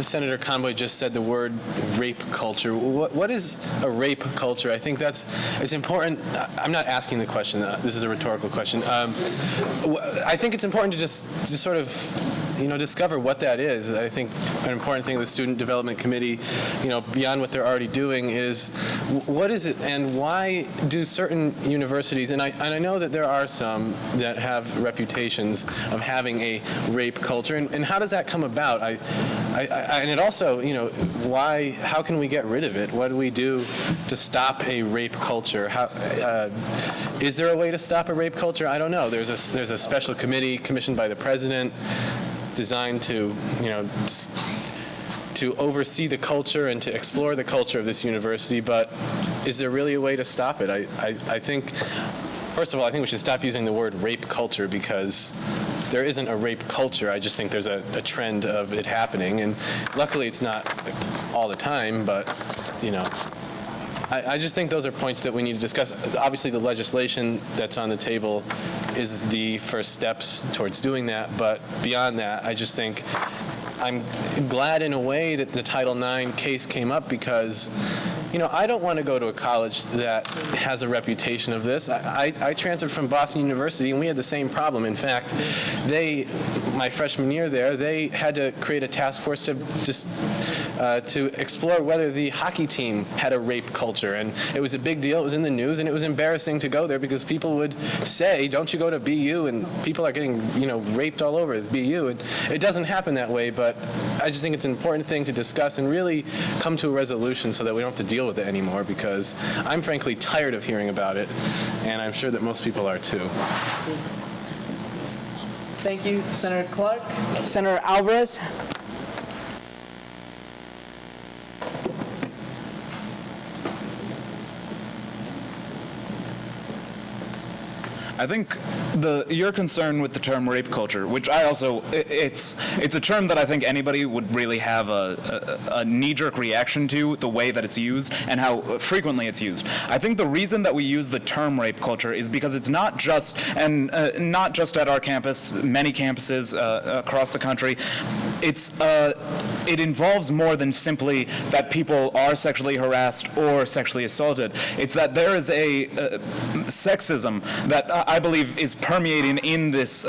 Senator Conboy just said the word rape culture. What is a rape culture? I think it's important. I'm not asking the question. This is a rhetorical question. I think it's important to just sort of discover what that is. I think an important thing the Student Development Committee, beyond what they're already doing, is what is it and why do certain universities, and I know that there are some that have reputations of having a rape culture, and how does that come about? And it also, how can we get rid of it? What do we do to stop a rape culture? Is there a way to stop a rape culture? I don't know. There's a special committee commissioned by the president designed to, to oversee the culture and to explore the culture of this university, but is there really a way to stop it? I think, first of all, I think we should stop using the word rape culture because there isn't a rape culture. I just think there's a trend of it happening, and luckily it's not all the time, but, I just think those are points that we need to discuss. Obviously, the legislation that's on the table is the first steps towards doing that, but beyond that, I just think I'm glad in a way that the Title IX case came up because, I don't want to go to a college that has a reputation of this. I transferred from Boston University, and we had the same problem. In fact, my freshman year there, they had to create a task force to explore whether the hockey team had a rape culture. And it was a big deal. It was in the news, and it was embarrassing to go there because people would say, don't you go to BU? And people are getting, raped all over BU. And it doesn't happen that way, but I just think it's an important thing to discuss and really come to a resolution so that we don't have to deal with it anymore, because I'm frankly tired of hearing about it, and I'm sure that most people are too. Thank you, Senator Clark. Senator Alvarez. I think your concern with the term rape culture, which I also, it's a term that I think anybody would really have a knee-jerk reaction to, the way that it's used and how frequently it's used. I think the reason that we use the term rape culture is because it's not just, and not just at our campus, many campuses across the country, it involves more than simply that people are sexually harassed or sexually assaulted. It's that there is a sexism that I believe is permeating in this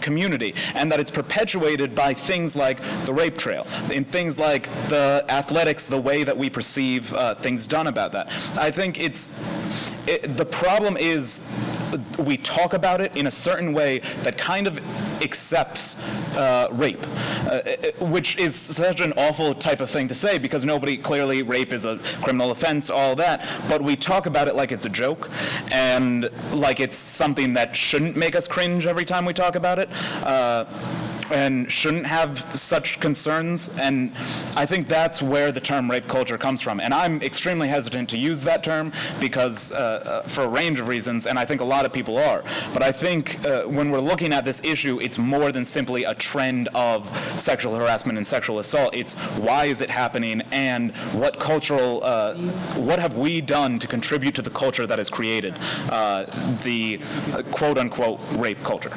community, and that it's perpetuated by things like the rape trail, in things like the athletics, the way that we perceive things done about that. I think the problem is we talk about it in a certain way that kind of accepts rape, which is such an awful type of thing to say because clearly rape is a criminal offense, all that, but we talk about it like it's a joke and like it's something that shouldn't make us cringe every time we talk about it. And shouldn't have such concerns, and I think that's where the term rape culture comes from. And I'm extremely hesitant to use that term because, for a range of reasons, and I think a lot of people are. But I think when we're looking at this issue, it's more than simply a trend of sexual harassment and sexual assault. It's why is it happening, and what what have we done to contribute to the culture that has created the quote-unquote rape culture.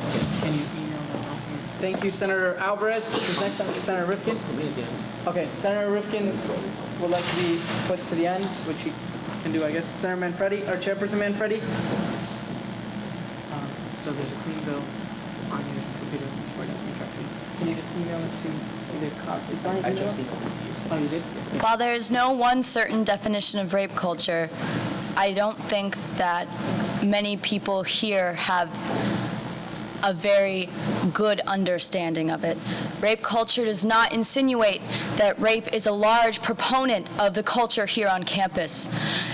Thank you, Senator Alvarez. Who's next? Senator Rifkin? Okay, Senator Rifkin would like to be put to the end, which he can do, I guess. Senator Manfredi, or Chairperson Manfredi? So there's a clean bill on your computer for the interrupting. Can you just email it to either copy? I just emailed it to you. Oh, you did? While there is no one certain definition of rape culture, I don't think that many people here have a very good understanding of it. Rape culture does not insinuate that rape is a large proponent of the culture here on campus.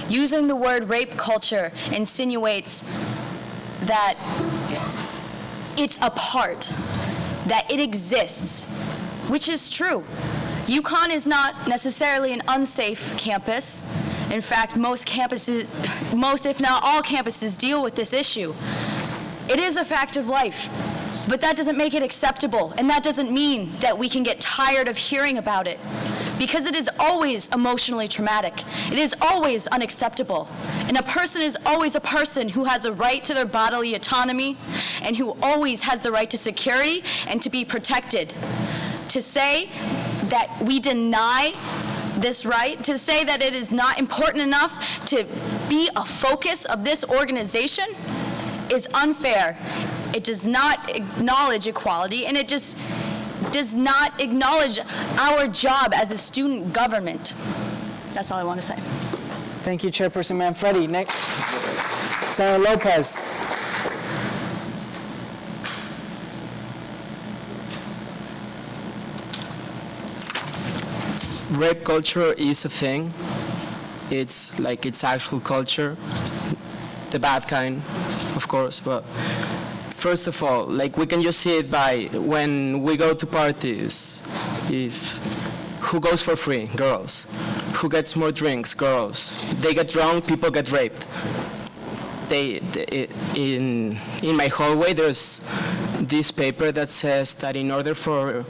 Using the word rape culture insinuates that it's a part, that it exists, which is true. UConn is not necessarily an unsafe campus. In fact, most if not all campuses deal with this issue. It is a fact of life. But that doesn't make it acceptable, and that doesn't mean that we can get tired of hearing about it, because it is always emotionally traumatic. It is always unacceptable. And a person is always a person who has a right to their bodily autonomy and who always has the right to security and to be protected. To say that we deny this right, to say that it is not important enough to be a focus of this organization is unfair. It does not acknowledge equality, and it just does not acknowledge our job as a student government. That's all I want to say. Thank you, Chairperson Manfredi. Next, Senator Lopez. Rape culture is a thing. It's like it's actual culture, the bad kind, of course, but first of all, like we can just see it by when we go to parties. If who goes for free? Girls. Who gets more drinks? Girls. They get drunk, people get raped. In my hallway, there's this paper that says that in order for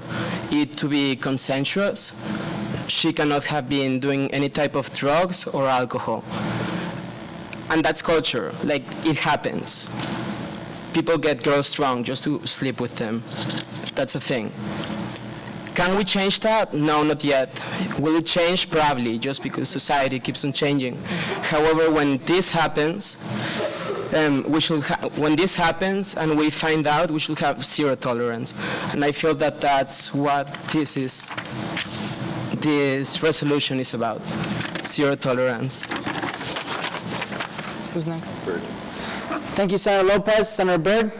it to be consensuous, she cannot have been doing any type of drugs or alcohol. And that's culture. Like, it happens. People get girls drunk just to sleep with them. That's a thing. Can we change that? No, not yet. Will it change? Probably, just because society keeps on changing. However, when this happens, when this happens and we find out, we should have zero tolerance. And I feel that that's what this resolution is about. Zero tolerance. Who's next? Bird. Thank you, Senator Lopez. Senator Byrd.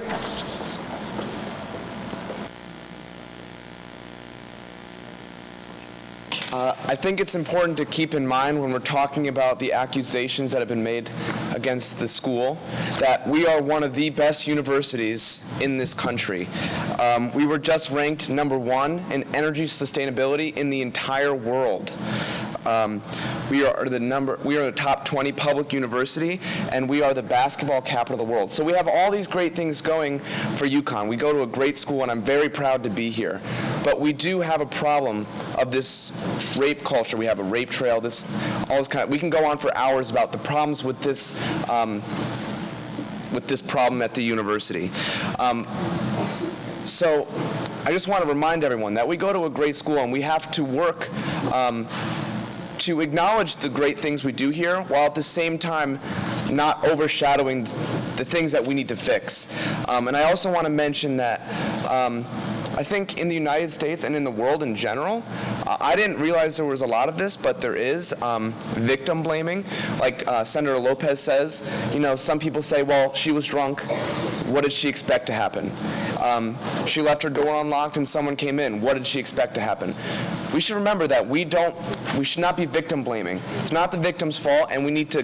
I think it's important to keep in mind when we're talking about the accusations that have been made against the school that we are one of the best universities in this country. We were just ranked #1 in energy sustainability in the entire world. We are the top 20 public university, and we are the basketball capital of the world. So we have all these great things going for UConn. We go to a great school, and I'm very proud to be here. But we do have a problem of this rape culture. We have a rape trail. We can go on for hours about the problems with this problem at the university. So I just want to remind everyone that we go to a great school, and we have to work to acknowledge the great things we do here, while at the same time not overshadowing the things that we need to fix. And I also want to mention that I think in the United States and in the world in general, I didn't realize there was a lot of this, but there is victim blaming. Like Senator Lopez says, some people say, well, she was drunk. What did she expect to happen? She left her door unlocked and someone came in. What did she expect to happen? We should remember that we should not be victim blaming. It's not the victim's fault, and we need to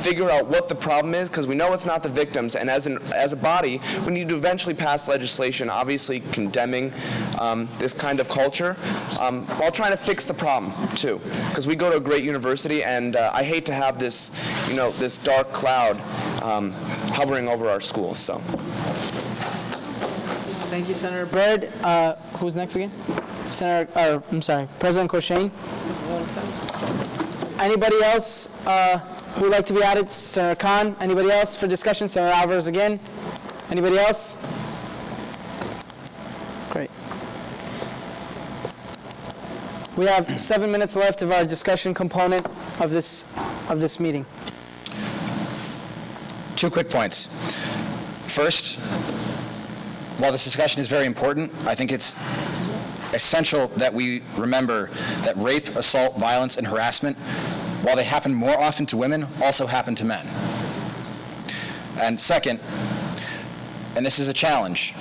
figure out what the problem is, because we know it's not the victims, and as a body, we need to eventually pass legislation, obviously condemning this kind of culture, while trying to fix the problem, too. Because we go to a great university, and I hate to have this, this dark cloud hovering over our schools, so. Thank you, Senator Byrd. Who's next again? President Coshane. Anybody else who would like to be added? Senator Khan. Anybody else for discussion? Senator Alvarez again. Anybody else? Great. We have 7 minutes left of our discussion component of this meeting. 2 quick points. First, while this discussion is very important, I think it's essential that we remember that rape, assault, violence, and harassment, while they happen more often to women, also happen to men. And second, and this is a challenge,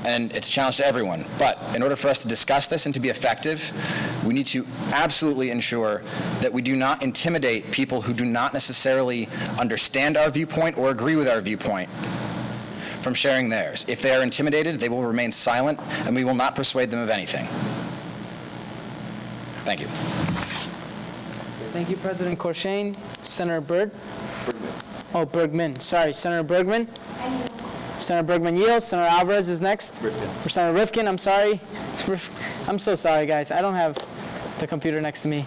and it's a challenge to everyone, but in order for us to discuss this and to be effective, we need to absolutely ensure that we do not intimidate people who do not necessarily understand our viewpoint or agree with our viewpoint from sharing theirs. If they are intimidated, they will remain silent, and we will not persuade them of anything. Thank you. Thank you, President Coshane. Senator Byrd? Oh, Bergman. Sorry, Senator Bergman? Senator Bergman yields. Senator Alvarez is next. For Senator Rifkin, I'm sorry. I'm so sorry, guys. I don't have the computer next to me.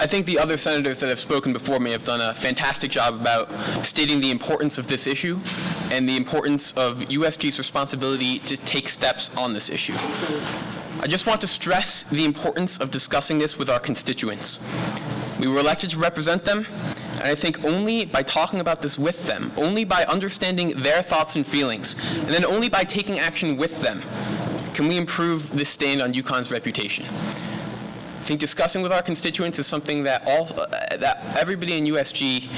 I think the other senators that have spoken before me have done a fantastic job about stating the importance of this issue and the importance of USG's responsibility to take steps on this issue. I just want to stress the importance of discussing this with our constituents. We were elected to represent them, and I think only by talking about this with them, only by understanding their thoughts and feelings, and then only by taking action with them, can we improve this stain on UConn's reputation. I think discussing with our constituents is something that that everybody in USG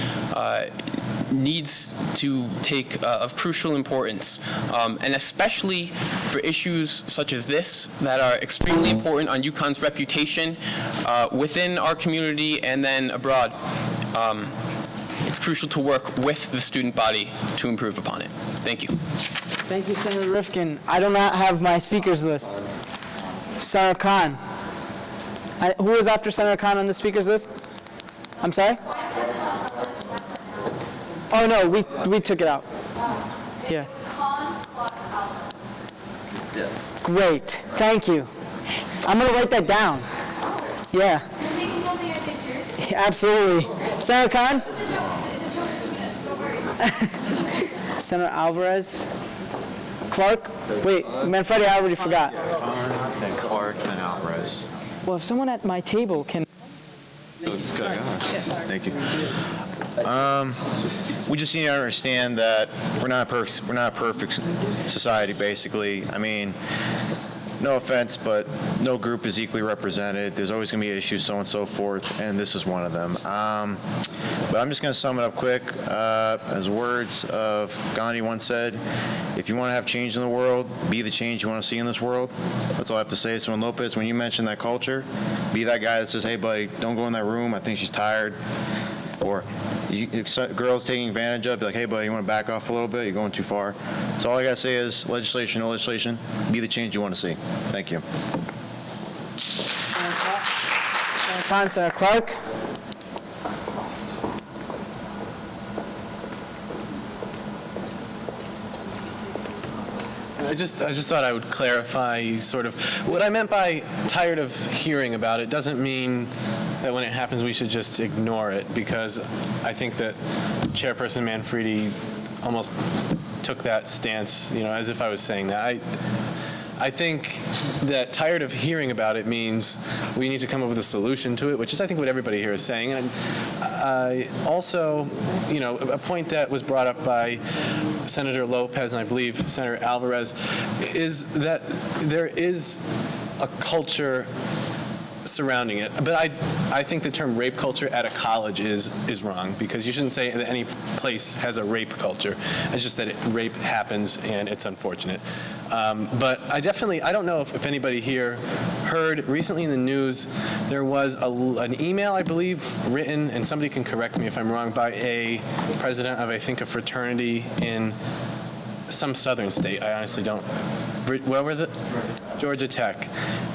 needs to take of crucial importance, and especially for issues such as this that are extremely important on UConn's reputation within our community and then abroad. It's crucial to work with the student body to improve upon it. Thank you. Thank you, Senator Rifkin. I do not have my speakers list. Senator Khan. Who was after Senator Khan on the speakers list? I'm sorry? Oh, no, we took it out. Yeah. Great. Thank you. I'm going to write that down. Yeah. You're taking something I say seriously? Absolutely. Senator Khan? Senator Alvarez? Clark? Wait, Manfredi, I already forgot. And Clark and Alvarez. Well, if someone at my table can... Thank you. We just need to understand that we're not a perfect society, basically. I mean, no offense, but no group is equally represented. There's always going to be issues, so on and so forth, and this is one of them. But I'm just going to sum it up quick. As words of Gandhi once said, if you want to have change in the world, be the change you want to see in this world. That's all I have to say. So, Lopez, when you mention that culture, be that guy that says, hey, buddy, don't go in that room. I think she's tired. Or girls taking advantage of, be like, hey, buddy, you want to back off a little bit? You're going too far. So all I got to say is legislation, no legislation, be the change you want to see. Thank you. Senator Khan, Senator Clark. I just thought I would clarify sort of what I meant by tired of hearing about it doesn't mean that when it happens we should just ignore it, because I think that Chairperson Manfredi almost took that stance, as if I was saying that. I think that tired of hearing about it means we need to come up with a solution to it, which is, I think, what everybody here is saying. And also, a point that was brought up by Senator Lopez and I believe Senator Alvarez is that there is a culture surrounding it. But I think the term rape culture at a college is wrong, because you shouldn't say that any place has a rape culture. It's just that rape happens and it's unfortunate. But I don't know if anybody here heard recently in the news, there was an email, I believe, written, and somebody can correct me if I'm wrong, by a president of, I think, a fraternity in some southern state. I honestly don't. Where was it? Georgia Tech.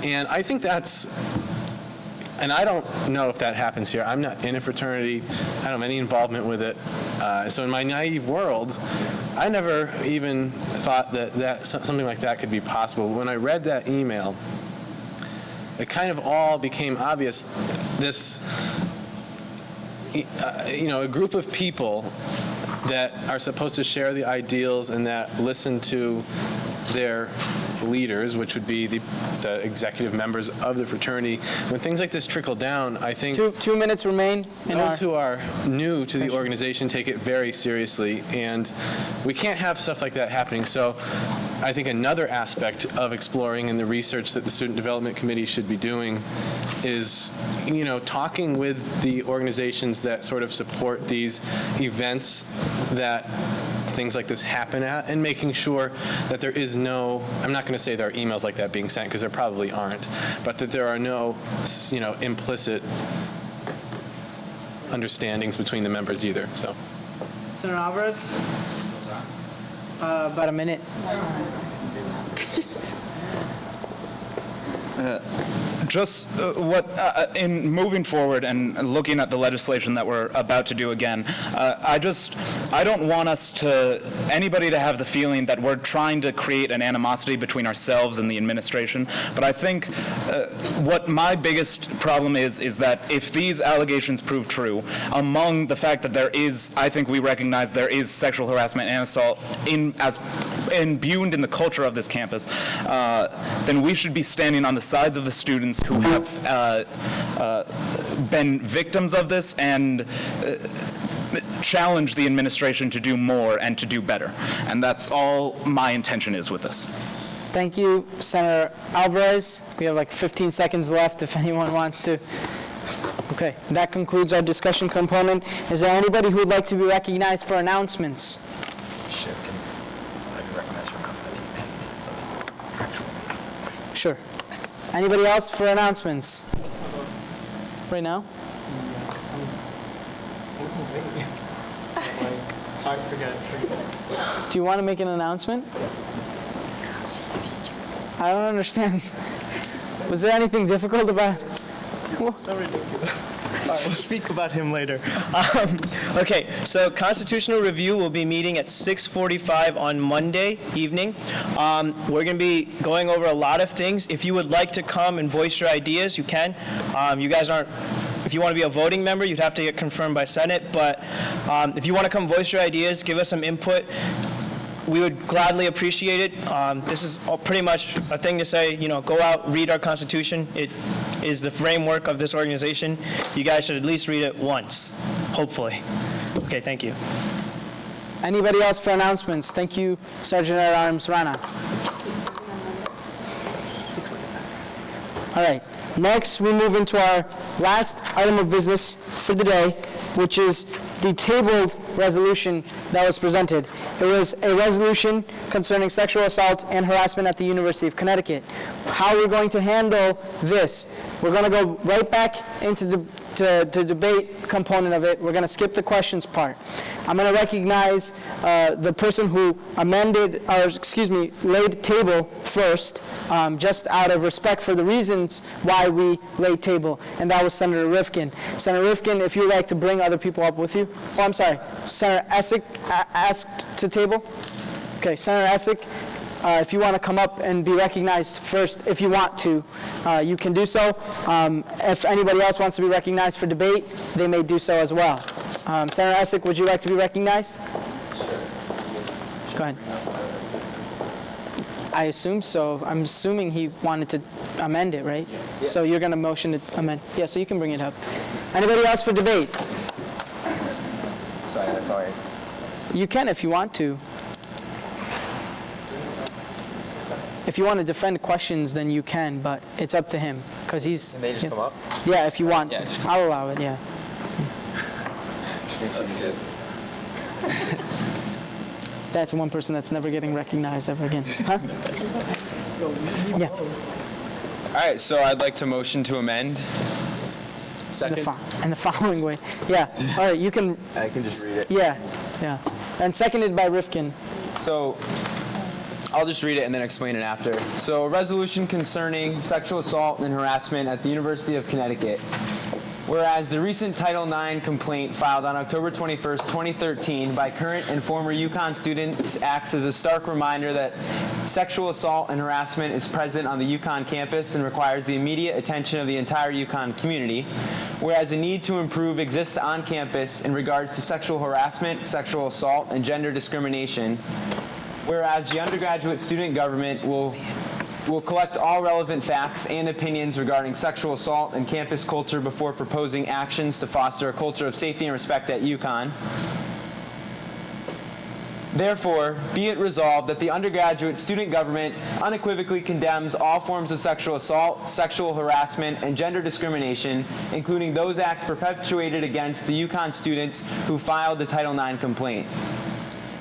And I think that's, and I don't know if that happens here. I'm not in a fraternity. I don't have any involvement with it. So in my naive world, I never even thought that something like that could be possible. When I read that email, it kind of all became obvious. This, a group of people that are supposed to share the ideals and that listen to their leaders, which would be the executive members of the fraternity. When things like this trickle down, I think 2 minutes remain. Those who are new to the organization take it very seriously, and we can't have stuff like that happening. So I think another aspect of exploring and the research that the Student Development Committee should be doing is, talking with the organizations that sort of support these events that things like this happen at, and making sure that there is no, I'm not going to say there are emails like that being sent, because there probably aren't, but that there are no, implicit understandings between the members either. So, Senator Alvarez? About a minute. just in moving forward and looking at the legislation that we're about to do again, I don't want anybody to have the feeling that we're trying to create an animosity between ourselves and the administration. But I think what my biggest problem is that if these allegations prove true, among the fact that I think we recognize there is sexual harassment and assault imbued in the culture of this campus, then we should be standing on the sides of the students who have been victims of this and challenge the administration to do more and to do better. And that's all my intention is with this. Thank you, Senator Alvarez. We have like 15 seconds left if anyone wants to. Okay, that concludes our discussion component. Is there anybody who would like to be recognized for announcements? Sure. Anybody else for announcements? Right now? Do you want to make an announcement? I don't understand. Was there anything difficult about it? So ridiculous. All right, we'll speak about him later. Okay, so Constitutional Review will be meeting at 6:45 on Monday evening. We're going to be going over a lot of things. If you would like to come and voice your ideas, you can. You guys aren't. If you want to be a voting member, you'd have to get confirmed by Senate. But if you want to come voice your ideas, give us some input, we would gladly appreciate it. This is pretty much a thing to say, go out, read our Constitution. It is the framework of this organization. You guys should at least read it once, hopefully. Okay, thank you. Anybody else for announcements? Thank you, Sergeant at Arms Rana. All right. Next, we move into our last item of business for the day, which is the tabled resolution that was presented. It was a resolution concerning sexual assault and harassment at the University of Connecticut. How we're going to handle this, we're going to go right back into the debate component of it. We're going to skip the questions part. I'm going to recognize the person who laid table first, just out of respect for the reasons why we laid table, and that was Senator Rifkin. Senator Rifkin, if you'd like to bring other people up with you. Oh, I'm sorry. Senator Essick asked to table? Okay, Senator Essick, if you want to come up and be recognized first, if you want to, you can do so. If anybody else wants to be recognized for debate, they may do so as well. Senator Essick, would you like to be recognized? Sure. Go ahead. I assume so. I'm assuming he wanted to amend it, right? Yeah. So you're going to motion to amend. Yeah, so you can bring it up. Anybody else for debate? Sorry, that's all right. You can if you want to. If you want to defend questions, then you can, but it's up to him, because he's... Can they just come up? Yeah, if you want to. I'll allow it, yeah. That's one person that's never getting recognized ever again. Huh? Yeah. All right, so I'd like to motion to amend. Second. In the following way. Yeah. All right, you can... I can just read it. Yeah, yeah. And seconded by Rifkin. So I'll just read it and then explain it after. So a resolution concerning sexual assault and harassment at the University of Connecticut. Whereas the recent Title IX complaint filed on October 21st, 2013 by current and former UConn students acts as a stark reminder that sexual assault and harassment is present on the UConn campus and requires the immediate attention of the entire UConn community. Whereas a need to improve exists on campus in regards to sexual harassment, sexual assault, and gender discrimination. Whereas the undergraduate student government will collect all relevant facts and opinions regarding sexual assault and campus culture before proposing actions to foster a culture of safety and respect at UConn. Therefore, be it resolved that the undergraduate student government unequivocally condemns all forms of sexual assault, sexual harassment, and gender discrimination, including those acts perpetuated against the UConn students who filed the Title IX complaint.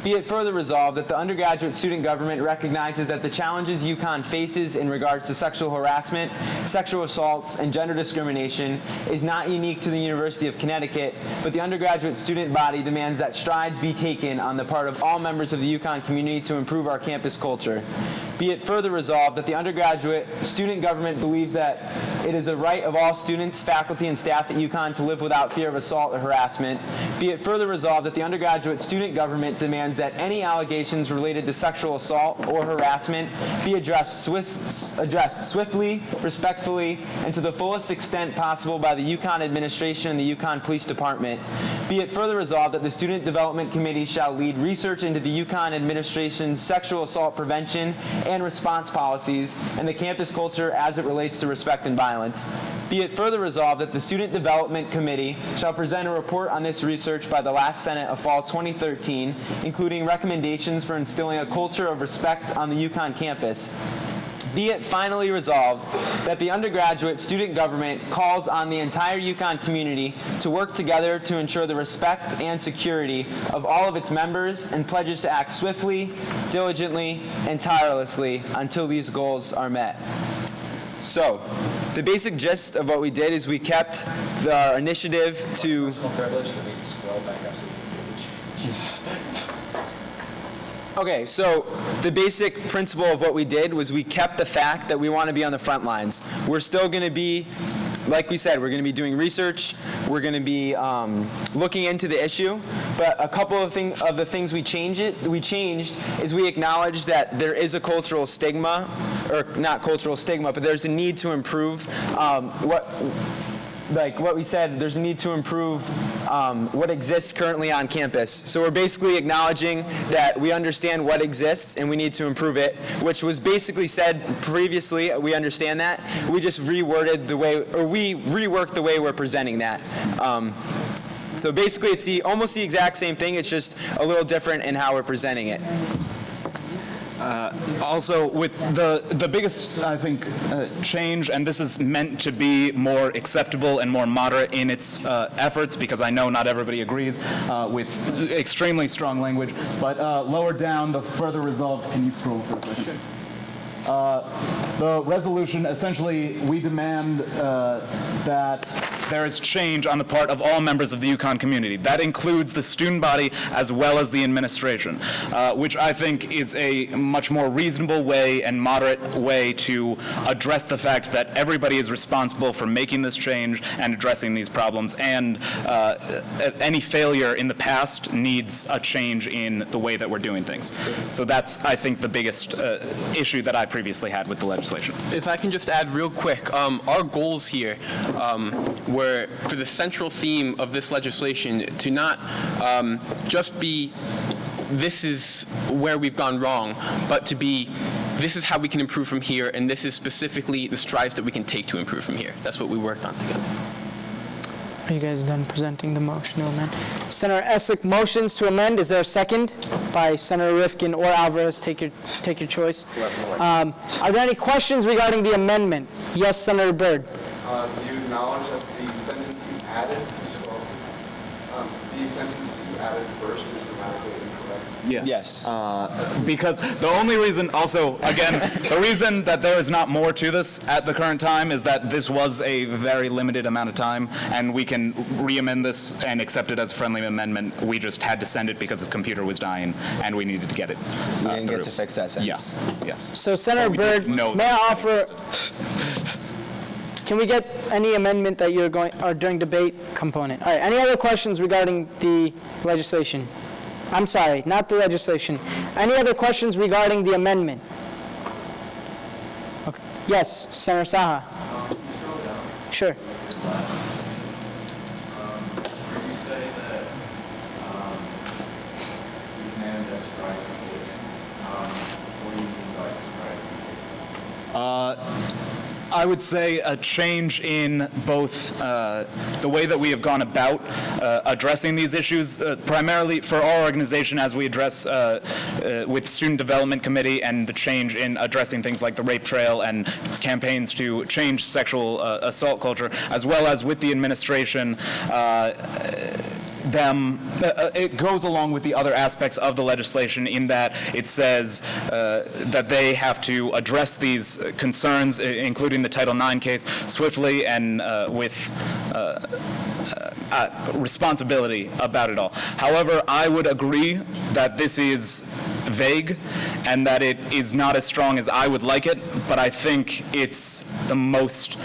Be it further resolved that the undergraduate student government recognizes that the challenges UConn faces in regards to sexual harassment, sexual assaults, and gender discrimination is not unique to the University of Connecticut, but the undergraduate student body demands that strides be taken on the part of all members of the UConn community to improve our campus culture. Be it further resolved that the undergraduate student government believes that it is a right of all students, faculty, and staff at UConn to live without fear of assault or harassment. Be it further resolved that the undergraduate student government demands that any allegations related to sexual assault or harassment be addressed swiftly, respectfully, and to the fullest extent possible by the UConn administration and the UConn Police Department. Be it further resolved that the Student Development Committee shall lead research into the UConn administration's sexual assault prevention and response policies and the campus culture as it relates to respect and violence. Be it further resolved that the Student Development Committee shall present a report on this research by the last Senate of fall 2013, including recommendations for instilling a culture of respect on the UConn campus. Be it finally resolved that the undergraduate student government calls on the entire UConn community to work together to ensure the respect and security of all of its members and pledges to act swiftly, diligently, and tirelessly until these goals are met. So, the basic gist of what we did is we kept our initiative to... Okay, so the basic principle of what we did was we kept the fact that we want to be on the front lines. We're still going to be, like we said, we're going to be doing research. We're going to be looking into the issue. But a couple of the things we changed is we acknowledged that there is a cultural stigma, or not cultural stigma, but there's a need to improve what we said, there's a need to improve what exists currently on campus. So we're basically acknowledging that we understand what exists and we need to improve it, which was basically said previously. We understand that. We just reworded the way, or we reworked the way we're presenting that. So basically it's almost the exact same thing, it's just a little different in how we're presenting it. Also, with the biggest, I think, change, and this is meant to be more acceptable and more moderate in its efforts, because I know not everybody agrees with extremely strong language, but lower down, the further resolved, can you scroll for a second? The resolution, essentially, we demand that there is change on the part of all members of the UConn community. That includes the student body as well as the administration, which I think is a much more reasonable way and moderate way to address the fact that everybody is responsible for making this change and addressing these problems, and any failure in the past needs a change in the way that we're doing things. So that's, I think, the biggest issue that I previously had with the legislation. If I can just add real quick, our goals here were for the central theme of this legislation to not just be this is where we've gone wrong, but to be this is how we can improve from here, and this is specifically the strides that we can take to improve from here. That's what we worked on together. Are you guys done presenting the motion to amend? Senator Essick motions to amend. Is there a second? By Senator Rifkin or Alvarez. Take your choice. Are there any questions regarding the amendment? Yes, Senator Byrd. Do you acknowledge that the sentence you added, first is grammatically incorrect? Yes. Because the only reason, also, again, the reason that there is not more to this at the current time is that this was a very limited amount of time, and we can re-amend this and accept it as a friendly amendment. We just had to send it because his computer was dying, and we needed to get it. We didn't get to fix that sentence. Yes. So, Senator Byrd, may I offer... Can we get any amendment that you're going, or during debate component? All right, any other questions regarding the legislation? I'm sorry, not the legislation. Any other questions regarding the amendment? Okay. Yes, Senator Saha. Sure. You say that you demand that strides be taken. What do you mean by strides? I would say a change in both the way that we have gone about addressing these issues, primarily for our organization as we address with Student Development Committee, and the change in addressing things like the rape trail and campaigns to change sexual assault culture, as well as with the administration. it goes along with the other aspects of the legislation in that it says that they have to address these concerns, including the Title IX case, swiftly and with responsibility about it all. However, I would agree that this is vague and that it is not as strong as I would like it, but I think it's the most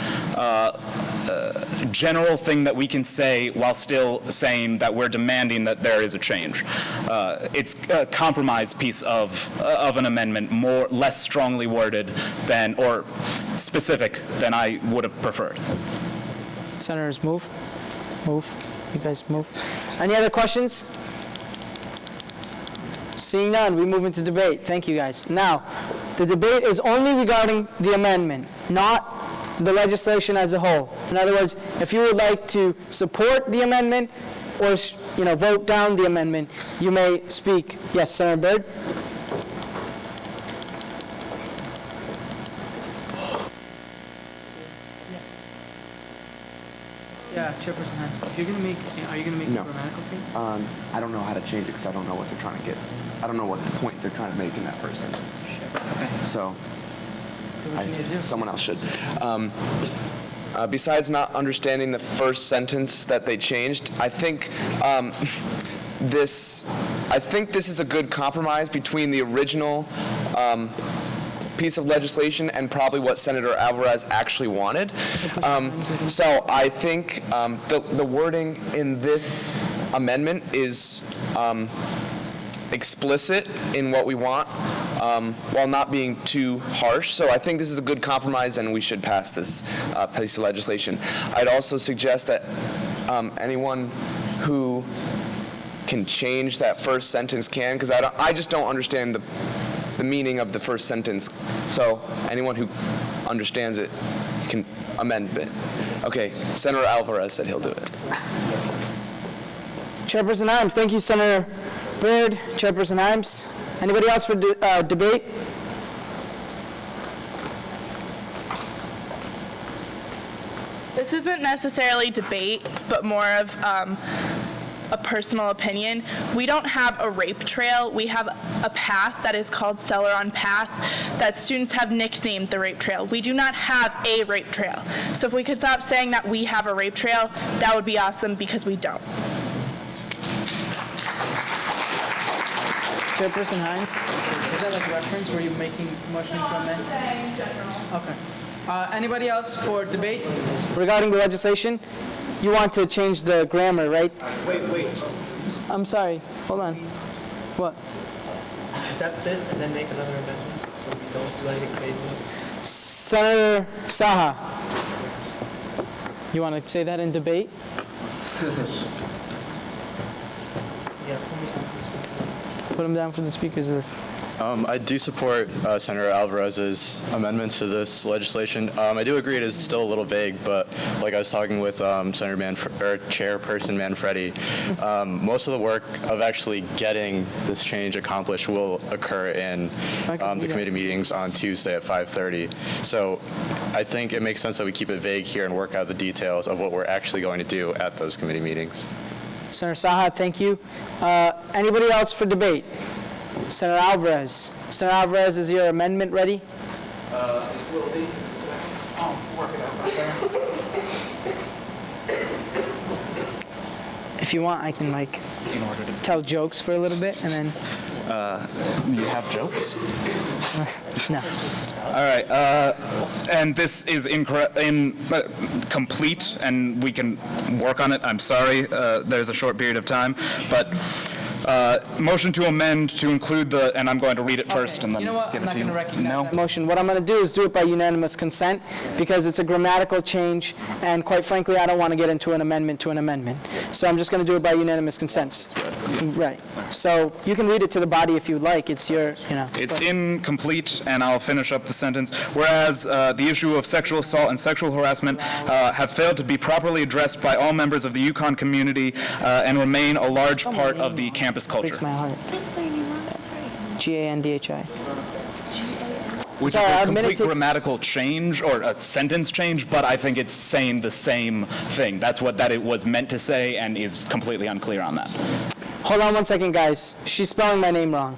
general thing that we can say while still saying that we're demanding that there is a change. It's a compromise piece of an amendment, less strongly worded than, or specific than I would have preferred. Senators, move. Move. You guys move. Any other questions? Seeing none, we move into debate. Thank you, guys. Now, the debate is only regarding the amendment, not the legislation as a whole. In other words, if you would like to support the amendment or, vote down the amendment, you may speak. Yes, Senator Byrd. Yeah, Chairperson Hines, if you're gonna make, are you gonna make No. a grammatical change? I don't know how to change it because I don't know what they're trying to get. I don't know what the point they're trying to make in that first sentence. So, someone else should. Besides not understanding the first sentence that they changed, I think this is a good compromise between the original piece of legislation and probably what Senator Alvarez actually wanted. So I think the wording in this amendment is explicit in what we want while not being too harsh. So I think this is a good compromise and we should pass this piece of legislation. I'd also suggest that anyone who can change that first sentence can, because I just don't understand the meaning of the first sentence. So anyone who understands it can amend it. Okay, Senator Alvarez said he'll do it. Chairperson Himes, thank you, Senator Byrd. Chairperson Himes. Anybody else for debate? This isn't necessarily debate, but more of a personal opinion. We don't have a rape trail. We have a path that is called Celeron Path that students have nicknamed the rape trail. We do not have a rape trail. So if we could stop saying that we have a rape trail, that would be awesome because we don't. Chairperson Hines, is that like reference where you're making motion to amend? In general. Okay. Anybody else for debate? Regarding the legislation, you want to change the grammar, right? Wait. I'm sorry. Hold on. What? Accept this and then make another amendment so we don't do anything crazy. Senator Saha. You want to say that in debate? Put him down for the speakers list. I do support Senator Alvarez's amendments to this legislation. I do agree it is still a little vague, but like I was talking with Chairperson Manfredi, most of the work of actually getting this change accomplished will occur in the committee meetings on Tuesday at 5:30. So I think it makes sense that we keep it vague here and work out the details of what we're actually going to do at those committee meetings. Senator Saha, thank you. Anybody else for debate? Senator Alvarez. Senator Alvarez, is your amendment ready? It will be. Oh, work it out. If you want, I can tell jokes for a little bit and then. You have jokes? No. All right, and this is complete, and we can work on it. I'm sorry, there's a short period of time, but motion to amend to include and I'm going to read it first and then give it to you. I'm not going to recognize that. Motion. What I'm going to do is do it by unanimous consent because it's a grammatical change, and quite frankly, I don't want to get into an amendment to an amendment. So I'm just going to do it by unanimous consent. Right. So you can read it to the body if you'd like. It's your, It's incomplete, and I'll finish up the sentence. Whereas the issue of sexual assault and sexual harassment have failed to be properly addressed by all members of the Yukon community and remain a large part of the campus culture. Breaks my heart. Gandhi. which is a complete grammatical change or a sentence change, but I think it's saying the same thing. That's what that it was meant to say and is completely unclear on that. Hold on one second, guys. She's spelling my name wrong.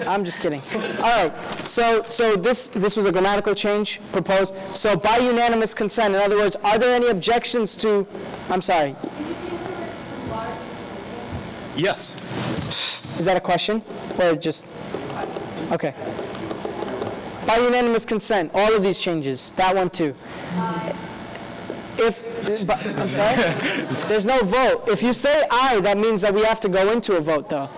I'm just kidding. All right, so this was a grammatical change proposed. So by unanimous consent, in other words, are there any objections to, I'm sorry. Yes. Is that a question or just, okay. By unanimous consent, all of these changes, that one too. I'm sorry? There's no vote. If you say aye, that means that we have to go into a vote though.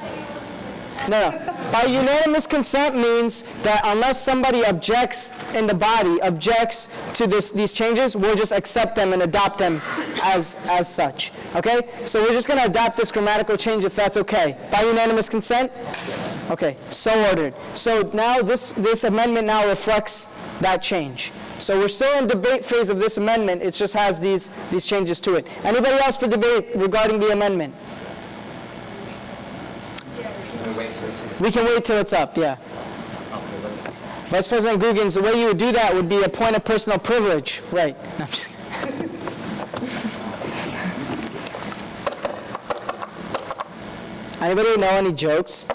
No. By unanimous consent means that unless somebody objects in the body, objects to these changes, we'll just accept them and adopt them as such. Okay? So we're just going to adopt this grammatical change if that's okay. By unanimous consent? Okay, so ordered. So now this amendment now reflects that change. So we're still in debate phase of this amendment. It just has these changes to it. Anybody else for debate regarding the amendment? We can wait till it's up, yeah. Vice President Guggens, the way you would do that would be a point of personal privilege. Right. No, I'm just kidding. Anybody know any jokes?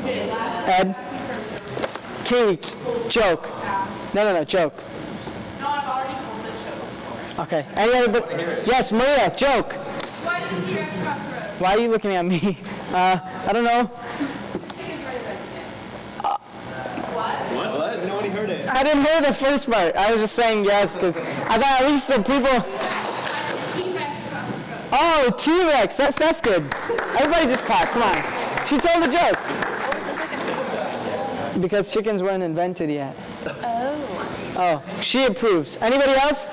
Ed? Katie, joke. No, joke. No, I've already told this joke. Okay. Any other? Yes, Maria, joke. Why did the T-Rex cross the road? Why are you looking at me? I don't know. What? Nobody heard it. I didn't hear the first part. I was just saying yes because I thought at least the people. Oh, T-Rex. That's good. Everybody just clap. Come on. She told the joke. Because chickens weren't invented yet. Oh, she approves. Anybody else?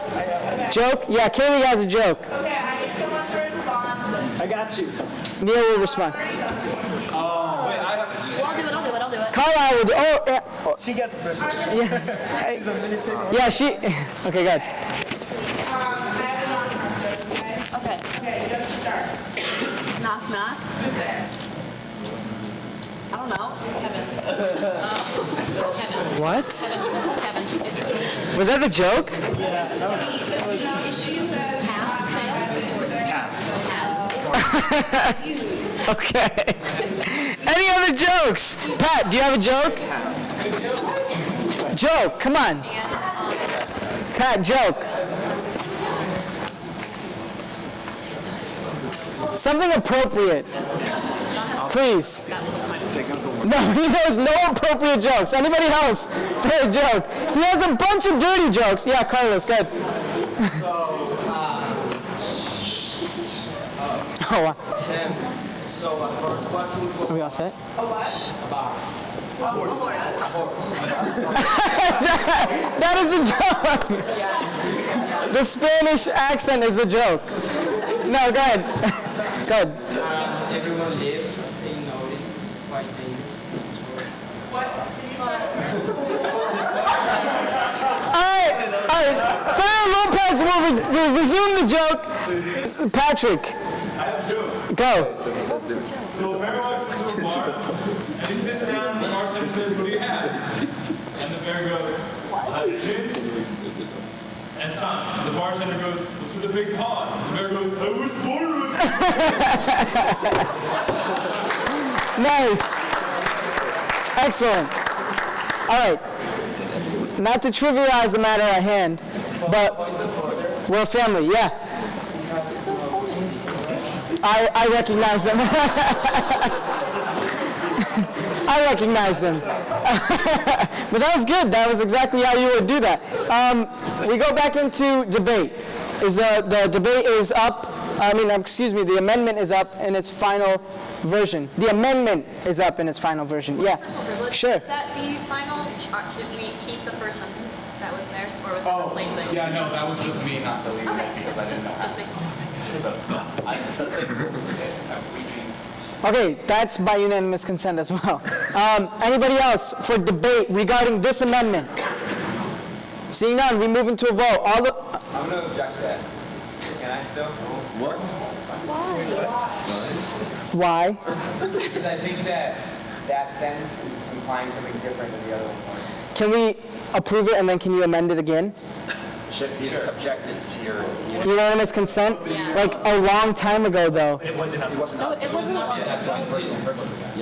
Joke? Yeah, Kaylee has a joke. Okay, I need someone to respond. I got you. Neil will respond. Wait, I have to. I'll do it. Carlisle will do. Oh, yeah. Oh, She gets first. yeah. She's a mini taker. Yeah, she. Okay, good. I have a knock. Okay, you have to start. Knock, knock. Who's this? I don't know. Kevin. What? Kevin. Was that the joke? Okay. Any other jokes? Pat, do you have a joke? Joke, come on. Pat, joke. Something appropriate. Please. No, he knows no appropriate jokes. Anybody else for a joke? He has a bunch of dirty jokes. Yeah, Carlos, good. Oh, wow. Are we all set? That is a joke. The Spanish accent is the joke. No, go ahead. Go ahead. Everyone lives as they notice, which is quite dangerous. All right. Sarah Lopez will resume the joke. Patrick. I have a joke. Go. So a bear walks into a bar, and he sits down, and the bartender says, "What do you have?" And the bear goes, "Gin and time." The bartender goes, "What's with the big pause?" And the bear goes, "I was born with it." Nice. Excellent. All right. Not to trivialize the matter at hand, but we're a family, yeah. I recognize them. I recognize them. But that was good. That was exactly how you would do that. We go back into debate. The debate is up. The amendment is up in its final version. The amendment is up in its final version. Yeah, sure. Is that the final, did we keep the first sentence that was there, or was it replacing? Yeah, no, that was just me not deleting it because I didn't know how. Okay, that's by unanimous consent as well. Anybody else for debate regarding this amendment? Seeing none, we move into a vote. I'm going to object to that. Can I still? What? Why? Because I think that that sentence is implying something different than the other one was. Can we approve it and then can you amend it again? Sure. Objected to your. Unanimous consent? Like a long time ago, though. It wasn't up.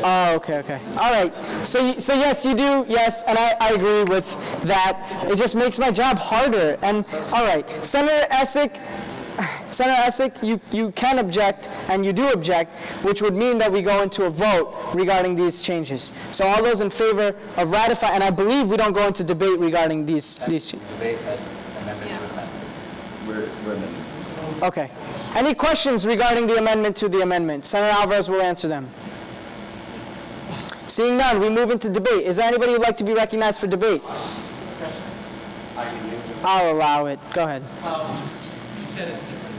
Oh, okay. All right. So yes, you do. Yes, and I agree with that. It just makes my job harder. And all right, Senator Essick, you can object, and you do object, which would mean that we go into a vote regarding these changes. So all those in favor of ratifying, and I believe we don't go into debate regarding these changes. Debate amendment to amendment. We're amending. Okay. Any questions regarding the amendment to the amendment? Senator Alvarez will answer them. Seeing none, we move into debate. Is there anybody who would like to be recognized for debate? I'll allow it. Go ahead. You said it's different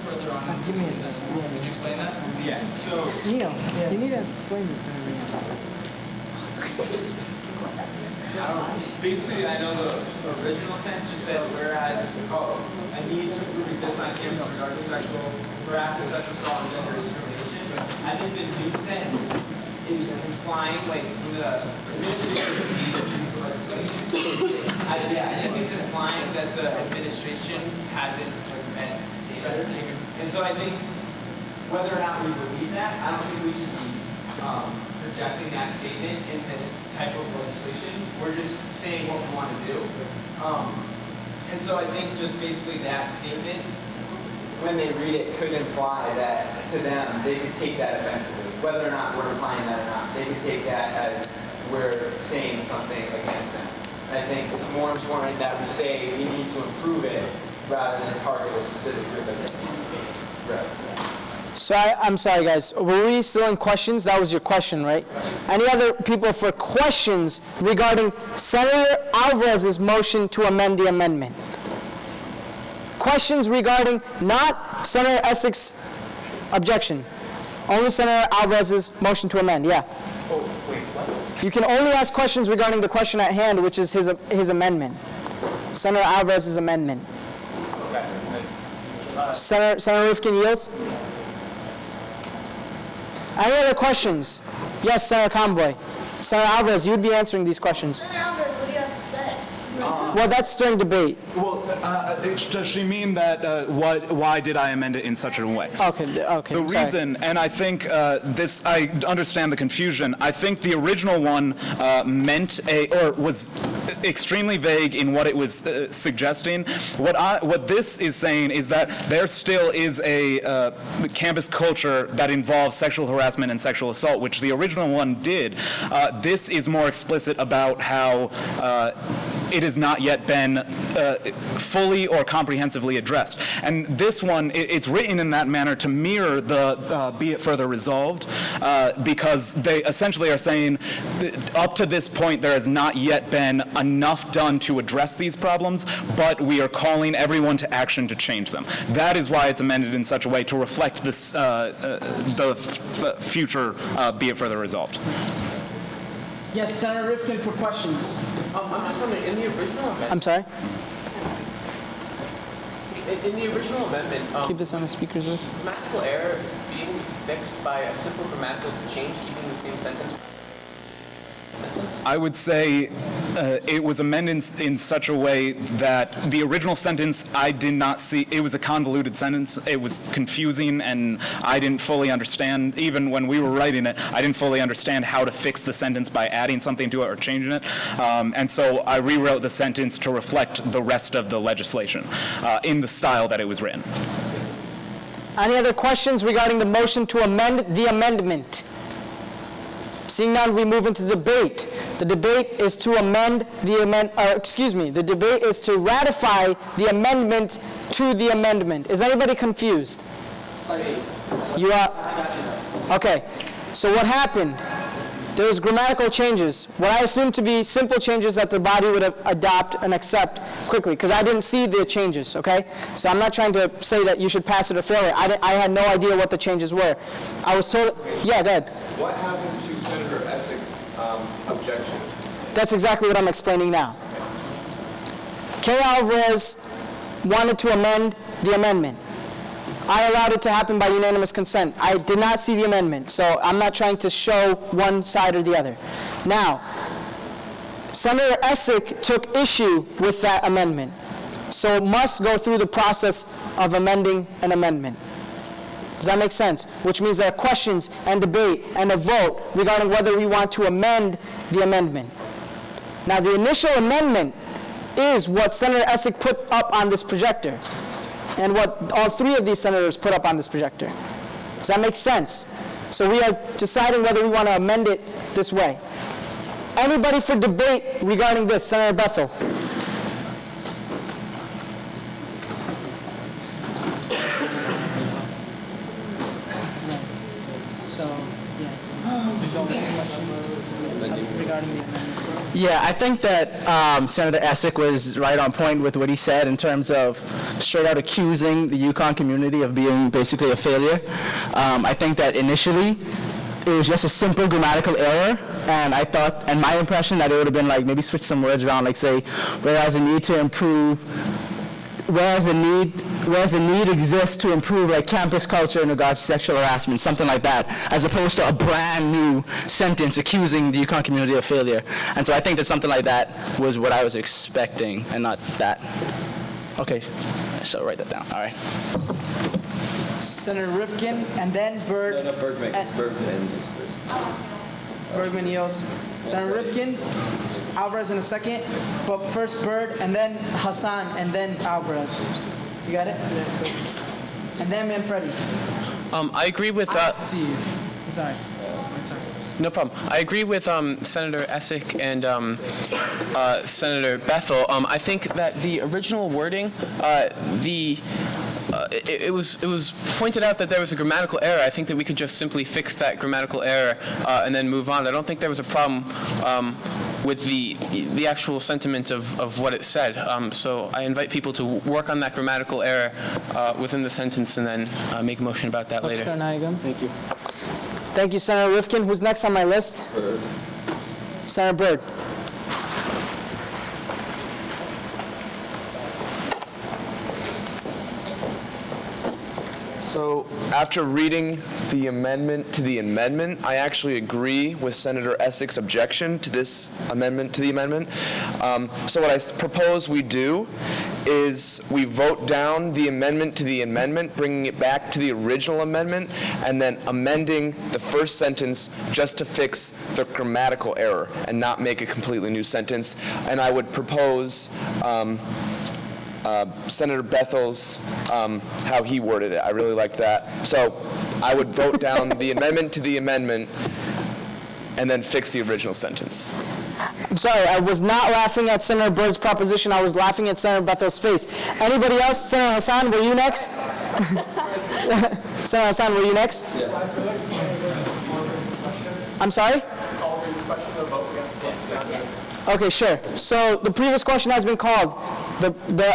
further on. Give me a second. Can you explain that? Yeah. So, Neil, you need to explain this to me. basically, I know the original sentence just said, whereas, I need to prove existence on campus in regards to sexual harassment, sexual assault, and gender discrimination. I think the new sentence is implying, like, in the administration piece of legislation. I think it's implying that the administration hasn't met standards. And so I think whether or not we believe that, I don't think we should be projecting that statement in this type of legislation. We're just saying what we want to do. And so I think just basically that statement, when they read it, could imply that to them, they could take that offensively. Whether or not we're implying that or not, they could take that as we're saying something against them. And I think it's more important that we say we need to improve it rather than target a specific group that's right. So I'm sorry, guys. Were we still in questions? That was your question, right? Any other people for questions regarding Senator Alvarez's motion to amend the amendment? Questions regarding not Senator Essick's objection, only Senator Alvarez's motion to amend. Yeah. Oh, wait, what? You can only ask questions regarding the question at hand, which is his amendment. Senator Alvarez's amendment. Senator Rifkin yields. Any other questions? Yes, Senator Conboy. Senator Alvarez, you would be answering these questions. Senator Alvarez, what do you have to say? Well, that's during debate. Well, does she mean that why did I amend it in such a way? Okay. The reason, and I think I understand the confusion. I think the original one was extremely vague in what it was suggesting. What this is saying is that there still is a campus culture that involves sexual harassment and sexual assault, which the original one did. This is more explicit about how it has not yet been fully or comprehensively addressed. And this one, it's written in that manner to mirror the be it further resolved, because they essentially are saying up to this point there has not yet been enough done to address these problems, but we are calling everyone to action to change them. That is why it's amended in such a way to reflect this, the future be it further resolved. Yes, Senator Rifkin for questions. I'm just wondering, in the original amendment. I'm sorry? In the original amendment, Keep this on the speaker's list. grammatical error is being fixed by a simple grammatical change, keeping the same sentence. I would say it was amended in such a way that the original sentence I did not see. It was a convoluted sentence. It was confusing, and I didn't fully understand. Even when we were writing it, I didn't fully understand how to fix the sentence by adding something to it or changing it. And so I rewrote the sentence to reflect the rest of the legislation in the style that it was written. Any other questions regarding the motion to amend the amendment? Seeing none, we move into debate. The debate is to the debate is to ratify the amendment to the amendment. Is anybody confused? You are? Okay. So what happened? There was grammatical changes. What I assumed to be simple changes that the body would adopt and accept quickly, because I didn't see the changes, okay? So I'm not trying to say that you should pass it or fail it. I had no idea what the changes were. I was told, yeah, go ahead. What happens to Senator Essick's objection? That's exactly what I'm explaining now. Kay Alvarez wanted to amend the amendment. I allowed it to happen by unanimous consent. I did not see the amendment, so I'm not trying to show one side or the other. Now, Senator Essick took issue with that amendment, so it must go through the process of amending an amendment. Does that make sense? Which means there are questions and debate and a vote regarding whether we want to amend the amendment. Now, the initial amendment is what Senator Essick put up on this projector and what all three of these senators put up on this projector. Does that make sense? So we are deciding whether we want to amend it this way. Anybody for debate regarding this? Senator Bethel. Yeah, I think that Senator Essick was right on point with what he said in terms of straight out accusing the UConn community of being basically a failure. I think that initially it was just a simple grammatical error, and I thought, and my impression, that it would have been like maybe switch some words around, like say, whereas the need to improve, whereas the need exists to improve like campus culture in regards to sexual harassment, something like that, as opposed to a brand new sentence accusing the UConn community of failure. And so I think that something like that was what I was expecting, and not that. Okay, I shall write that down. All right. Senator Rifkin, and then Byrd. No, Bergman. Bergman yields. Senator Rifkin, Alvarez in a second, but first Byrd, and then Hassan, and then Alvarez. You got it? And then Manfredi. I agree with. See you. I'm sorry. No problem. I agree with Senator Essick and Senator Bethel. I think that the original wording, it was pointed out that there was a grammatical error. I think that we could just simply fix that grammatical error and then move on. I don't think there was a problem with the actual sentiment of what it said. So I invite people to work on that grammatical error within the sentence and then make a motion about that later. Thank you. Thank you, Senator Rifkin. Who's next on my list? Byrd. Senator Byrd. So after reading the amendment to the amendment, I actually agree with Senator Essick's objection to this amendment to the amendment. So what I propose we do is we vote down the amendment to the amendment, bringing it back to the original amendment, and then amending the first sentence just to fix the grammatical error and not make a completely new sentence. And I would propose Senator Bethel's, how he worded it. I really liked that. So I would vote down the amendment to the amendment and then fix the original sentence. I'm sorry, I was not laughing at Senator Byrd's proposition. I was laughing at Senator Bethel's face. Anybody else? Senator Hassan, were you next? Senator Hassan, were you next? Yes. I'm sorry? Okay, sure. So the previous question has been called. The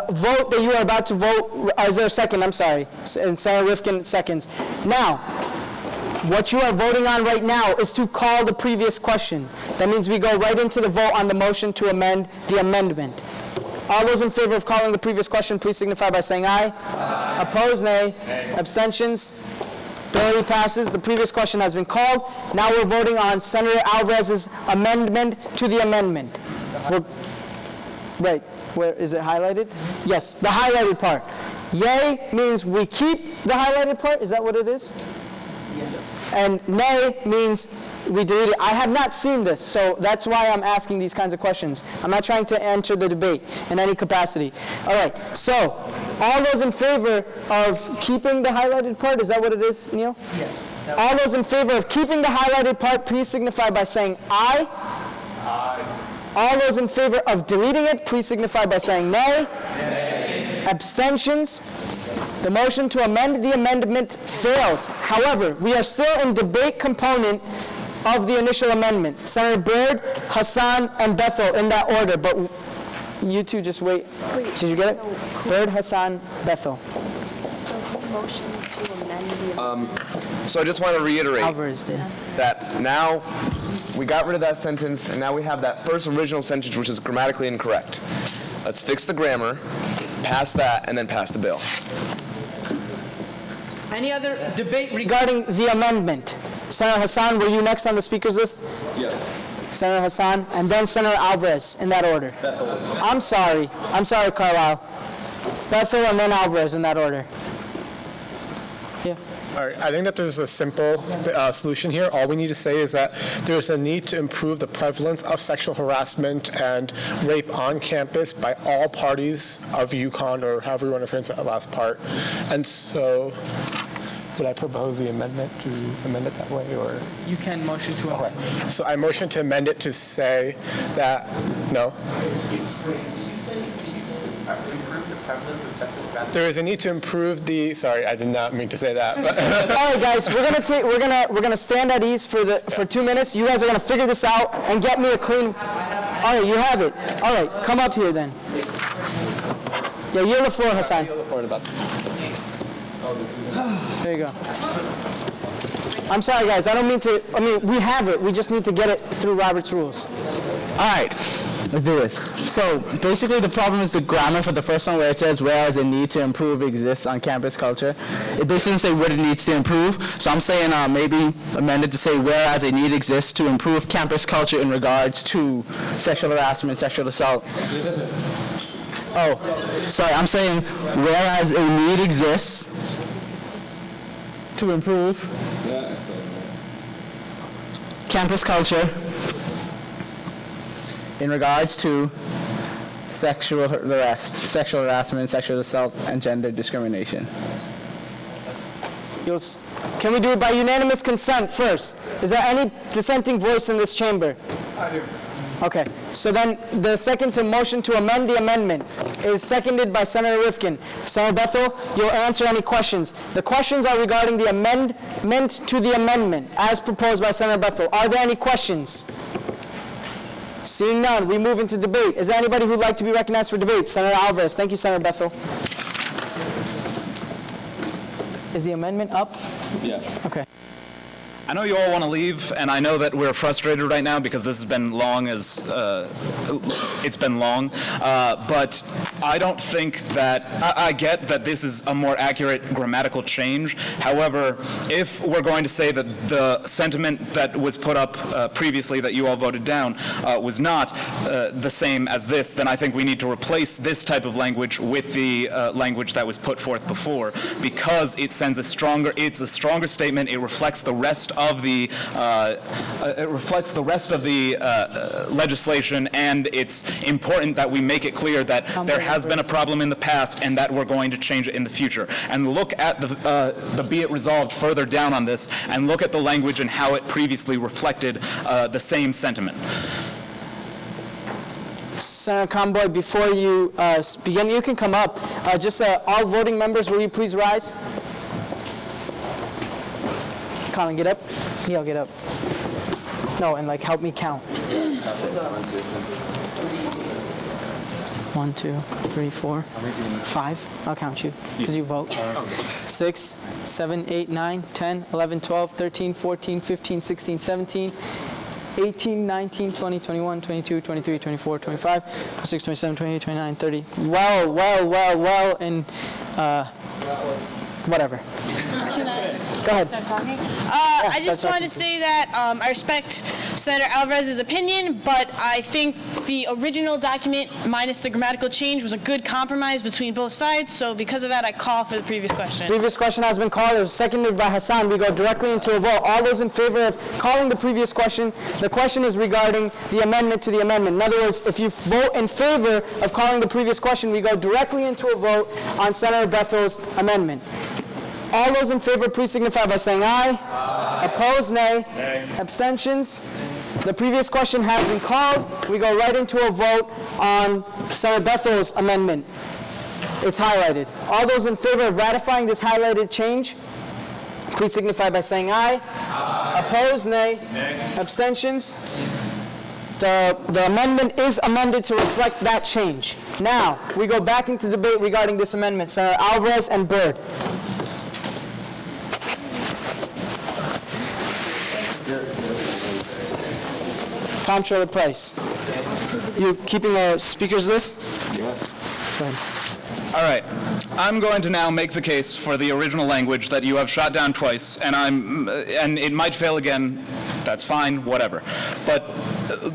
vote that you are about to vote, is there a second? I'm sorry. And Senator Rifkin seconds. Now, what you are voting on right now is to call the previous question. That means we go right into the vote on the motion to amend the amendment. All those in favor of calling the previous question, please signify by saying aye. Aye. Opposed, nay. Abstentions? Barely passes. The previous question has been called. Now we're voting on Senator Alvarez's amendment to the amendment. Right. Where is it highlighted? Yes, the highlighted part. Yay means we keep the highlighted part. Is that what it is? Yes. And nay means we delete it. I have not seen this, so that's why I'm asking these kinds of questions. I'm not trying to enter the debate in any capacity. All right, so all those in favor of keeping the highlighted part, is that what it is, Neil? Yes. All those in favor of keeping the highlighted part, please signify by saying aye. Aye. All those in favor of deleting it, please signify by saying nay. Nay. Abstentions? The motion to amend the amendment fails. However, we are still in debate component of the initial amendment. Senator Byrd, Hassan, and Bethel in that order, but you two just wait. Did you get it? Byrd, Hassan, Bethel. So who motioned to amend the So I just want to reiterate Alvarez did. that now we got rid of that sentence, and now we have that first original sentence, which is grammatically incorrect. Let's fix the grammar, pass that, and then pass the bill. Any other debate regarding the amendment? Senator Hassan, were you next on the speakers list? Yes. Senator Hassan, and then Senator Alvarez, in that order. I'm sorry, Carlisle. Bethel and then Alvarez, in that order. Yeah. All right, I think that there's a simple solution here. All we need to say is that there's a need to improve the prevalence of sexual harassment and rape on campus by all parties of UConn, or however you want to phrase that last part. And so, would I propose the amendment to amend it that way, or? You can motion to amend. Okay. So I motion to amend it to say that, no? There is a need to improve the. Sorry, I did not mean to say that. But All right, guys, we're gonna stand at ease for 2 minutes. You guys are gonna figure this out and get me a clean. All right, you have it. All right, come up here then. Yeah, you're the floor, Hassan. There you go. I'm sorry, guys. I mean, we have it. We just need to get it through Robert's rules. All right, let's do this. So basically the problem is the grammar for the first one where it says whereas a need to improve exists on campus culture. It doesn't say what it needs to improve, so I'm saying maybe amend it to say whereas a need exists to improve campus culture in regards to sexual harassment, sexual assault. Oh, sorry, I'm saying whereas a need exists to improve campus culture in regards to sexual harassment, sexual assault, and gender discrimination. Can we do it by unanimous consent first? Is there any dissenting voice in this chamber? I do. Okay, so then the second to motion to amend the amendment is seconded by Senator Rifkin. Senator Bethel, you'll answer any questions. The questions are regarding the amendment to the amendment as proposed by Senator Bethel. Are there any questions? Seeing none, we move into debate. Is there anybody who'd like to be recognized for debate? Senator Alvarez. Thank you, Senator Bethel. Is the amendment up? Yeah. Okay. I know you all want to leave, and I know that we're frustrated right now because this has been long as it's been long. But I don't think that I get that this is a more accurate grammatical change. However, if we're going to say that the sentiment that was put up previously that you all voted down was not the same as this, then I think we need to replace this type of language with the language that was put forth before, because it sends it's a stronger statement. It reflects the rest of the legislation, and it's important that we make it clear that there has been a problem in the past and that we're going to change it in the future. And look at the be it resolved further down on this, and look at the language and how it previously reflected the same sentiment. Senator Conboy, before you begin, you can come up. All voting members, will you please rise? Colin, get up. Yeah, I'll get up. No, and help me count. 1, 2, 3, 4, 5. I'll count you because you vote. 6, 7, 8, 9, 10, 11, 12, 13, 14, 15, 16, 17, 18, 19, 20, 21, 22, 23, 24, 25, 26, 27, 28, 29, 30. Well, and whatever. Go ahead. I just want to say that I respect Senator Alvarez's opinion, but I think the original document, minus the grammatical change, was a good compromise between both sides. So because of that, I call for the previous question. Previous question has been called. It was seconded by Hassan. We go directly into a vote. All those in favor of calling the previous question, the question is regarding the amendment to the amendment. In other words, if you vote in favor of calling the previous question, we go directly into a vote on Senator Bethel's amendment. All those in favor, please signify by saying aye. Aye. Opposed, nay. Nay. Abstentions? The previous question has been called. We go right into a vote on Senator Bethel's amendment. It's highlighted. All those in favor of ratifying this highlighted change, please signify by saying aye. Aye. Opposed, nay. Nay. Abstentions? The amendment is amended to reflect that change. Now, we go back into debate regarding this amendment. Senator Alvarez and Byrd. Comptroller Price. You keeping a speakers list? Yeah. All right. I'm going to now make the case for the original language that you have shot down twice, and it might fail again. That's fine, whatever. But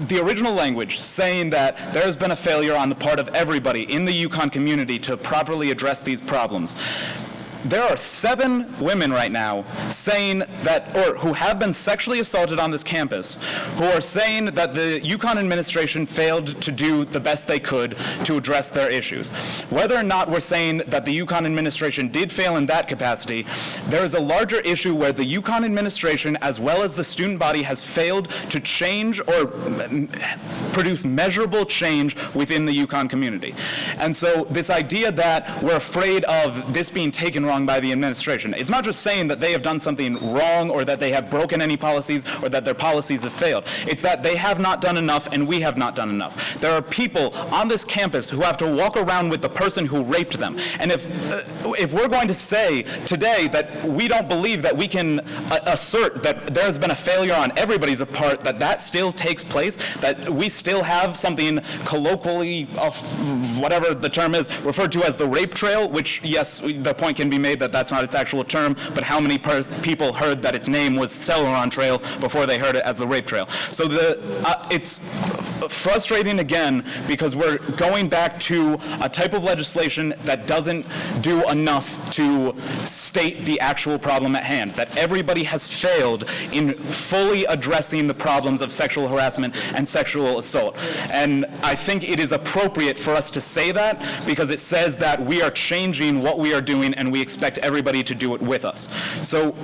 the original language saying that there has been a failure on the part of everybody in the UConn community to properly address these problems. There are 7 women right now saying that, or who have been sexually assaulted on this campus, who are saying that the UConn administration failed to do the best they could to address their issues. Whether or not we're saying that the UConn administration did fail in that capacity, there is a larger issue where the UConn administration, as well as the student body, has failed to change or produce measurable change within the UConn community. And so this idea that we're afraid of this being taken wrong by the administration. It's not just saying that they have done something wrong or that they have broken any policies or that their policies have failed. It's that they have not done enough and we have not done enough. There are people on this campus who have to walk around with the person who raped them. And if we're going to say today that we don't believe that we can assert that there has been a failure on everybody's part, that still takes place, that we still have something colloquially, whatever the term is, referred to as the rape trail, which, yes, the point can be made that that's not its actual term, but how many people heard that its name was Celeron Trail before they heard it as the rape trail? So it's frustrating again because we're going back to a type of legislation that doesn't do enough to state the actual problem at hand, that everybody has failed in fully addressing the problems of sexual harassment and sexual assault. And I think it is appropriate for us to say that because it says that we are changing what we are doing and we expect everybody to do it with us. So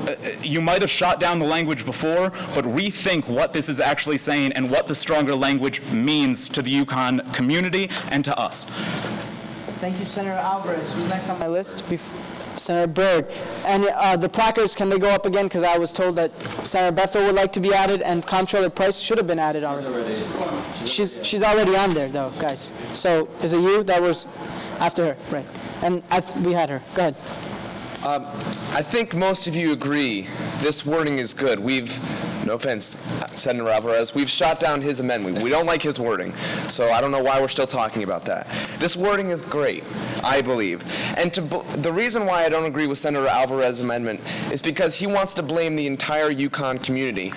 you might have shot down the language before, but rethink what this is actually saying and what the stronger language means to the UConn community and to us. Thank you, Senator Alvarez. Who's next on my list? Senator Berg. And the placards, can they go up again? Because I was told that Senator Bethel would like to be added and Comptroller Price should have been added already. She's already on there, though, guys. So is it you that was after her? Right. And we had her. Go ahead. I think most of you agree this wording is good. No offense, Senator Alvarez, we've shot down his amendment. We don't like his wording, so I don't know why we're still talking about that. This wording is great, I believe. And the reason why I don't agree with Senator Alvarez's amendment is because he wants to blame the entire UConn community.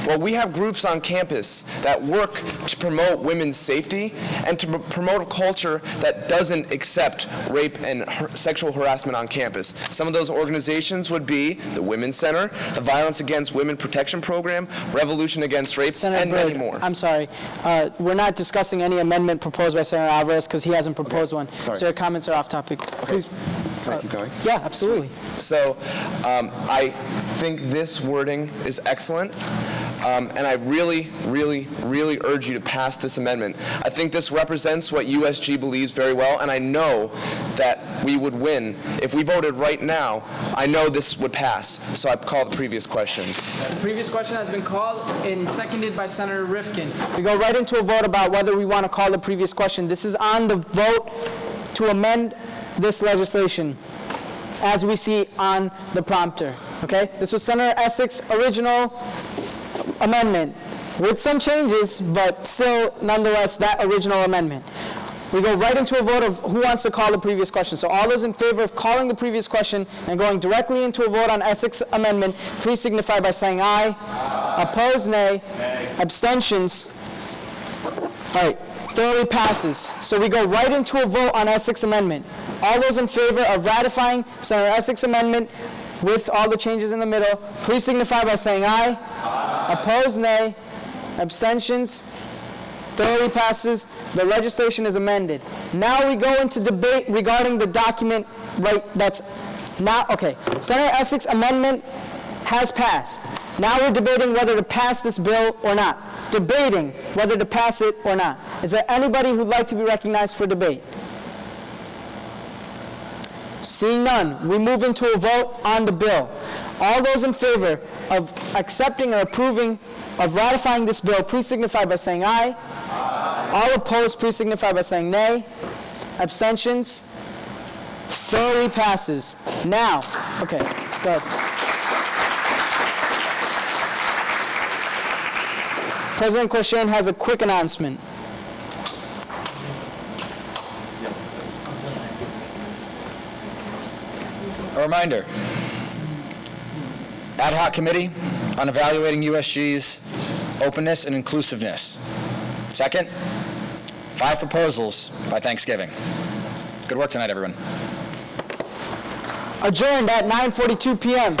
Well, we have groups on campus that work to promote women's safety and to promote a culture that doesn't accept rape and sexual harassment on campus. Some of those organizations would be the Women's Center, the Violence Against Women Protection Program, Revolution Against Rape, Senator and Byrd, many more. I'm sorry. We're not discussing any amendment proposed by Senator Alvarez because he hasn't proposed one. Sorry. So your comments are off topic. Please. Can I keep going? Yeah, absolutely. So I think this wording is excellent. And I really, really, really urge you to pass this amendment. I think this represents what USG believes very well, and I know that we would win. If we voted right now, I know this would pass. So I call the previous question. The previous question has been called and seconded by Senator Rifkin. We go right into a vote about whether we want to call the previous question. This is on the vote to amend this legislation as we see on the prompter. Okay? This was Senator Essex's original amendment with some changes, but still, nonetheless, that original amendment. We go right into a vote of who wants to call the previous question. So all those in favor of calling the previous question and going directly into a vote on Essex's amendment, please signify by saying aye. Aye. Opposed, nay. Abstentions. All right, thoroughly passes. So we go right into a vote on Essex's amendment. All those in favor of ratifying Senator Essex's amendment with all the changes in the middle, please signify by saying aye. Aye. Opposed, nay. Abstentions. Thoroughly passes. The legislation is amended. Now we go into debate regarding the document, right, that's now, okay. Senator Essex's amendment has passed. Now we're debating whether to pass this bill or not. Debating whether to pass it or not. Is there anybody who'd like to be recognized for debate? Seeing none, we move into a vote on the bill. All those in favor of accepting or approving of ratifying this bill, please signify by saying aye. Aye. All opposed, please signify by saying nay. Abstentions? Thoroughly passes. Now, okay, go ahead. President Corshain has a quick announcement. A reminder, ad hoc committee on evaluating USG's openness and inclusiveness. Second, 5 proposals by Thanksgiving. Good work tonight, everyone. Adjourned at 9:42 p.m.